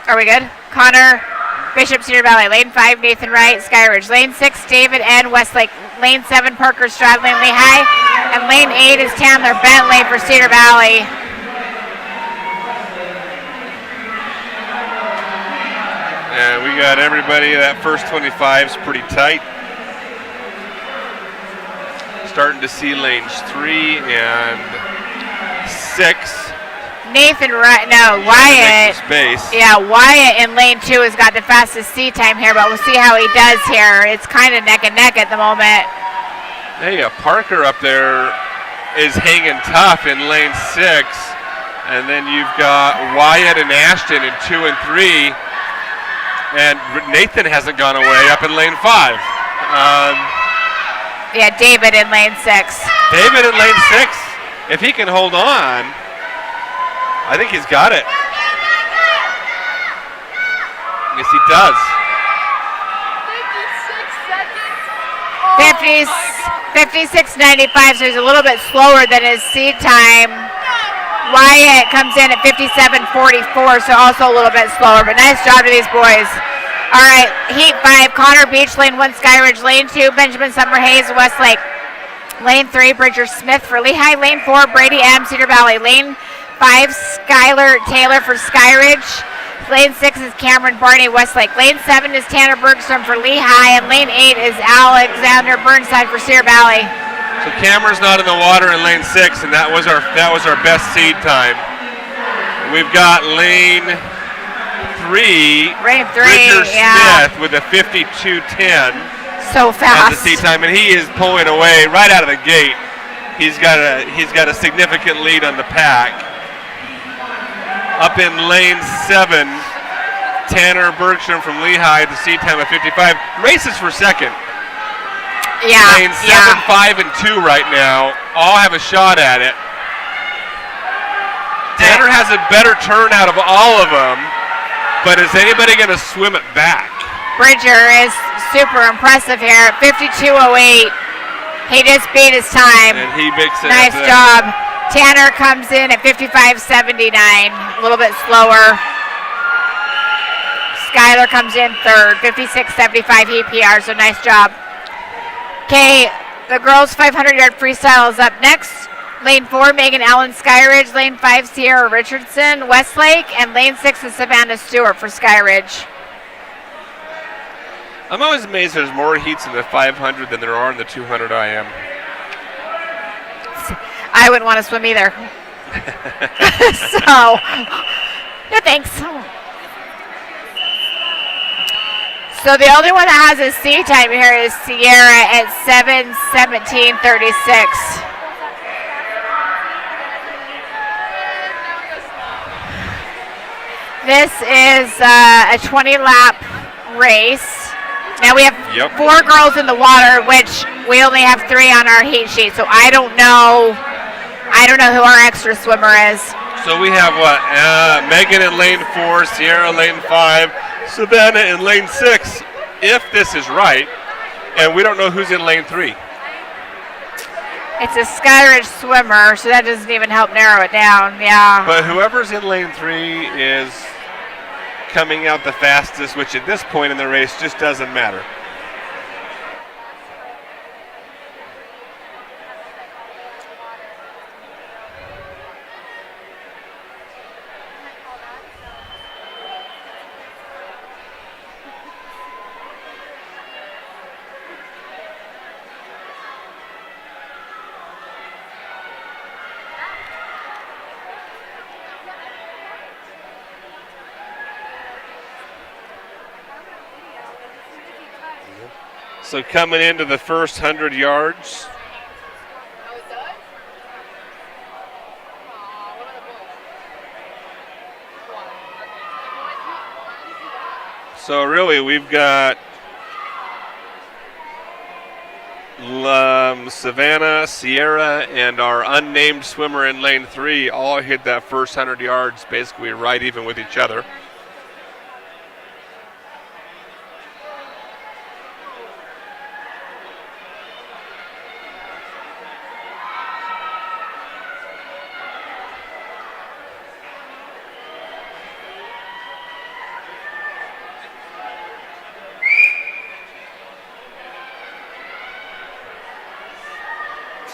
are we good? Connor Bishop, Cedar Valley. Lane 5, Nathan Wright, Skyridge. Lane 6, David N. Westlake. Lane 7, Parker Stradlin, Lehi. And lane 8 is Tamler Bentley for Cedar Valley. And we got everybody, that first 25 is pretty tight. starting to see lanes 3 and 6. Wyatt. Space. Yeah, Wyatt in lane 2 has got the fastest seat time here, but we'll see how he does here. It's kind of neck and neck at the moment. Hey, Parker up there is hanging tough in lane 6, and then you've got Wyatt and Ashton in 2 and 3, and Nathan hasn't gone away up in lane 5. Yeah, David in lane 6. David in lane 6, if he can hold on, I think he's got it. Yes, he does. 56.95, so he's a little bit slower than his seat time. Wyatt comes in at 57.44, so also a little bit slower, but nice job to these boys. All right, heat 5, Connor Beach, lane 1, Skyridge, lane 2, Benjamin Summer Hayes, Westlake, lane 3, Bridger Smith for Lehi, lane 4, Brady M, Cedar Valley, lane 5, Skylar Taylor for Skyridge. Lane 6 is Cameron Barney, Westlake. Lane 7 is Tanner Bergstrom for Lehi, and lane 8 is Alexander Burnside for Cedar Valley. So Cameron's not in the water in lane 6, and that was our best seed time. We've got lane 3, Bridger Smith with a 52.10. So fast. As the seed time, and he is pulling away right out of the gate. He's got a significant lead on the pack. Up in lane 7, Tanner Bergstrom from Lehi, the seed time of 55. Races for second. Yeah. Lane 7, 5, and 2 right now. All have a shot at it. Tanner has a better turn out of all of them, but is anybody going to swim it back? Bridger is super impressive here at 52.08. He just beat his time. And he makes it. Nice job. Tanner comes in at 55.79, a little bit slower. Skylar comes in third, 56.75 EPR, so nice job. Okay, the girls' 500-yard freestyle is up next. Lane 4, Megan Allen, Skyridge. Lane 5, Sierra Richardson, Westlake. And lane 6 is Savannah Stewart for Skyridge. I'm always amazed there's more heats in the 500 than there are in the 200 IM. I wouldn't want to swim either. So, no thanks. So the only one that has a C time here is Sierra at 7:17:36. This is a 20-lap race. Now we have 4 girls in the water, which we only have 3 on our heat sheet. So I don't know who our extra swimmer is. So we have what? Megan in lane 4, Sierra lane 5, Savannah in lane 6, if this is right. And we don't know who's in lane 3. It's a Skyridge swimmer, so that doesn't even help narrow it down. Yeah. But whoever's in lane 3 is coming out the fastest, which at this point in the race just doesn't matter. So coming into the first 100 yards. So really we've got Savannah, Sierra, and our unnamed swimmer in lane 3 all hit that first 100 yards basically right even with each other.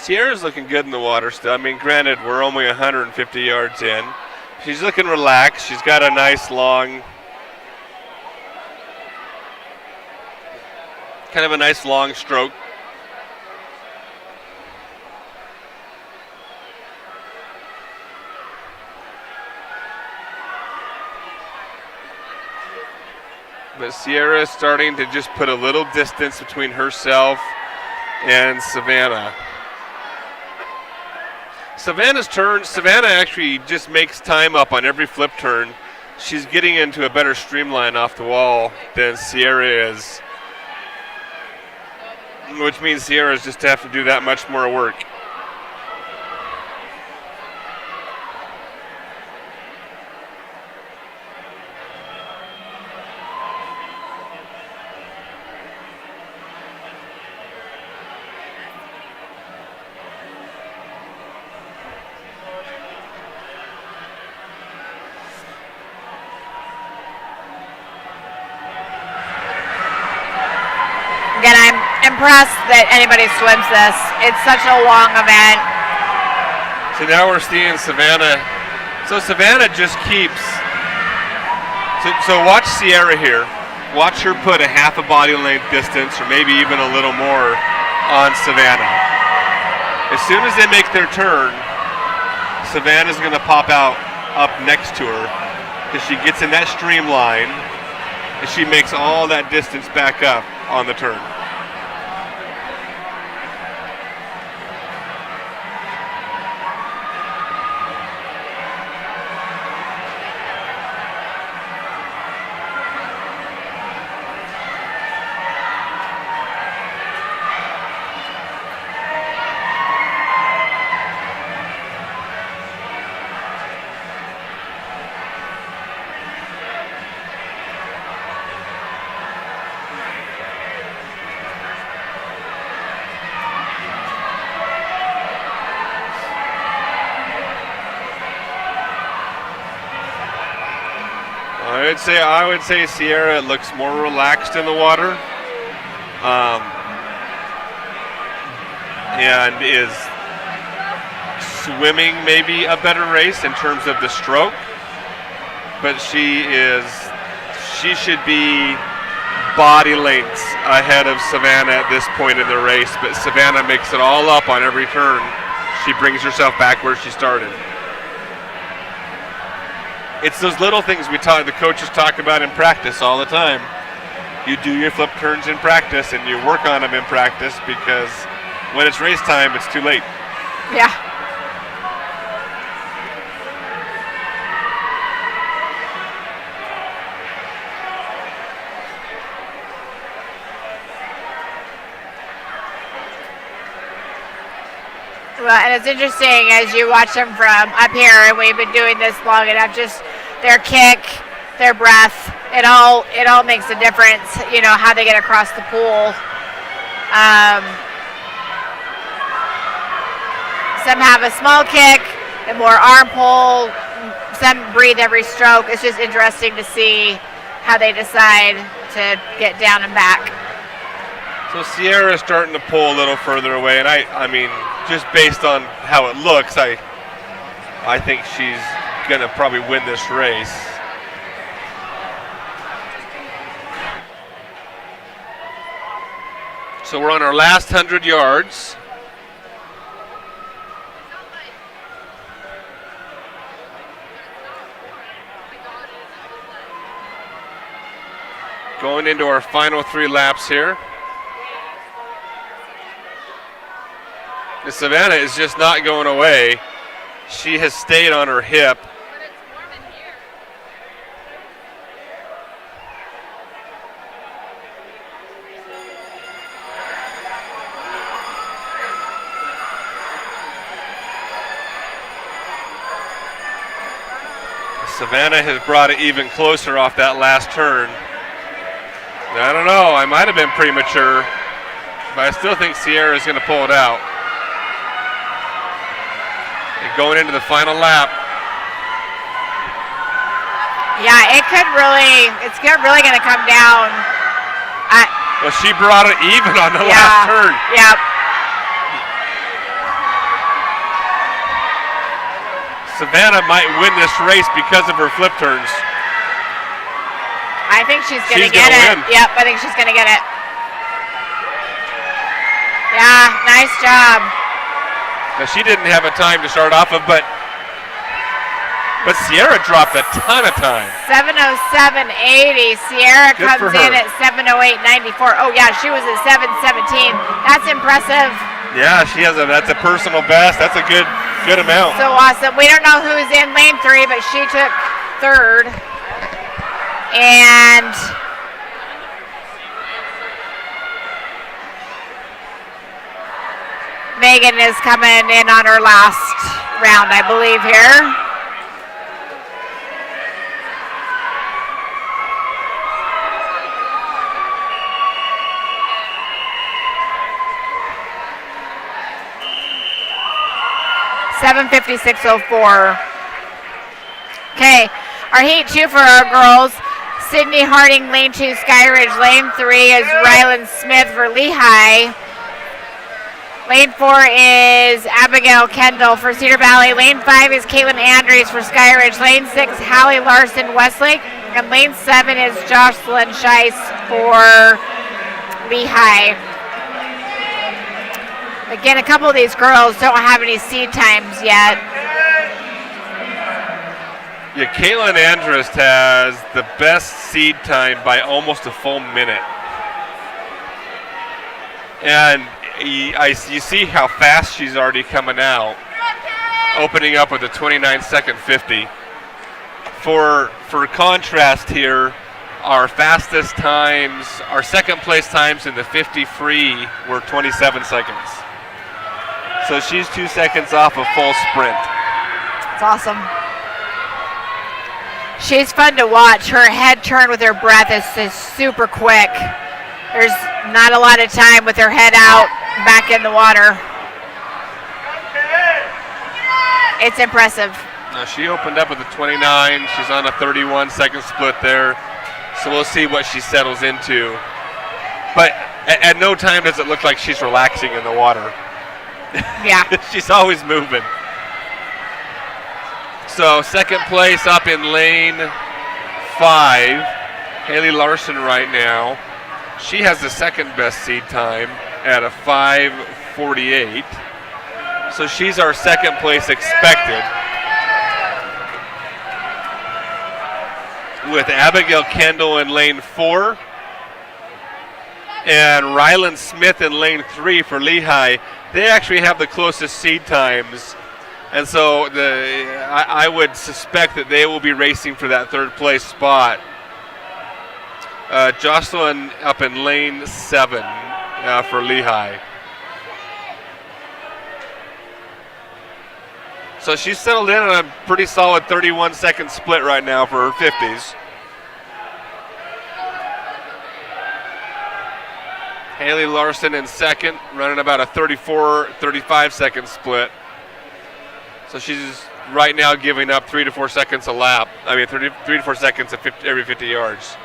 Sierra's looking good in the water still. I mean, granted, we're only 150 yards in. She's looking relaxed. She's got a nice long, kind of a nice long stroke. But Sierra is starting to just put a little distance between herself and Savannah. Savannah's turn, Savannah actually just makes time up on every flip turn. She's getting into a better streamline off the wall than Sierra is, which means Sierra's just have to do that much more work. Again, I'm impressed that anybody swims this. It's such a long event. So now we're seeing Savannah. So Savannah just keeps. So watch Sierra here. Watch her put a half a body length distance, or maybe even a little more, on Savannah. As soon as they make their turn, Savannah's going to pop out up next to her because she gets in that streamline and she makes all that distance back up on the turn. I would say Sierra looks more relaxed in the water, and is swimming maybe a better race in terms of the stroke, but she should be body lengths ahead of Savannah at this point in the race, but Savannah makes it all up on every turn. She brings herself back where she started. It's those little things the coaches talk about in practice all the time. You do your flip turns in practice and you work on them in practice, because when it's race time, it's too late. Yeah. Well, and it's interesting as you watch them from up here, and we've been doing this long enough, just their kick, their breath, it all makes a difference, how they get across the pool. Some have a small kick and more arm pull, some breathe every stroke. It's just interesting to see how they decide to get down and back. So Sierra is starting to pull a little further away, and I mean, just based on how it looks, I think she's going to probably win this race. So we're on our last 100 yards. Going into our final 3 laps here. And Savannah is just not going away. She has stayed on her hip. Savannah has brought it even closer off that last turn. I don't know, I might have been premature, but I still think Sierra is going to pull it out. And going into the final lap. Yeah, it's really going to come down. Well, she brought it even on the last turn. Yep. Savannah might win this race because of her flip turns. I think she's going to get it. Win. Yep, I think she's going to get it. Yeah, nice job. Now, she didn't have a time to start off of, but But Sierra dropped a ton of time. 7:07.80. Sierra Good for comes in her. at 7:08.94. Oh yeah, she was at 7:17. That's impressive. Yeah, that's a personal best. That's a good amount. So awesome. We don't know who's in lane 3, but she took third. And Megan is coming in on her last round, I believe, here. $7:56.04. Okay, our heat 2 for our girls. Sydney Harding, lane 2, Skyridge. Lane 3 is Rylan Smith for Lehi. Lane 4 is Abigail Kendall for Cedar Valley. Lane 5 is Caitlin Andrews for Skyridge. Lane 6, Hallie Larson, Westlake. And lane 7 is Jocelyn Scheisse for Lehi. Again, a couple of these girls don't have any seed times yet. Yeah, Caitlin Andrus has the best seed time by almost a full minute. And you see how fast she's already coming out, opening up with a 29-second 50. For contrast here, our fastest times, our second place times in the 50 free were 27 seconds. So she's 2 seconds off a full sprint. It's awesome. She's fun to watch. Her head turn with her breath is super quick. There's not a lot of time with her head out, back in the water. It's impressive. Now she opened up with a 29. She's on a 31-second split there. So we'll see what she settles into. But at no time does it look like she's relaxing in the water. Yeah. She's always moving. So second place up in lane 5, Haley Larson right now. She has the second best seed time at a 5:48. So she's our second place expected. With Abigail Kendall in lane 4 and Rylan Smith in lane 3 for Lehi. They actually have the closest seed times. And so I would suspect that they will be racing for that third place spot. Jocelyn up in lane 7 for Lehi. So she's settled in on a pretty solid 31-second split right now for her 50s. Haley Larson in second, running about a 35-second split. So she's right now giving up 3 to 4 seconds a lap. I mean, 3 to 4 seconds every 50 yards.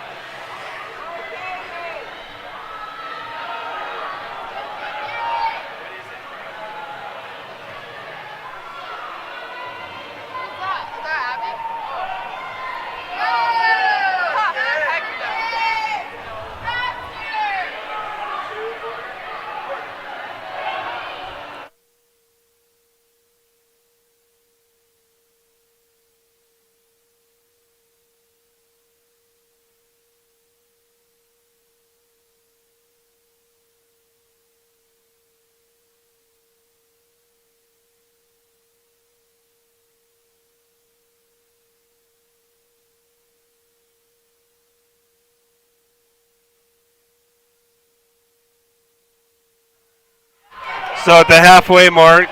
So at the halfway mark,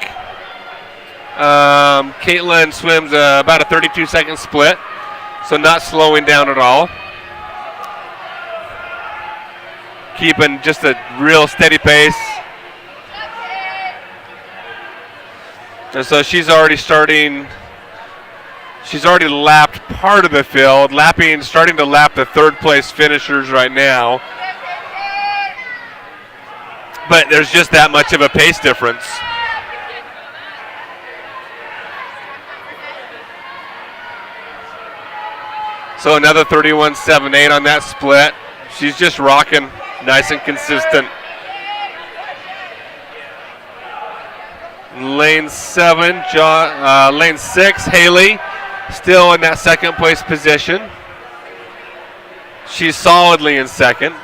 Caitlin swims about a 32-second split, so not slowing down at all. Keeping just a real steady pace. And so she's already lapped part of the field, starting to lap the third place finishers right now. But there's just that much of a pace difference. So another 31.78 on that split. She's just rocking, nice and consistent. Lane 6, Haley. still in that second place position. She's solidly in second.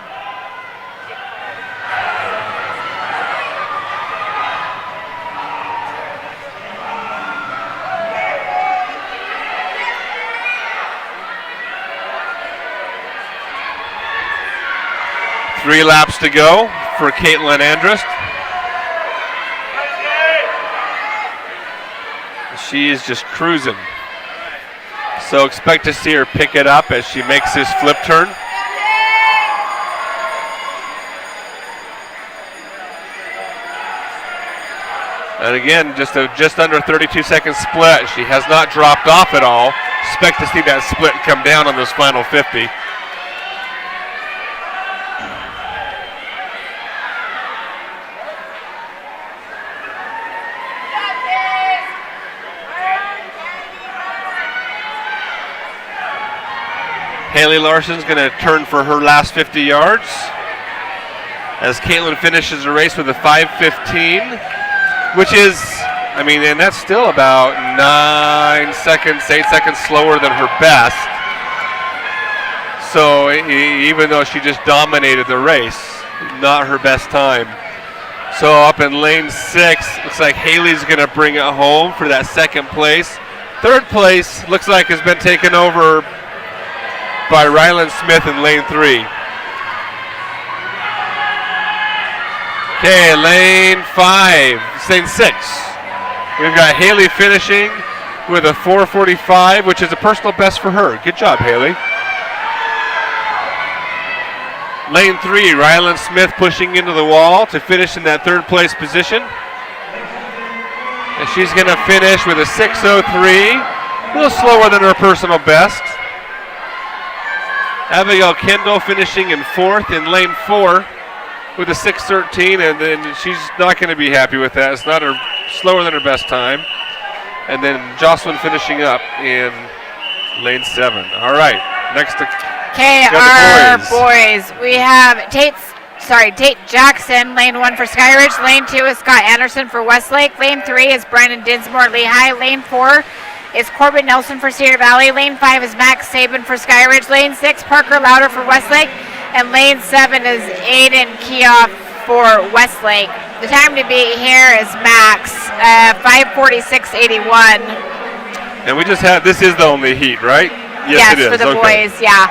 Three laps to go for Caitlin Andrist. She is just cruising. So expect to see her pick it up as she makes this flip turn. And again, just under 32-second split. She has not dropped off at all. Expect to see that split come down on this final 50. Haley Larson's going to turn for her last 50 yards as Caitlin finishes the race with a 5:15, which is, and that's still about 8 seconds slower than her best. So even though she just dominated the race, not her best time. So up in lane 6, looks like Haley's going to bring it home for that second place. Third place looks like has been taken over by Ryland Smith in lane 3. Okay, lane 5, lane 6. We've got Haley finishing with a 4:45, which is a personal best for her. Good job, Haley. Lane 3, Ryland Smith pushing into the wall to finish in that third place position. And she's going to finish with a 6:03, a little slower than her personal best. Abigail Kendall finishing in 4th in lane 4 with a 6:13, and then she's not going to be happy with that. It's not slower than her best time. And then Jocelyn finishing up in lane 7. All right, next to our boys. We have Tate Jackson, lane 1 for Skyridge. Lane 2 is Scott Anderson for Westlake. Lane 3 is Brandon Dinsmore, Lehi. Lane 4 is Corbin Nelson for Cedar Valley. Lane 5 is Max Sabin for Skyridge. Lane 6, Parker Louder for Westlake. And lane 7 is Aiden Keough for Westlake. The time to beat here is Max, 5:46.81. And we just had, this is the only heat, right? Yes, it is. For the boys, yeah.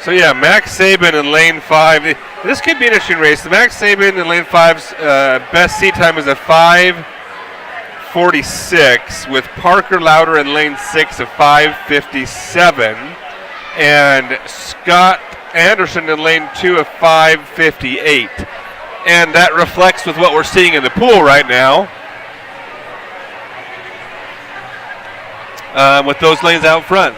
So yeah, Max Sabin in lane 5. This could be an interesting race. The Max Sabin in lane 5's best seat time is a 5:46, with Parker Louder in lane 6 of 5:57, and Scott Anderson in lane 2 of 5:58. And that reflects with what we're seeing in the pool right now. With those lanes out front.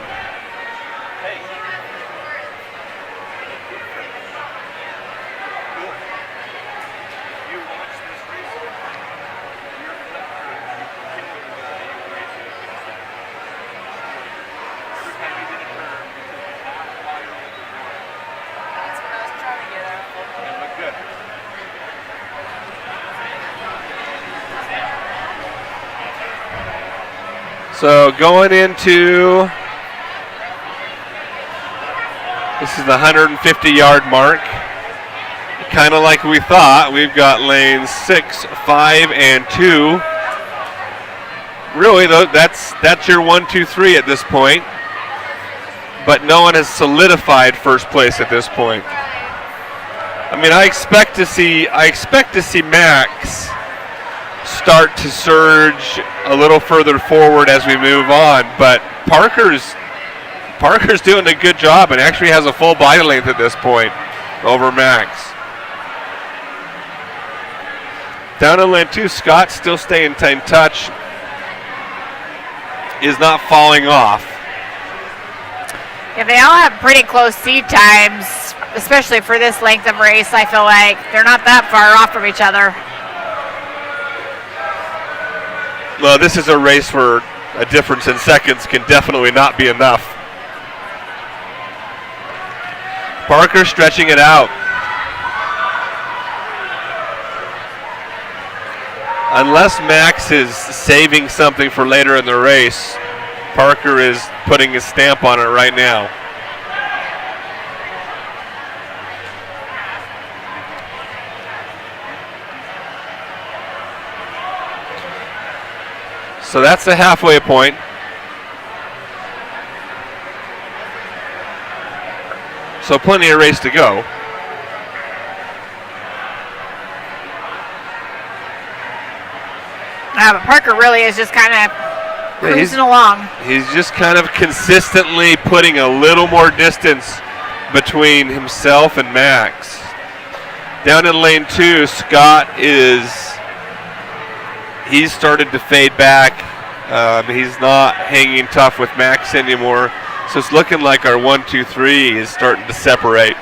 So going into, this is the 150-yard mark. Kind of like we thought. We've got lanes 6, 5, and 2. Really, though, that's your 1, 2, 3 at this point. But no one has solidified first place at this point. I expect to see Max start to surge a little further forward as we move on, but Parker's doing a good job and actually has a full body length at this point over Max. Down in lane 2, Scott still staying in touch, is not falling off. Yeah, they all have pretty close seat times, especially for this length of race. I feel like they're not that far off from each other. Well, this is a race where a difference in seconds can definitely not be enough. Parker stretching it out. Unless Max is saving something for later in the race, Parker is putting his stamp on it right now. So that's the halfway point. So plenty of race to go. But Parker really is just kind of cruising along. He's just kind of consistently putting a little more distance between himself and Max. Down in lane 2, Scott he's started to fade back. He's not hanging tough with Max anymore. So it's looking like our 1, 2, 3 is starting to separate.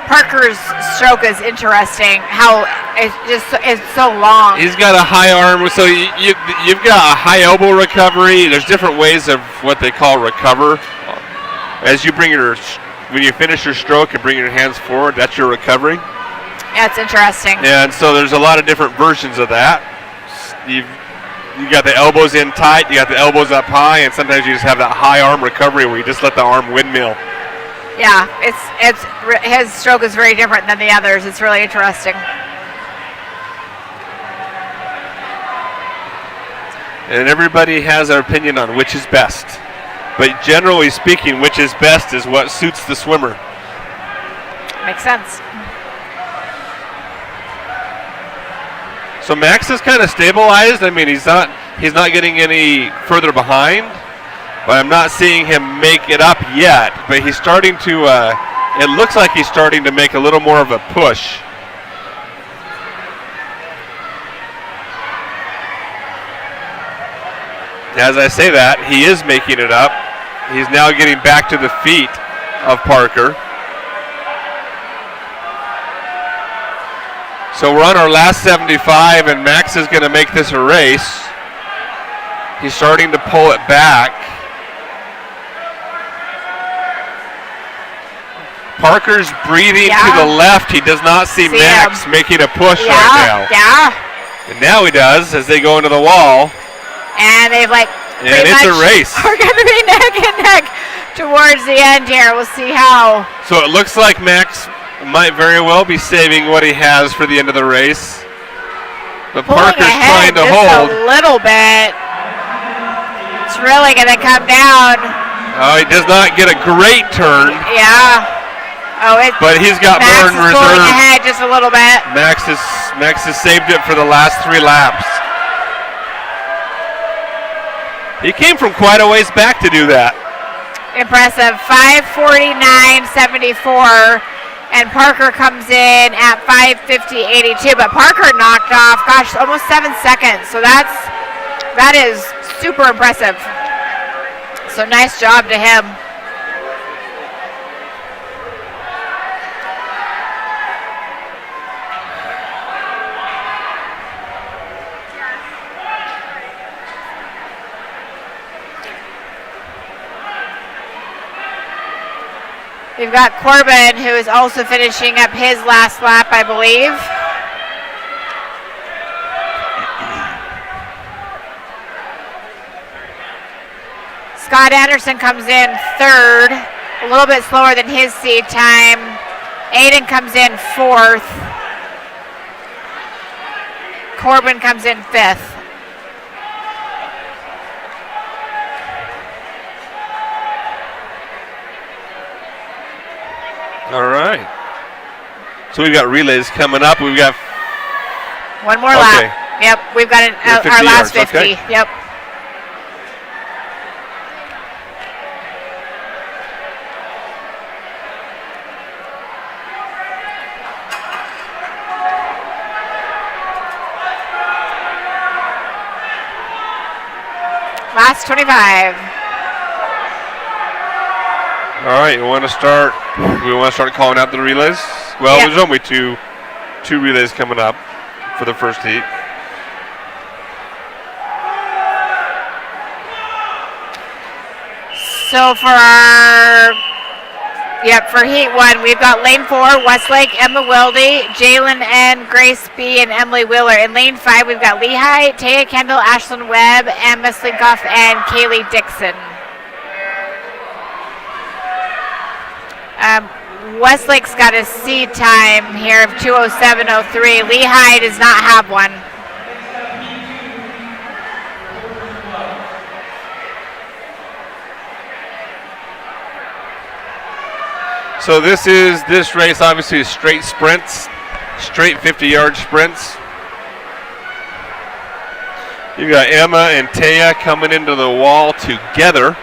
Parker's stroke is interesting. How it's so long. He's got a high arm, so you've got a high elbow recovery. There's different ways of what they call recover. As you when you finish your stroke and bring your hands forward, that's your recovery. That's interesting. And so there's a lot of different versions of that. You got the elbows in tight, you got the elbows up high, and sometimes you just have that high arm recovery where you just let the arm windmill. Yeah, his stroke is very different than the others. It's really interesting. And everybody has their opinion on which is best. But generally speaking, which is best is what suits the swimmer. Makes sense. So Max is kind of stabilized. I mean, he's not getting any further behind, but I'm not seeing him make it up yet. But he's starting to. It looks like he's starting to make a little more of a push. As I say that, he is making it up. He's now getting back to the feet of Parker. So we're on our last 75, and Max is going to make this a race. He's starting to pull it back. Parker's breathing to the left. He does not see Max making a push right now. Yeah. And now he does as they go into the wall. And they've and it's a race. We're going to be neck and neck towards the end here. We'll see how. So it looks like Max might very well be saving what he has for the end of the race. But Parker's trying to hold. A little bit. It's really going to come down. Oh, he does not get a great turn. Yeah. But he's got more in reserve. Pulling ahead just a little bit. Max has saved it for the last 3 laps. He came from quite a ways back to do that. Impressive. 5:49.74. And Parker comes in at 5:50.82. But Parker knocked off, almost 7 seconds. So that is super impressive. So nice job to him. We've got Corbin, who is also finishing up his last lap, I believe. Scott Anderson comes in 3rd, a little bit slower than his seed time. Aiden comes in 4th. Corbin comes in 5th. All right. So we've got relays coming up. We've got one more lap. Yep, we've got our last 50. Okay. Yep. Last 25. All right, we want to start calling out the relays. Well, There's only two relays coming up for the first heat. So for heat 1, we've got lane 4, Westlake, Emma Wilde, Jalen and Grace B. and Emily Wheeler. In lane 5, we've got Lehi, Taya Kendall, Ashlyn Webb, Emma Slinkoff, and Kaylee Dixon. Westlake's got a seed time here of 2:07:03. Lehi does not have one. So this race obviously is straight sprints, straight 50-yard sprints. You got Emma and Taya coming into the wall together.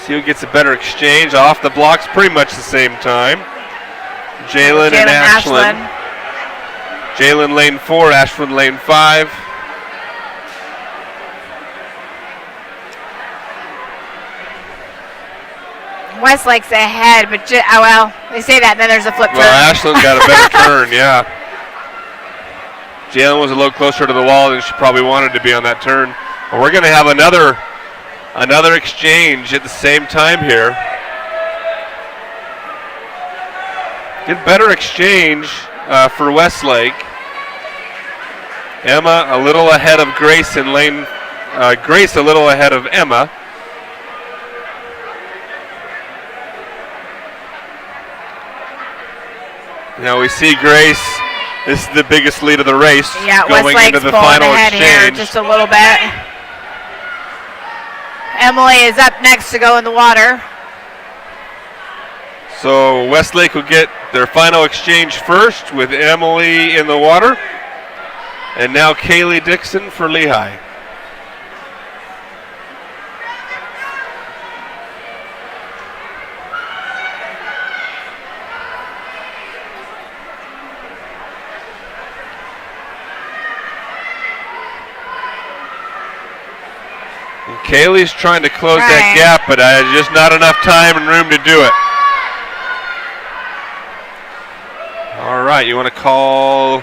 See who gets a better exchange. Off the blocks pretty much the same time. Jalen and Ashlyn. Jalen lane 4, Ashlyn lane 5. Westlake's ahead, but they say that, and then there's a flip turn. Well, Ashlyn's got a better turn, yeah. Jalen was a little closer to the wall than she probably wanted to be on that turn. But we're going to have another exchange at the same time here. Get better exchange for Westlake. Emma a little ahead of Grace in lane. Grace a little ahead of Emma. Now we see Grace. This is the biggest lead of the race. Yeah, going Westlake's into the pulling final ahead exchange. here just a little bit. Emily is up next to go in the water. So Westlake will get their final exchange first with Emily in the water. And now Kaylee Dixon for Lehi. Kaylee's trying to close that gap, but just not enough time and room to do it. All right, you want to call?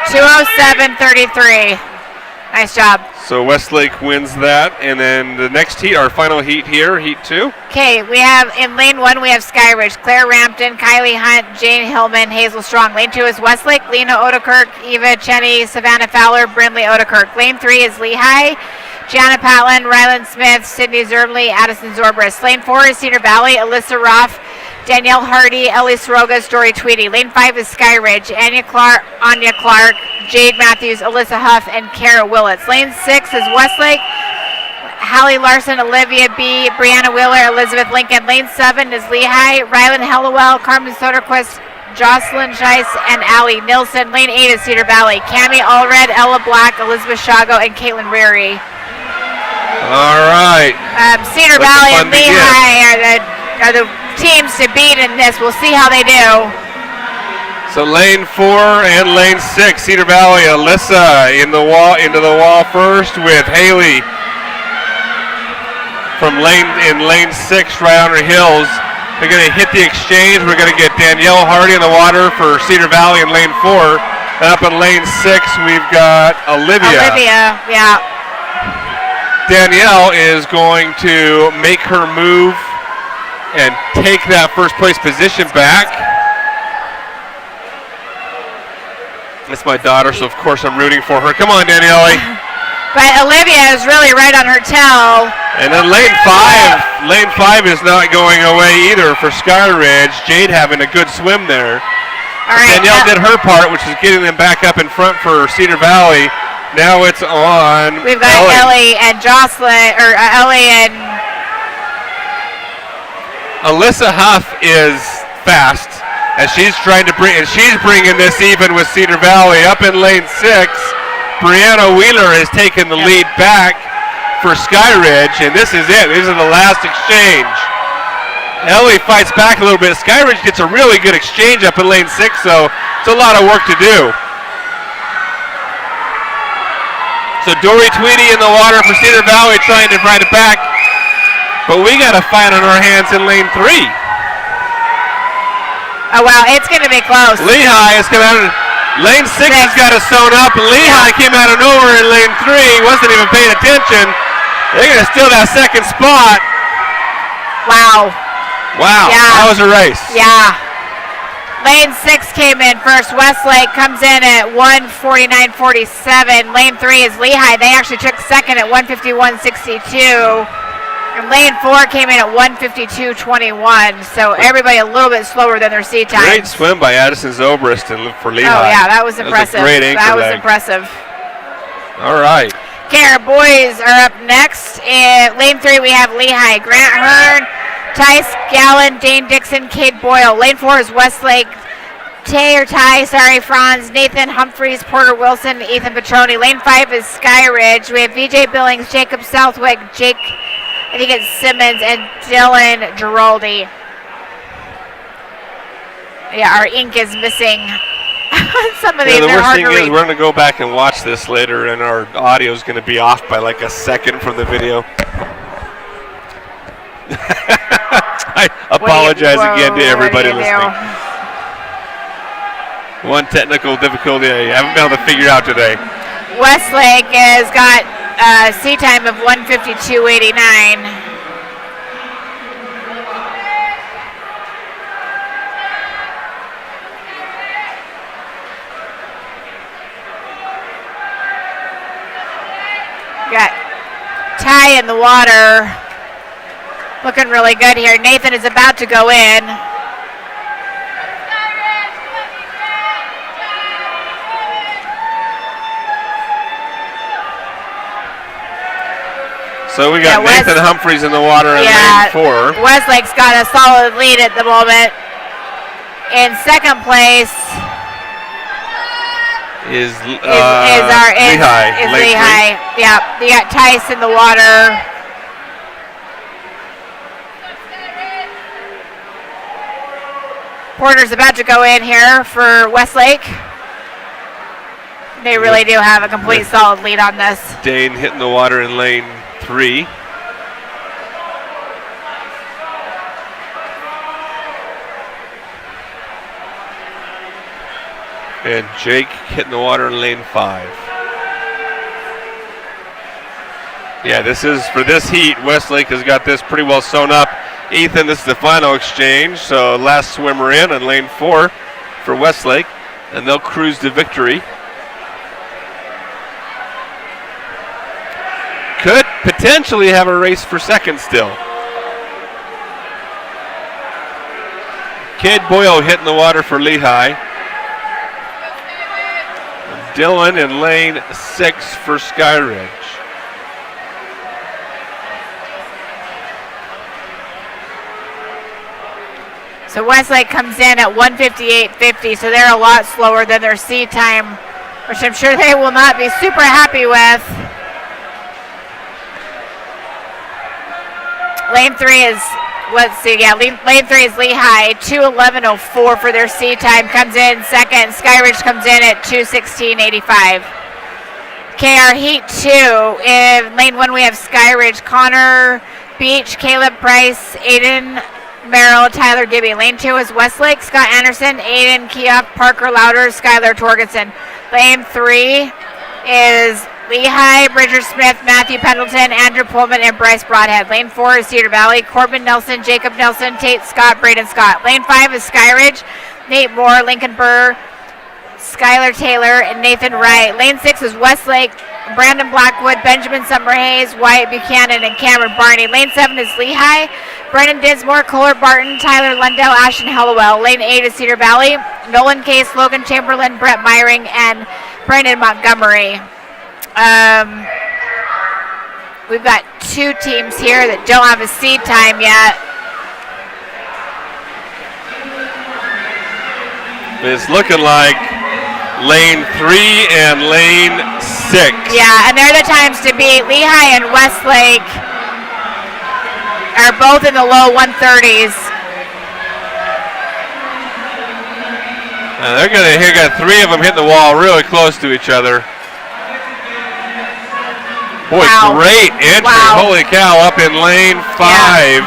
2:07:33. Nice job. So Westlake wins that, and then the next heat, our final heat here, heat 2. Okay, we have in lane 1 we have Skyridge, Claire Rampton, Kylie Hunt, Jane Hillman, Hazel Strong. Lane 2 is Westlake, Lena Odekirk, Eva Cheney, Savannah Fowler, Brindley Odekirk. Lane 3 is Lehi, Gianna Patlin, Rylan Smith, Sydney Zerbly, Addison Zorbris. Lane 4 is Cedar Valley, Alyssa Roth, Danielle Hardy, Ellie Soroga, Story Tweedy. Lane 5 is Skyridge, Anya Clark, Jade Matthews, Alyssa Huff, and Kara Willits. Lane 6 is Westlake, Hallie Larson, Olivia B., Brianna Wheeler, Elizabeth Lincoln. Lane 7 is Lehi, Rylan Hellowell, Carmen Soderquist, Jocelyn Scheiss, and Allie Nilsson. Lane 8 is Cedar Valley, Cammie Allred, Ella Black, Elizabeth Shago, and Caitlin Reary. All right. Cedar Valley and Lehi are the teams to beat in this. We'll see how they do. So lane 4 and lane 6, Cedar Valley, Alyssa into the wall first with Haley from lane 6 right on her heels. They're going to hit the exchange. We're going to get Danielle Hardy in the water for Cedar Valley in lane 4. And up in lane 6, we've got Olivia, yeah. Danielle is going to make her move and take that first place position back. That's my daughter, so of course I'm rooting for her. Come on, Danielle. But Olivia is really right on her tail. And then lane 5 is not going away either for Skyridge. Jade having a good swim there. All right, Danielle did her part, which is getting them back up in front for Cedar Valley. Now it's on. We've got Ellie and Jocelyn, or Ellie and Alyssa Huff is fast as she's trying to bringing this even with Cedar Valley. Up in lane 6, Brianna Wheeler has taken the lead back for Skyridge, and this is it. This is the last exchange. Ellie fights back a little bit. Skyridge gets a really good exchange up in lane 6, so it's a lot of work to do. So Dory Tweedy in the water for Cedar Valley trying to fight it back. But we got a fight on our hands in lane 3. Oh, wow, it's going to be close. Lehi is coming out. Lane 6 has got it sewn up. Lehi came out of nowhere in lane 3. Wasn't even paying attention. They're going to steal that second spot. Wow. Wow, yeah. That was a race. Yeah. Lane 6 came in first. Westlake comes in at 1:49.47. Lane 3 is Lehi. They actually took second at 1:51.62. And lane 4 came in at 1:52.21. So everybody a little bit slower than their seat time. Great swim by Addison Zobrist for Lehi. Oh, yeah, that was impressive. That was a great anchor That was leg. impressive. All right. Okay, our boys are up next. In lane 3, we have Lehi. Grant Hearn, Tice Gallen, Dane Dixon, Cade Boyle. Lane 4 is Westlake. Franz, Nathan Humphreys, Porter Wilson, Ethan Petroni. Lane 5 is Skyridge. We have VJ Billings, Jacob Southwick, Jake, I think it's Simmons, and Dylan Giraldi. Yeah, our ink is missing. Some of these the are worst hard thing to is read. we're going to go back and watch this later, and our audio is going to be off by like a second from the video. I apologize again to everybody listening. One technical difficulty I haven't been able to figure out today. Westlake has got a seat time of 1:52.89. Got Ty in the water. Looking really good here. Nathan is about to go in. So we got Nathan Humphreys in the water in lane 4. Westlake's got a solid lead at the moment. In second place is Lehi. Yeah, you got Tice in the water. Porter's about to go in here for Westlake. They really do have a complete solid lead on this. Dane hitting the water in lane 3. And Jake hitting the water in lane 5. Yeah, this is for this heat. Westlake has got this pretty well sewn up. Ethan, this is the final exchange. So last swimmer in lane 4 for Westlake, and they'll cruise to victory. Could potentially have a race for second still. Cade Boyle hitting the water for Lehi. Dylan in lane 6 for Skyridge. So Westlake comes in at 1:58.50, so they're a lot slower than their seat time, which I'm sure they will not be super happy with. Lane 3 is, let's see, yeah, lane 3 is Lehi, 2:11.04 for their seat time, comes in second. Skyridge comes in at 2:16.85. Okay, our heat 2, in lane 1 we have Skyridge, Connor Beach, Caleb Price, Aiden Merrill, Tyler Gibby. Lane 2 is Westlake, Scott Anderson, Aiden Kieff, Parker Louder, Skylar Torgensen. Lane 3 is Lehi, Bridger Smith, Matthew Pendleton, Andrew Pullman, and Bryce Broadhead. Lane 4 is Cedar Valley, Corbin Nelson, Jacob Nelson, Tate Scott, Braden Scott. Lane 5 is Skyridge, Nate Moore, Lincoln Burr, Skylar Taylor, and Nathan Wright. Lane 6 is Westlake, Brandon Blackwood, Benjamin Summerhays, Wyatt Buchanan, and Cameron Barney. Lane 7 is Lehi, Brendan Dinsmore, Kohler Barton, Tyler Lundell, Ashton Hellowell. Lane 8 is Cedar Valley, Nolan Case, Logan Chamberlain, Brett Myring, and Brandon Montgomery. We've got 2 teams here that don't have a seat time yet. It's looking like lane 3 and lane 6. Yeah, and they're the times to beat. Lehi and Westlake are both in the low 130s. And they're going to got 3 of them hitting the wall really close to each other. Boy, wow. Great entry. Wow. Holy cow, up in lane 5. Yeah.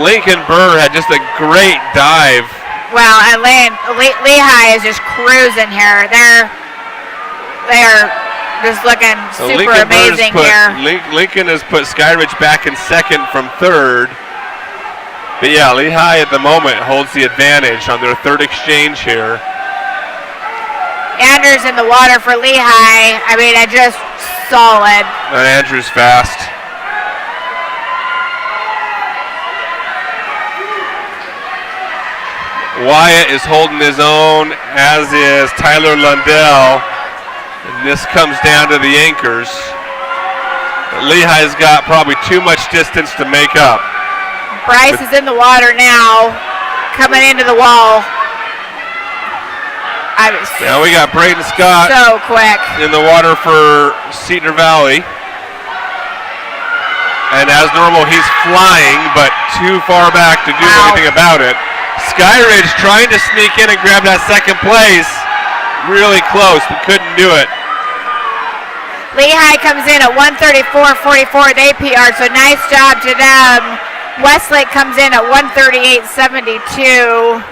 Lincoln Burr had just a great dive. Well, and Lehi is just cruising here. They are just looking super amazing here. Lincoln has put Skyridge back in second from third. But yeah, Lehi at the moment holds the advantage on their third exchange here. Andrews in the water for Lehi. I mean, just solid. And Andrews fast. Wyatt is holding his own, as is Tyler Lundell. And this comes down to the anchors. But Lehi's got probably too much distance to make up. Bryce is in the water now, coming into the wall. Now we got Braden Scott so quick in the water for Cedar Valley. And as normal, he's flying, but too far back to do anything about it. Skyridge trying to sneak in and grab that second place. Really close, but couldn't do it. Lehi comes in at 134.44. They PR, so nice job to them. Westlake comes in at 138.72.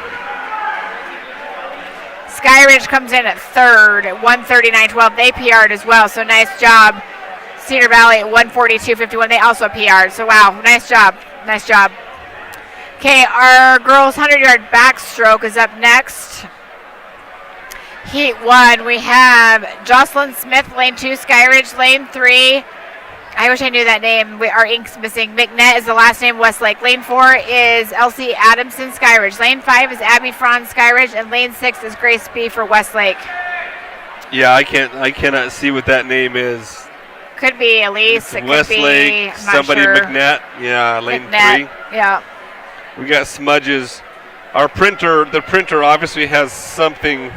Skyridge comes in at third at 139.12. They PR'd as well, so nice job. Cedar Valley at 142.51. They also PR'd, so wow, nice job. Nice job. Okay, our girls' 100-yard backstroke is up next. Heat 1, we have Jocelyn Smith, lane 2, Skyridge, lane 3. I wish I knew that name. Our ink's missing. McNett is the last name, Westlake. Lane 4 is Elsie Adamson, Skyridge. Lane 5 is Abby Franz, Skyridge, and lane 6 is Grace B for Westlake. Yeah, I cannot see what that name is. Could be Elise. It Westlake, could be, somebody sure. McNett. Yeah, lane McNett, 3. Yeah. We got smudges. Our printer, the printer obviously has something.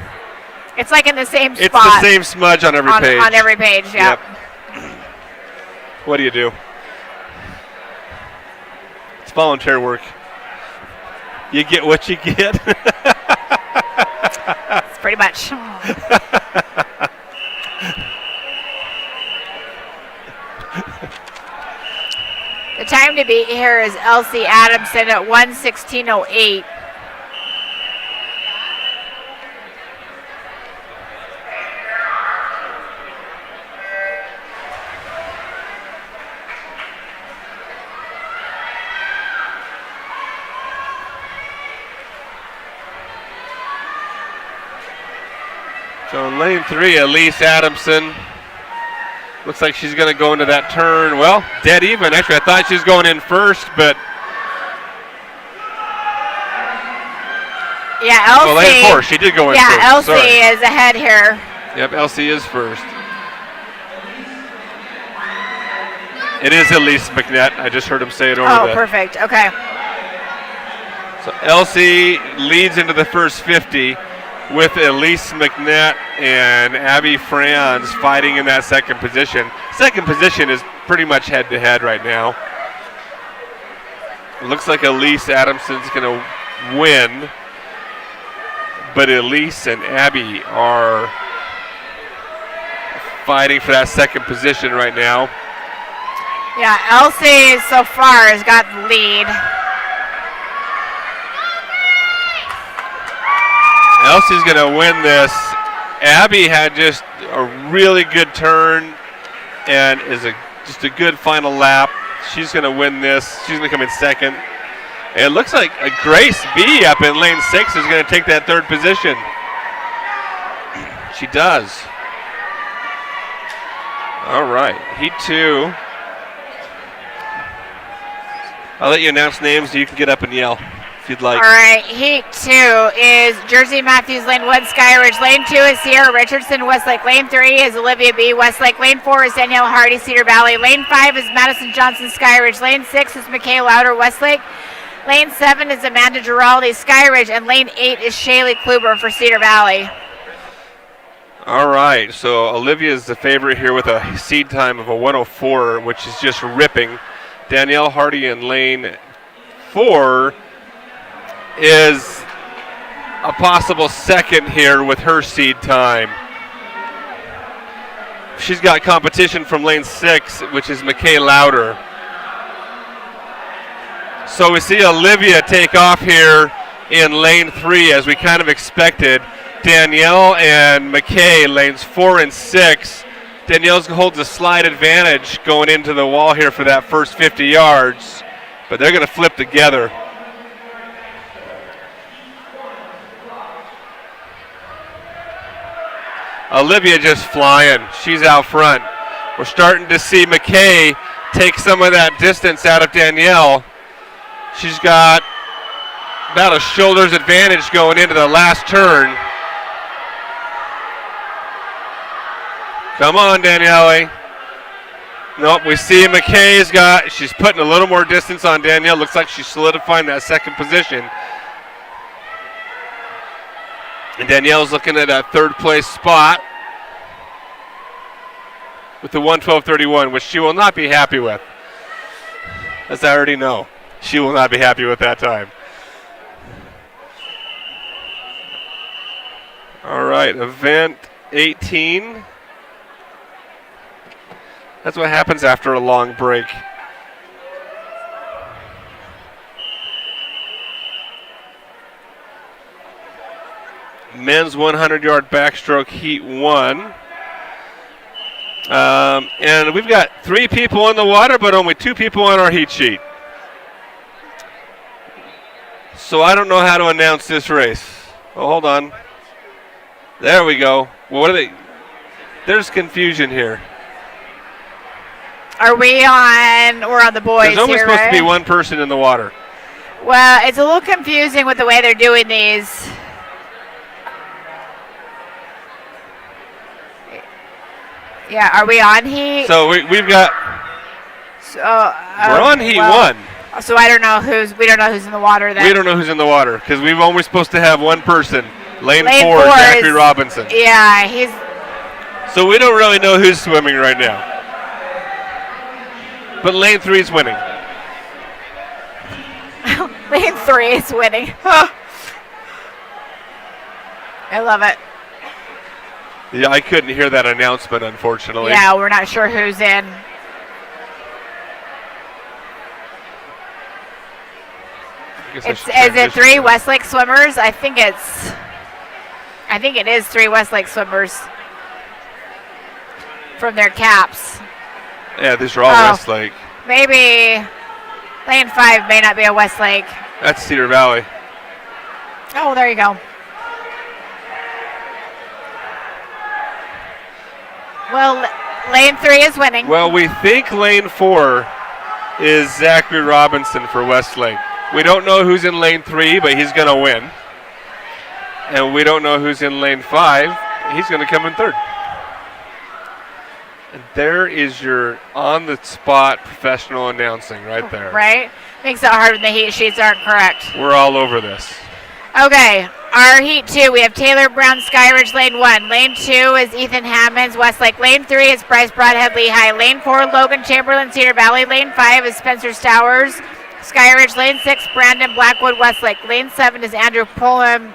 It's like in the same spot. It's the same smudge on every page. On every page, yeah. Yep. What do you do? It's voluntary work. You get what you get. It's pretty much. The time to beat here is Elsie Adamson at 1:16:08. So in lane 3, Elise Adamson. Looks like she's going to go into that turn. Well, dead even. Actually, I thought she was going in first, but. Yeah, Elsie. Well, lane 4, she did go in first. Yeah, Elsie is ahead here. Yep, Elsie is first. It is Elise McNett. I just heard him say it over Oh, perfect. Okay. So Elsie leads into the first 50. With Elise McNett and Abby Franz fighting in that second position. Second position is pretty much head-to-head right now. It looks like Elise Adamson's going to win, but Elise and Abby are fighting for that second position right now. Yeah, Elsie so far has got the lead. Elsie's going to win this. Abby had just a really good turn and is just a good final lap. She's going to win this. She's going to come in second. And it looks like a Grace B up in lane 6 is going to take that third position. She does. All right, Heat 2. I'll let you announce names so you can get up and yell if you'd like. All right, Heat 2 is Jersey Matthews, lane 1, Skyridge. Lane 2 is Sierra Richardson, Westlake. Lane 3 is Olivia B, Westlake. Lane 4 is Danielle Hardy, Cedar Valley. Lane 5 is Madison Johnson, Skyridge. Lane 6 is McKay Louder, Westlake. Lane 7 is Amanda Giraldi, Skyridge. And lane 8 is Shaylee Kluber for Cedar Valley. All right, so Olivia is the favorite here with a seed time of a 104, which is just ripping. Danielle Hardy in lane 4 is a possible second here with her seed time. She's got competition from lane 6, which is McKay Louder. So we see Olivia take off here in lane 3 as we kind of expected. Danielle and McKay, lanes 4 and 6. Danielle holds a slight advantage going into the wall here for that first 50 yards, but they're going to flip together. Olivia just flying. She's out front. We're starting to see McKay take some of that distance out of Danielle. She's got about a shoulder's advantage going into the last turn. Come on, Danielle. Nope, we see she's putting a little more distance on Danielle. Looks like she's solidifying that second position. And Danielle's looking at that third place spot with the 1:12:31, which she will not be happy with. As I already know, she will not be happy with that time. All right, event 18. That's what happens after a long break. Men's 100-yard backstroke heat 1. And we've got 3 people in the water, but only 2 people on our heat sheet. So I don't know how to announce this race. Oh, hold on. There we go. Well, what are they? There's confusion here. Are we on? We're on the boys. There's only here, supposed right? to be one person in the water. Well, it's a little confusing with the way they're doing these. Yeah, are we on heat? So we've got. We're on heat 1. So we don't know who's in the water then. We don't know who's in the water because we've only supposed to have one person. Lane 4, Zachary Robinson. Yeah, he's. So we don't really know who's swimming right now. But lane 3 is winning. Lane 3 is winning. I love it. Yeah, I couldn't hear that announcement, unfortunately. Yeah, we're not sure who's in. Is it 3 Westlake swimmers? I think it is 3 Westlake swimmers from their caps. Yeah, these are all Westlake. Maybe lane 5 may not be a Westlake. That's Cedar Valley. Oh, there you go. Well, lane 3 is winning. Well, we think lane 4 is Zachary Robinson for Westlake. We don't know who's in lane 3, but he's going to win. And we don't know who's in lane 5. He's going to come in third. And there is your on-the-spot professional announcing right there. Right? Makes it hard when the heat sheets aren't correct. We're all over this. Okay, our heat 2, we have Taylor Brown, Skyridge, lane 1. Lane 2 is Ethan Hammonds, Westlake. Lane 3 is Bryce Broadhead, Lehi. Lane 4, Logan Chamberlain, Cedar Valley. Lane 5 is Spencer Stowers, Skyridge. Lane 6, Brandon Blackwood, Westlake. Lane 7 is Andrew Pullman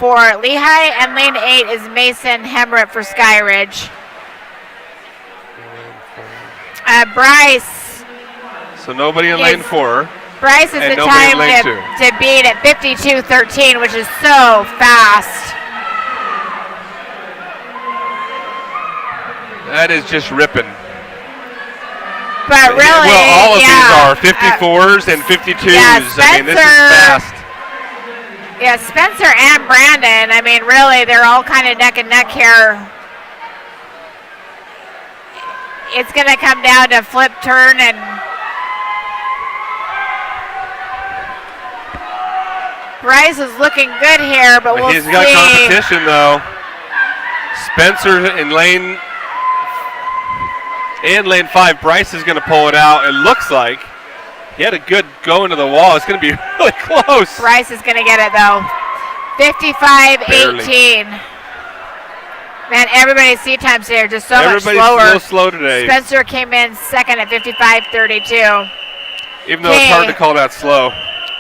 for Lehi. And lane 8 is Mason Hemritt for Skyridge. Bryce. So nobody in lane 4. Bryce is the time to beat at 52:13, which is so fast. That is just ripping. But really, well, all of these are 54s and 52s. Yeah, I mean, this is fast. Yeah, Spencer and Brandon. I mean, really, they're all kind of neck and neck here. It's going to come down to flip, turn, and Bryce is looking good here, but we'll see. He's got competition, though. Spencer in lane 5. Bryce is going to pull it out. It looks like he had a good go into the wall. It's going to be really close. Bryce is going to get it, though. 55:18. Man, everybody's seat times here just so much slower. Everybody's so slow today. Spencer came in second at 55:32. Even though it's hard to call that slow.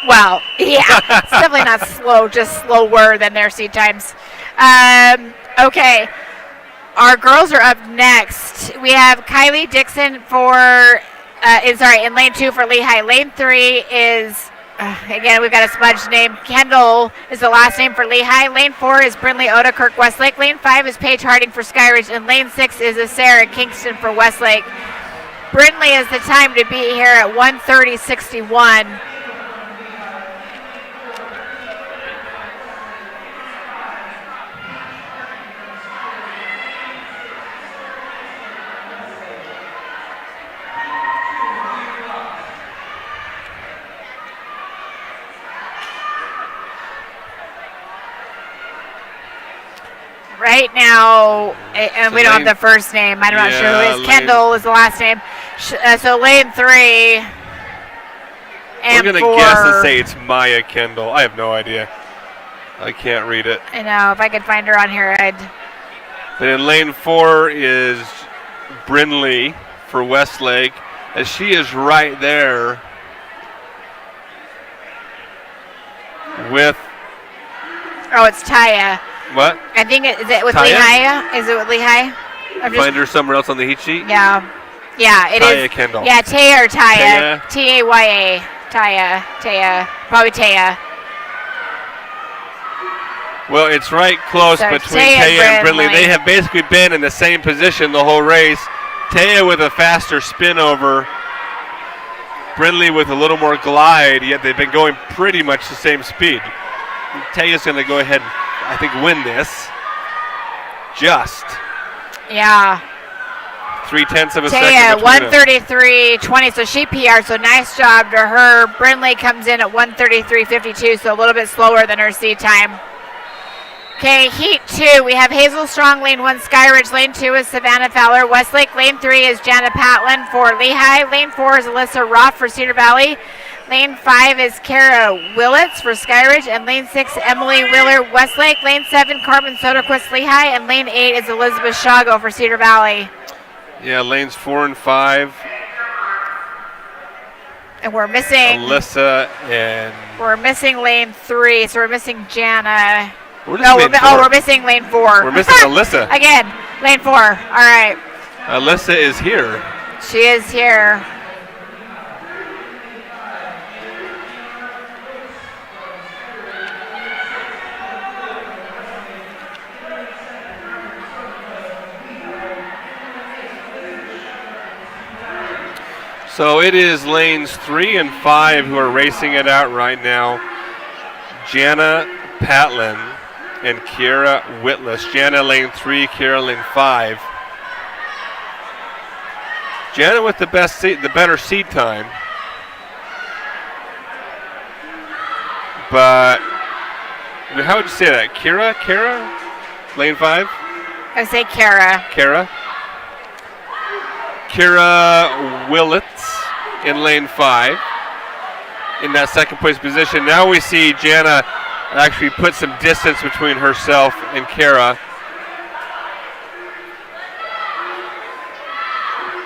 Well, yeah, it's definitely not slow, just slower than their seat times. Okay, our girls are up next. We have Kylie Dixon in lane 2 for Lehi. Lane 3 is, again, we've got a smudge name. Kendall is the last name for Lehi. Lane 4 is Brindley Odekirk Westlake. Lane 5 is Paige Harding for Skyridge. And lane 6 is a Sarah Kingston for Westlake. Brindley is the time to be here at 1:30:61. right now, and we don't have the first name. I'm not sure who it is. Kendall is the last name. So lane 3 and 4. We're going to guess and say it's Maya Kendall. I have no idea. I can't read it. I know. If I could find her on here, I'd. But in lane 4 is Brinley for Westlake, as she is right there with. Oh, it's Taya. What? I think is it with Taya? Lehi? Is it with Lehi? Find her somewhere else on the heat sheet? Yeah. Yeah, it Taya is. Kendall. Yeah, Taya or Taya. Taya. Taya. Probably Taya. Well, it's right close between Taya and Brinley. They have basically been in the same position the whole race. Taya with a faster spin over. Brinley with a little more glide, yet they've been going pretty much the same speed. Taya's going to go ahead and, I think, win this. Just. Yeah. 0.3 of a Taya, second. 133.20, so she PR'd, so nice job to her. Brinley comes in at 133.52, so a little bit slower than her seed time. Okay, heat 2, we have Hazel Strong, lane 1, Skyridge, lane 2 is Savannah Fowler, Westlake, lane 3 is Jana Patlin for Lehi, lane 4 is Alyssa Roth for Cedar Valley, lane 5 is Kara Willits for Skyridge, and lane 6, Emily Wheeler, Westlake, lane 7, Carmen Soderquist, Lehi, and lane 8 is Elizabeth Shago for Cedar Valley. Yeah, lanes 4 and 5. And we're missing Alyssa and. We're missing lane 3, so we're missing Jana. We're missing lane 4. We're missing Alyssa. Again, lane 4. All right. Alyssa is here. She is here. So it is lanes 3 and 5 who are racing it out right now. Jana Patlin and Kiera Whitless. Jana lane 3, Kiera lane 5. Jana with the better seed time. But how would you say that? Kiera? Lane 5? I would say Kara. Kira Willits in lane 5 in that second place position. Now we see Jana actually put some distance between herself and Kara.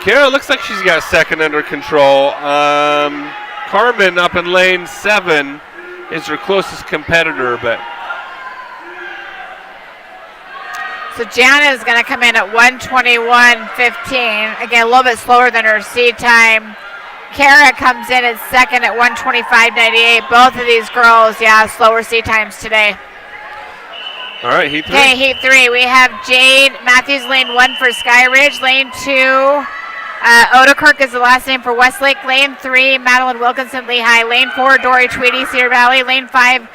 Kara looks like she's got second under control. Carmen up in lane 7 is her closest competitor, but so Jana is going to come in at 121.15. Again, a little bit slower than her seed time. Kara comes in at second at 125.98. Both of these girls, slower seed times today. All right, heat 3. Okay, heat 3. We have Jade Matthews, lane 1 for Skyridge. Lane 2, Odekirk is the last name for Westlake. Lane 3, Madeline Wilkinson, Lehi. Lane 4, Dory Tweedy, Cedar Valley. Lane 5,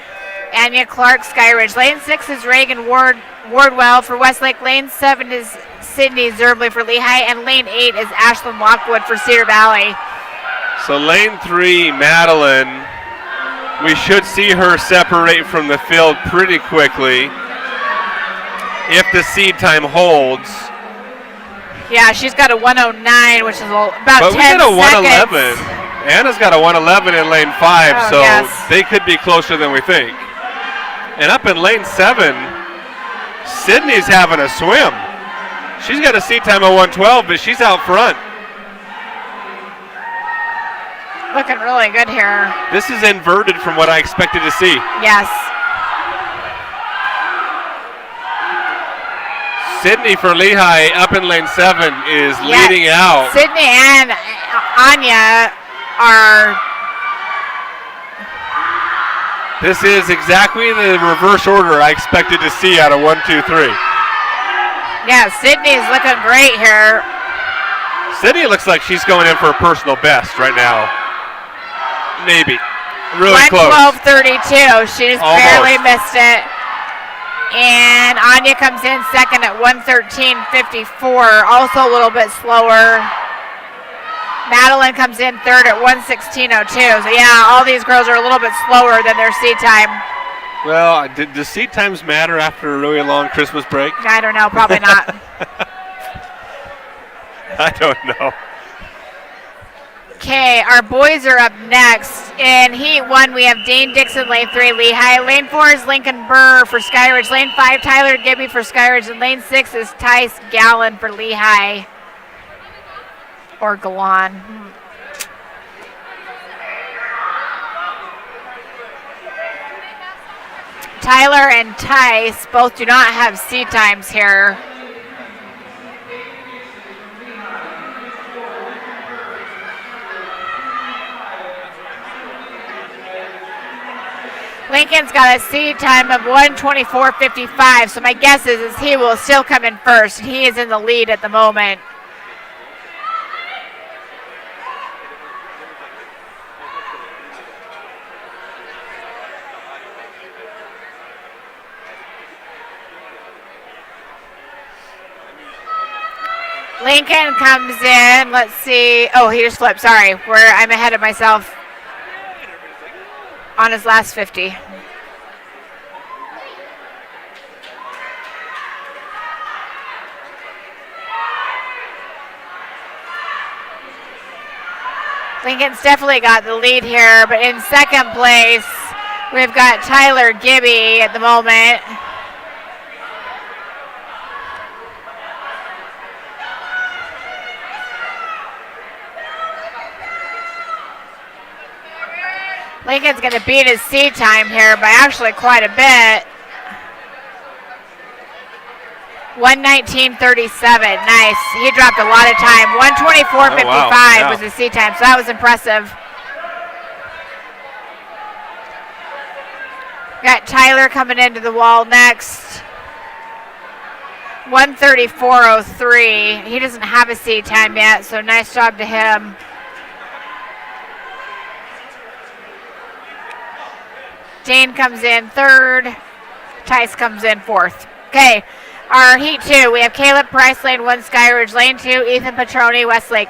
Anya Clark, Skyridge. Lane 6 is Reagan Wardwell for Westlake. Lane 7 is Sydney Zerbley for Lehi. And lane 8 is Ashlyn Lockwood for Cedar Valley. So lane 3, Madeline, we should see her separate from the field pretty quickly if the seed time holds. Yeah, she's got a 109, which is about 10 seconds. But we got a 111. Anna's got a 111 in lane 5, so yes, they could be closer than we think. And up in lane 7, Sydney's having a swim. She's got a seat time of 112, but she's out front. Looking really good here. This is inverted from what I expected to see. Yes. Sydney for Lehi up in lane 7 is leading out. Sydney and Anya are. This is exactly the reverse order I expected to see out of 1, 2, 3. Yeah, Sydney's looking great here. Sydney looks like she's going in for a personal best right now. Maybe. Really close. 112.32. She just barely missed it. And Anya comes in second at 113.54. Also a little bit slower. Madeline comes in third at 116.02. So, yeah, all these girls are a little bit slower than their seed time. Well, does seat times matter after a really long Christmas break? I don't know. Probably not. I don't know. Okay, our boys are up next. In Heat 1, we have Dane Dixon, Lane 3, Lehi. Lane 4 is Lincoln Burr for Skyridge. Lane 5, Tyler Gibby for Skyridge. And Lane 6 is Tice Gallen for Lehi. Or Galan. Tyler and Tice both do not have seat times here. Lincoln's got a seat time of 1:24.55, so my guess is he will still come in first. He is in the lead at the moment. Lincoln comes in. Let's see. Oh, he just flipped. Sorry. I'm ahead of myself on his last 50. Lincoln's definitely got the lead here, but in second place, we've got Tyler Gibby at the moment. Lincoln's going to beat his seat time here by actually quite a bit. 1:19.37. Nice. He dropped a lot of time. 1:24.55 was his seat time, so that was impressive. Got Tyler coming into the wall next. 1:34.03. He doesn't have a seat time yet, so nice job to him. Dane comes in third. Tice comes in fourth. Okay, our Heat 2, we have Caleb Price, Lane 1, Skyridge. Lane 2, Ethan Petroni, Westlake.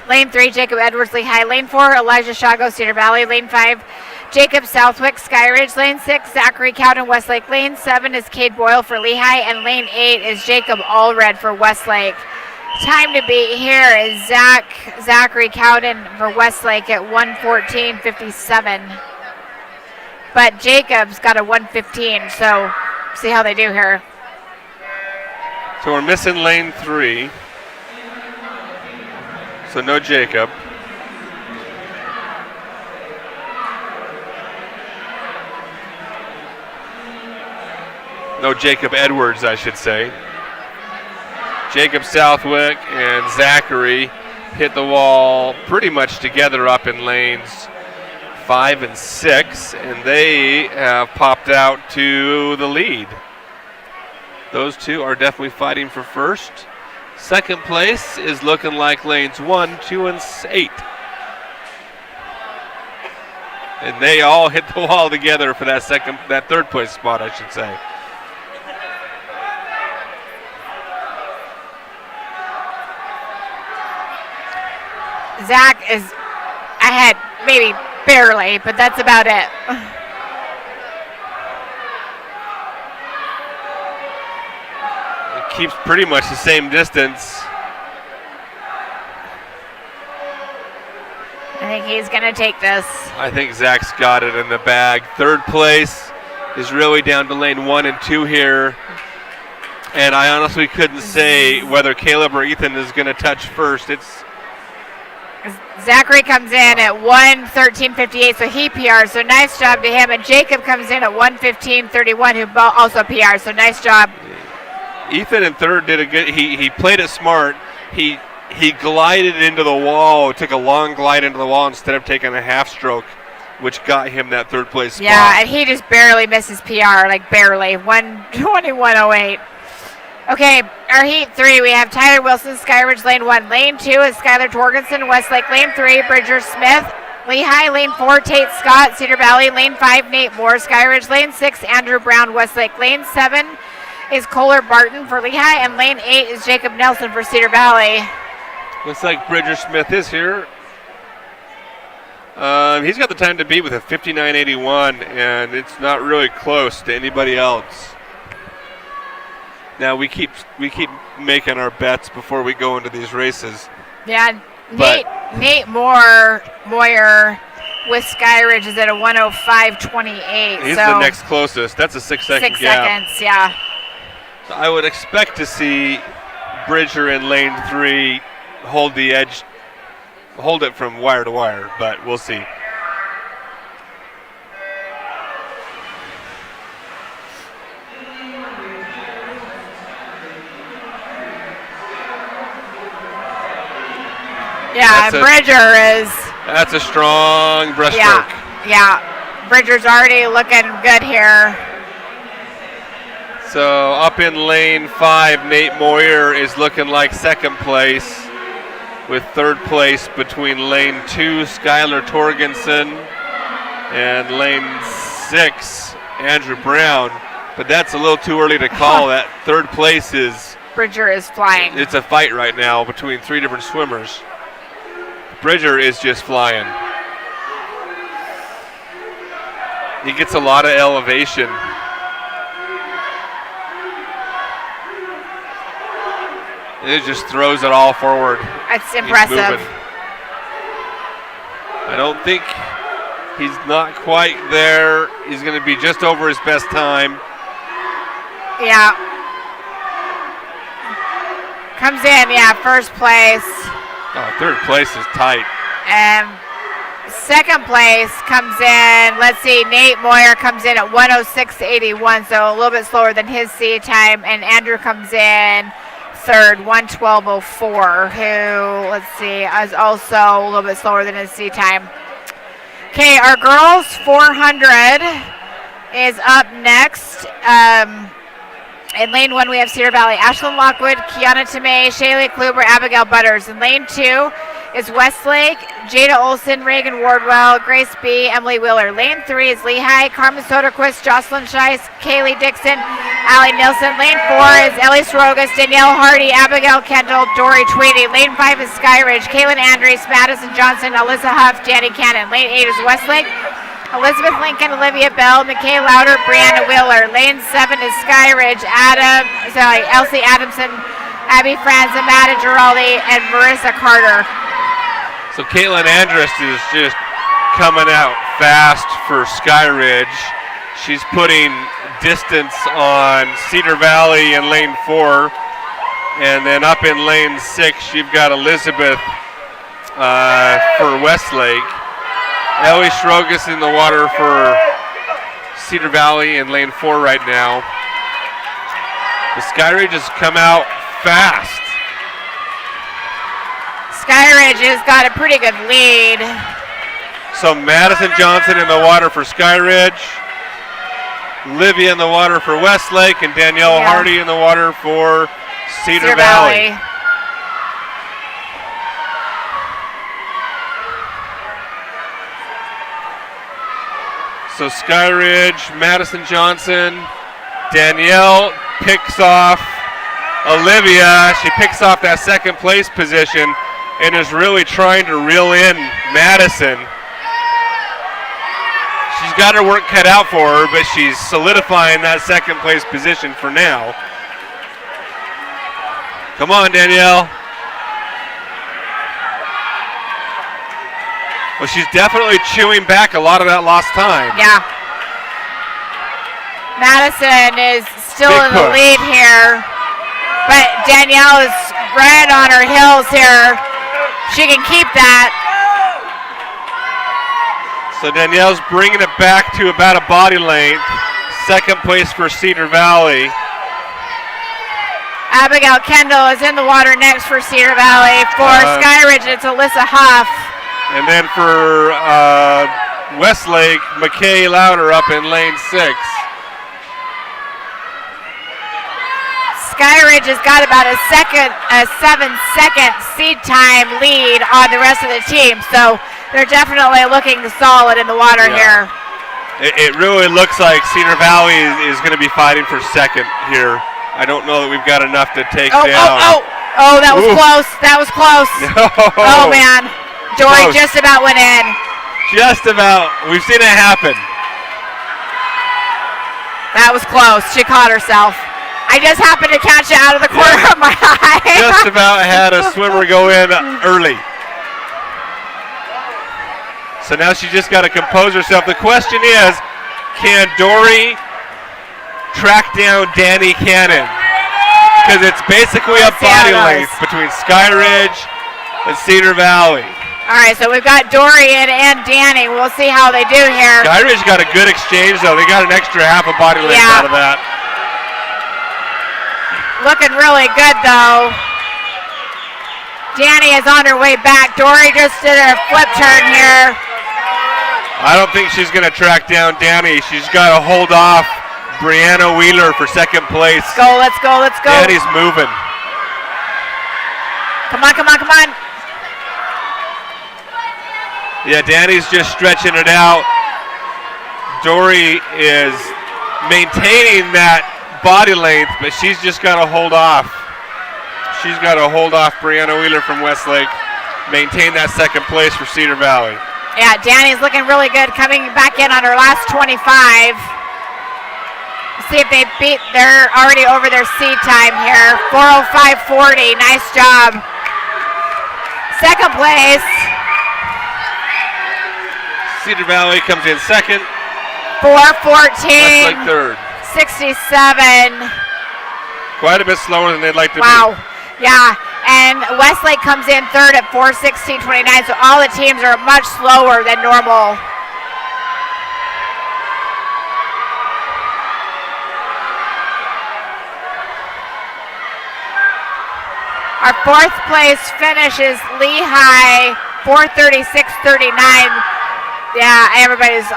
Lane 3, Jacob Edwards, Lehi. Lane 4, Elijah Shago, Cedar Valley. Lane 5, Jacob Southwick, Skyridge. Lane 6, Zachary Cowden, Westlake. Lane 7 is Cade Boyle for Lehi. And Lane 8 is Jacob Allred for Westlake. Time to beat here is Zachary Cowden for Westlake at 1:14.57. But Jacob's got a 1:15, so see how they do here. So we're missing lane 3. So no Jacob. No Jacob Edwards, I should say. Jacob Southwick and Zachary hit the wall pretty much together up in lanes 5 and 6, and they have popped out to the lead. Those two are definitely fighting for first. Second place is looking like lanes 1, 2, and 8. And they all hit the wall together for that third place spot, I should say. Zach is ahead, maybe barely, but that's about it. It keeps pretty much the same distance. I think he's going to take this. I think Zach's got it in the bag. Third place is really down to lane 1 and 2 here. And I honestly couldn't say whether Caleb or Ethan is going to touch first. Zachary comes in at 1:13.58, so he PRs, so nice job to him. And Jacob comes in at 1:15.31, who also PRs, so nice job. Ethan in third did a good, he played it smart. He glided into the wall, took a long glide into the wall instead of taking a half stroke, which got him that third place spot. Yeah, and he just barely misses PR, like barely, 1:21.08. Okay, our Heat 3, we have Tyler Wilson, Skyridge, lane 1. Lane 2 is Skylar Torgensen, Westlake. Lane 3, Bridger Smith, Lehi. Lane 4, Tate Scott, Cedar Valley. Lane 5, Nate Moore, Skyridge. Lane 6, Andrew Brown, Westlake. Lane 7 is Kohler Barton for Lehi, and lane 8 is Jacob Nelson for Cedar Valley. Looks like Bridger Smith is here. He's got the time to beat with a 59.81, and it's not really close to anybody else. Now we keep making our bets before we go into these races. Yeah, Nate Moyer with Skyridge is at a 1:05.28. He's so the next closest. That's a 6-second gap. 6 seconds, yeah. So I would expect to see Bridger in lane 3 hold the edge, hold it from wire to wire, but we'll see. Yeah, Bridger is. That's a strong breaststroke. Yeah. Bridger's already looking good here. So up in lane 5, Nate Moyer is looking like second place, with third place between lane 2, Skylar Torgensen, and lane 6, Andrew Brown. But that's a little too early to call. That third place is. Bridger is flying. It's a fight right now between 3 different swimmers. Bridger is just flying. He gets a lot of elevation. It just throws it all forward. That's impressive. I don't think he's not quite there. He's going to be just over his best time. Yeah. Comes in, first place. Oh, third place is tight. And second place comes in, let's see, Nate Moyer comes in at 1:06.81, so a little bit slower than his C time. And Andrew comes in third, 1:12.04, who, let's see, is also a little bit slower than his C time. Okay, our girls 400 is up next. In lane 1, we have Cedar Valley, Ashlyn Lockwood, Kiana Tomei, Shaylee Kluber, Abigail Butters. In lane 2 is Westlake, Jada Olson, Reagan Wardwell, Grace B., Emily Wheeler. Lane 3 is Lehi, Carmen Soderquist, Jocelyn Scheiss, Kaylee Dixon, Allie Nilsson. Lane 4 is Ellie Sorogas, Danielle Hardy, Abigail Kendall, Dory Tweedy. Lane 5 is Skyridge, Kaylin Andrews, Madison Johnson, Alyssa Huff, Danny Cannon. Lane 8 is Westlake, Elizabeth Lincoln, Olivia Bell, McKay Louder, Brianna Wheeler. Lane 7 is Skyridge, Elsie Adamson, Abby Franz, Amanda Giraldi, and Marissa Carter. So Caitlin Andrus is just coming out fast for Skyridge. She's putting distance on Cedar Valley in lane 4. And then up in lane 6, you've got Elizabeth for Westlake. Ellie Strogas in the water for Cedar Valley in lane 4 right now. The Skyridge has come out fast. Skyridge has got a pretty good lead. So Madison Johnson in the water for Skyridge, Livia in the water for Westlake, and Danielle Hardy in the water for Cedar Valley. So Skyridge, Madison Johnson, Danielle picks off Olivia. She picks off that second place position and is really trying to reel in Madison. She's got her work cut out for her, but she's solidifying that second place position for now. Come on, Danielle. Well, she's definitely chewing back a lot of that lost time. Yeah. Madison is still in the lead here, but Danielle is right on her heels here. She can keep that. So Danielle's bringing it back to about a body length. Second place for Cedar Valley. Abigail Kendall is in the water next for Cedar Valley. For Skyridge, it's Alyssa Huff. And then for Westlake, McKay Louder up in lane 6. Skyridge has got about a 7-second seed time lead on the rest of the team, so they're definitely looking solid in the water here. It really looks like Cedar Valley is going to be fighting for second here. I don't know that we've got enough to take down. Oh, that was close. That was close. No. Oh, man. Dory just about went in. Just about. We've seen it happen. That was close. She caught herself. I just happened to catch it out of the corner of my eye. Just about had a swimmer go in early. So now she just got to compose herself. The question is, can Dory track down Danny Cannon? Because it's basically a body length between Skyridge and Cedar Valley. All right, so we've got Dorian and Danny. We'll see how they do here. Skyridge got a good exchange, though. They got an extra half a body length out of that. Looking really good, though. Danny is on her way back. Dory just did a flip turn here. I don't think she's going to track down Danny. She's got to hold off Brianna Wheeler for second place. Let's go, let's go. Danny's moving. Come on, come on, come on. Yeah, Danny's just stretching it out. Dory is maintaining that body length, but she's just got to hold off. She's got to hold off Brianna Wheeler from Westlake, maintain that second place for Cedar Valley. Yeah, Danny's looking really good, coming back in on her last 25. See if they beat, they're already over their seed time here. 4:05:40, nice job. Second place. Cedar Valley comes in second. 4:14. Westlake third. 67. Quite a bit slower than they'd like to be. Wow. Yeah, and Westlake comes in third at 4:16:29, so all the teams are much slower than normal. Our fourth place finish is Lehi, 4:36:39. Yeah, everybody's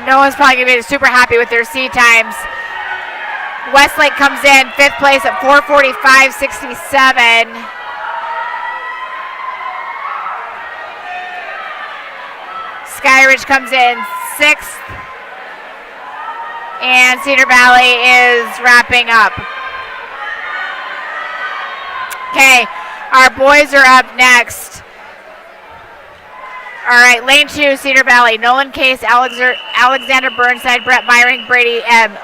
no one's probably going to be super happy with their seed times. Westlake comes in fifth place at 4:45:67. Skyridge comes in sixth. And Cedar Valley is wrapping up. Okay, our boys are up next. All right, lane 2, Cedar Valley. Nolan Case, Alexander Burnside, Brett Myring, Brady M.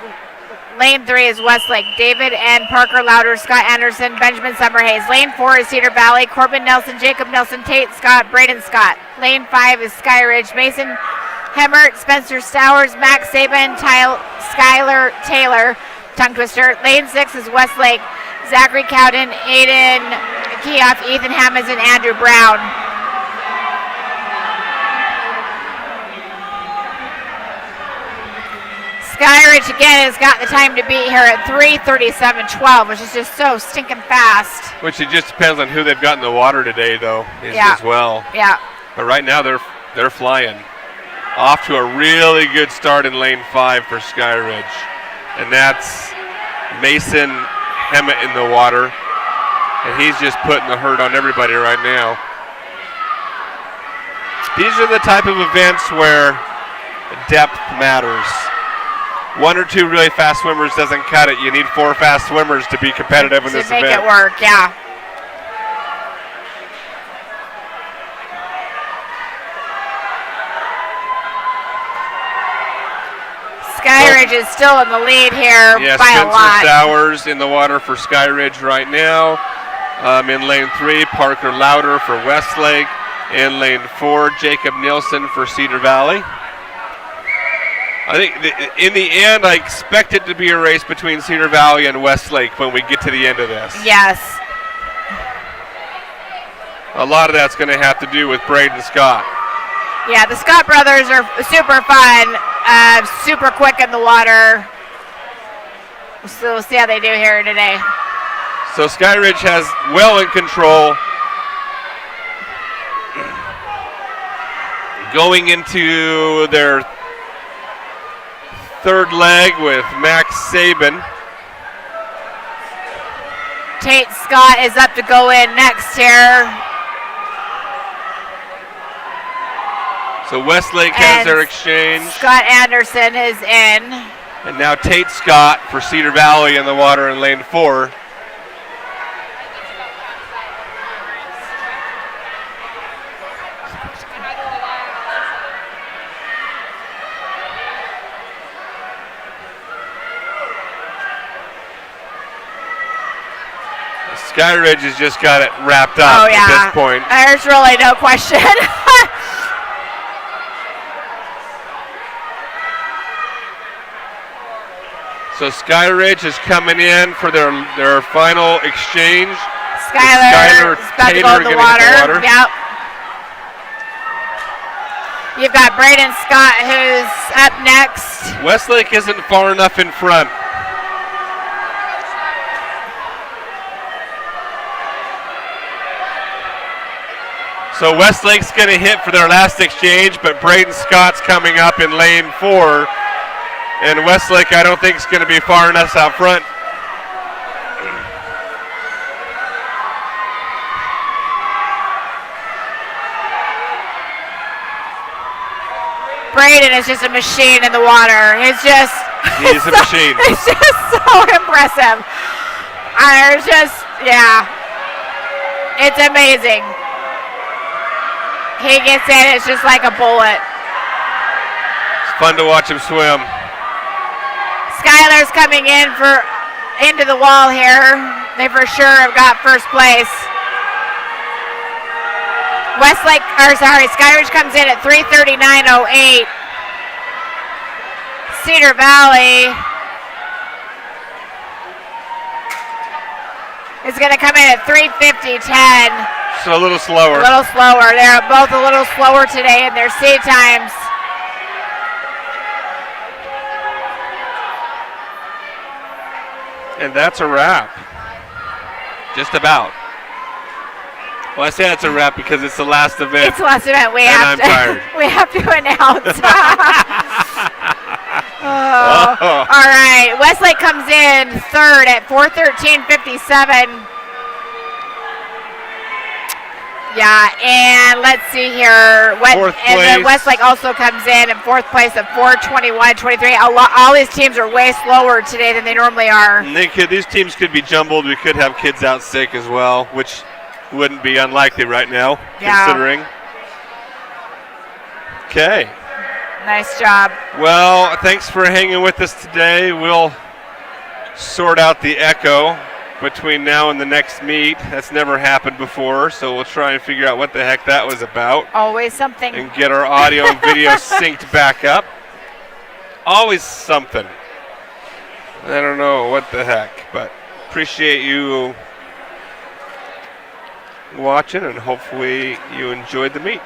Lane 3 is Westlake. David and Parker Louder, Scott Anderson, Benjamin Summerhays. Lane 4 is Cedar Valley. Corbin Nelson, Jacob Nelson, Tate Scott, Braden Scott. Lane 5 is Skyridge. Mason Hemmert, Spencer Stowers, Max Saban, Skylar Taylor, tongue twister. Lane 6 is Westlake. Zachary Cowden, Aiden Keoff, Ethan Hammonds, and Andrew Brown. Skyridge again has got the time to beat here at 3:37:12, which is just so stinking fast. Which it just depends on who they've got in the water today, though, as well. Yeah. But right now they're flying. Off to a really good start in lane 5 for Skyridge, and that's Mason Hemmett in the water, and he's just putting the hurt on everybody right now. These are the type of events where depth matters. 1 or 2 really fast swimmers doesn't cut it. You need 4 fast swimmers to be competitive in this event. To make it work, yeah. Skyridge is still in the lead here by a lot. Spencer Stowers in the water for Skyridge right now. In lane 3, Parker Louder for Westlake. In lane 4, Jacob Nielsen for Cedar Valley. I think in the end, I expect it to be a race between Cedar Valley and Westlake when we get to the end of this. Yes. A lot of that's going to have to do with Braden Scott. Yeah, the Scott brothers are super fun, super quick in the water. So we'll see how they do here today. So Skyridge has well in control. Going into their third leg with Max Saban. Tate Scott is up to go in next here. So Westlake has their exchange. Scott Anderson is in. And now Tate Scott for Cedar Valley in the water in lane 4. Skyridge has just got it wrapped up at this point. There's really no question. So Skyridge is coming in for their final exchange. Skylar is about to go in the water. Yep. You've got Braden Scott, who's up next. Westlake isn't far enough in front. So Westlake's going to hit for their last exchange, but Braden Scott's coming up in lane 4. And Westlake, I don't think, is going to be far enough out front. Braden is just a machine in the water. He's a machine. It's just so impressive. It's amazing. He gets in, it's just like a bullet. It's fun to watch him swim. Skylar's coming into the wall here. They for sure have got first place. Skyridge comes in at 3:39.08. Cedar Valley is going to come in at 3:50.10. So a little slower. They're both a little slower today in their seat times. And that's a wrap. Just about. Well, I say that's a wrap because it's the last event. It's the last event. I'm tired. We have to announce. All right. Westlake comes in third at 4:13.57. Yeah, and let's see here. Then Westlake also comes in fourth place at 4:21.23. All these teams are way slower today than they normally are. And these teams could be jumbled. We could have kids out sick as well, which wouldn't be unlikely right now, considering. Okay. Nice job. Well, thanks for hanging with us today. We'll sort out the echo between now and the next meet. That's never happened before, so we'll try and figure out what the heck that was about. Always something. And get our audio and video synced back up. Always something. I don't know what the heck, but appreciate you watching, and hopefully you enjoyed the meet.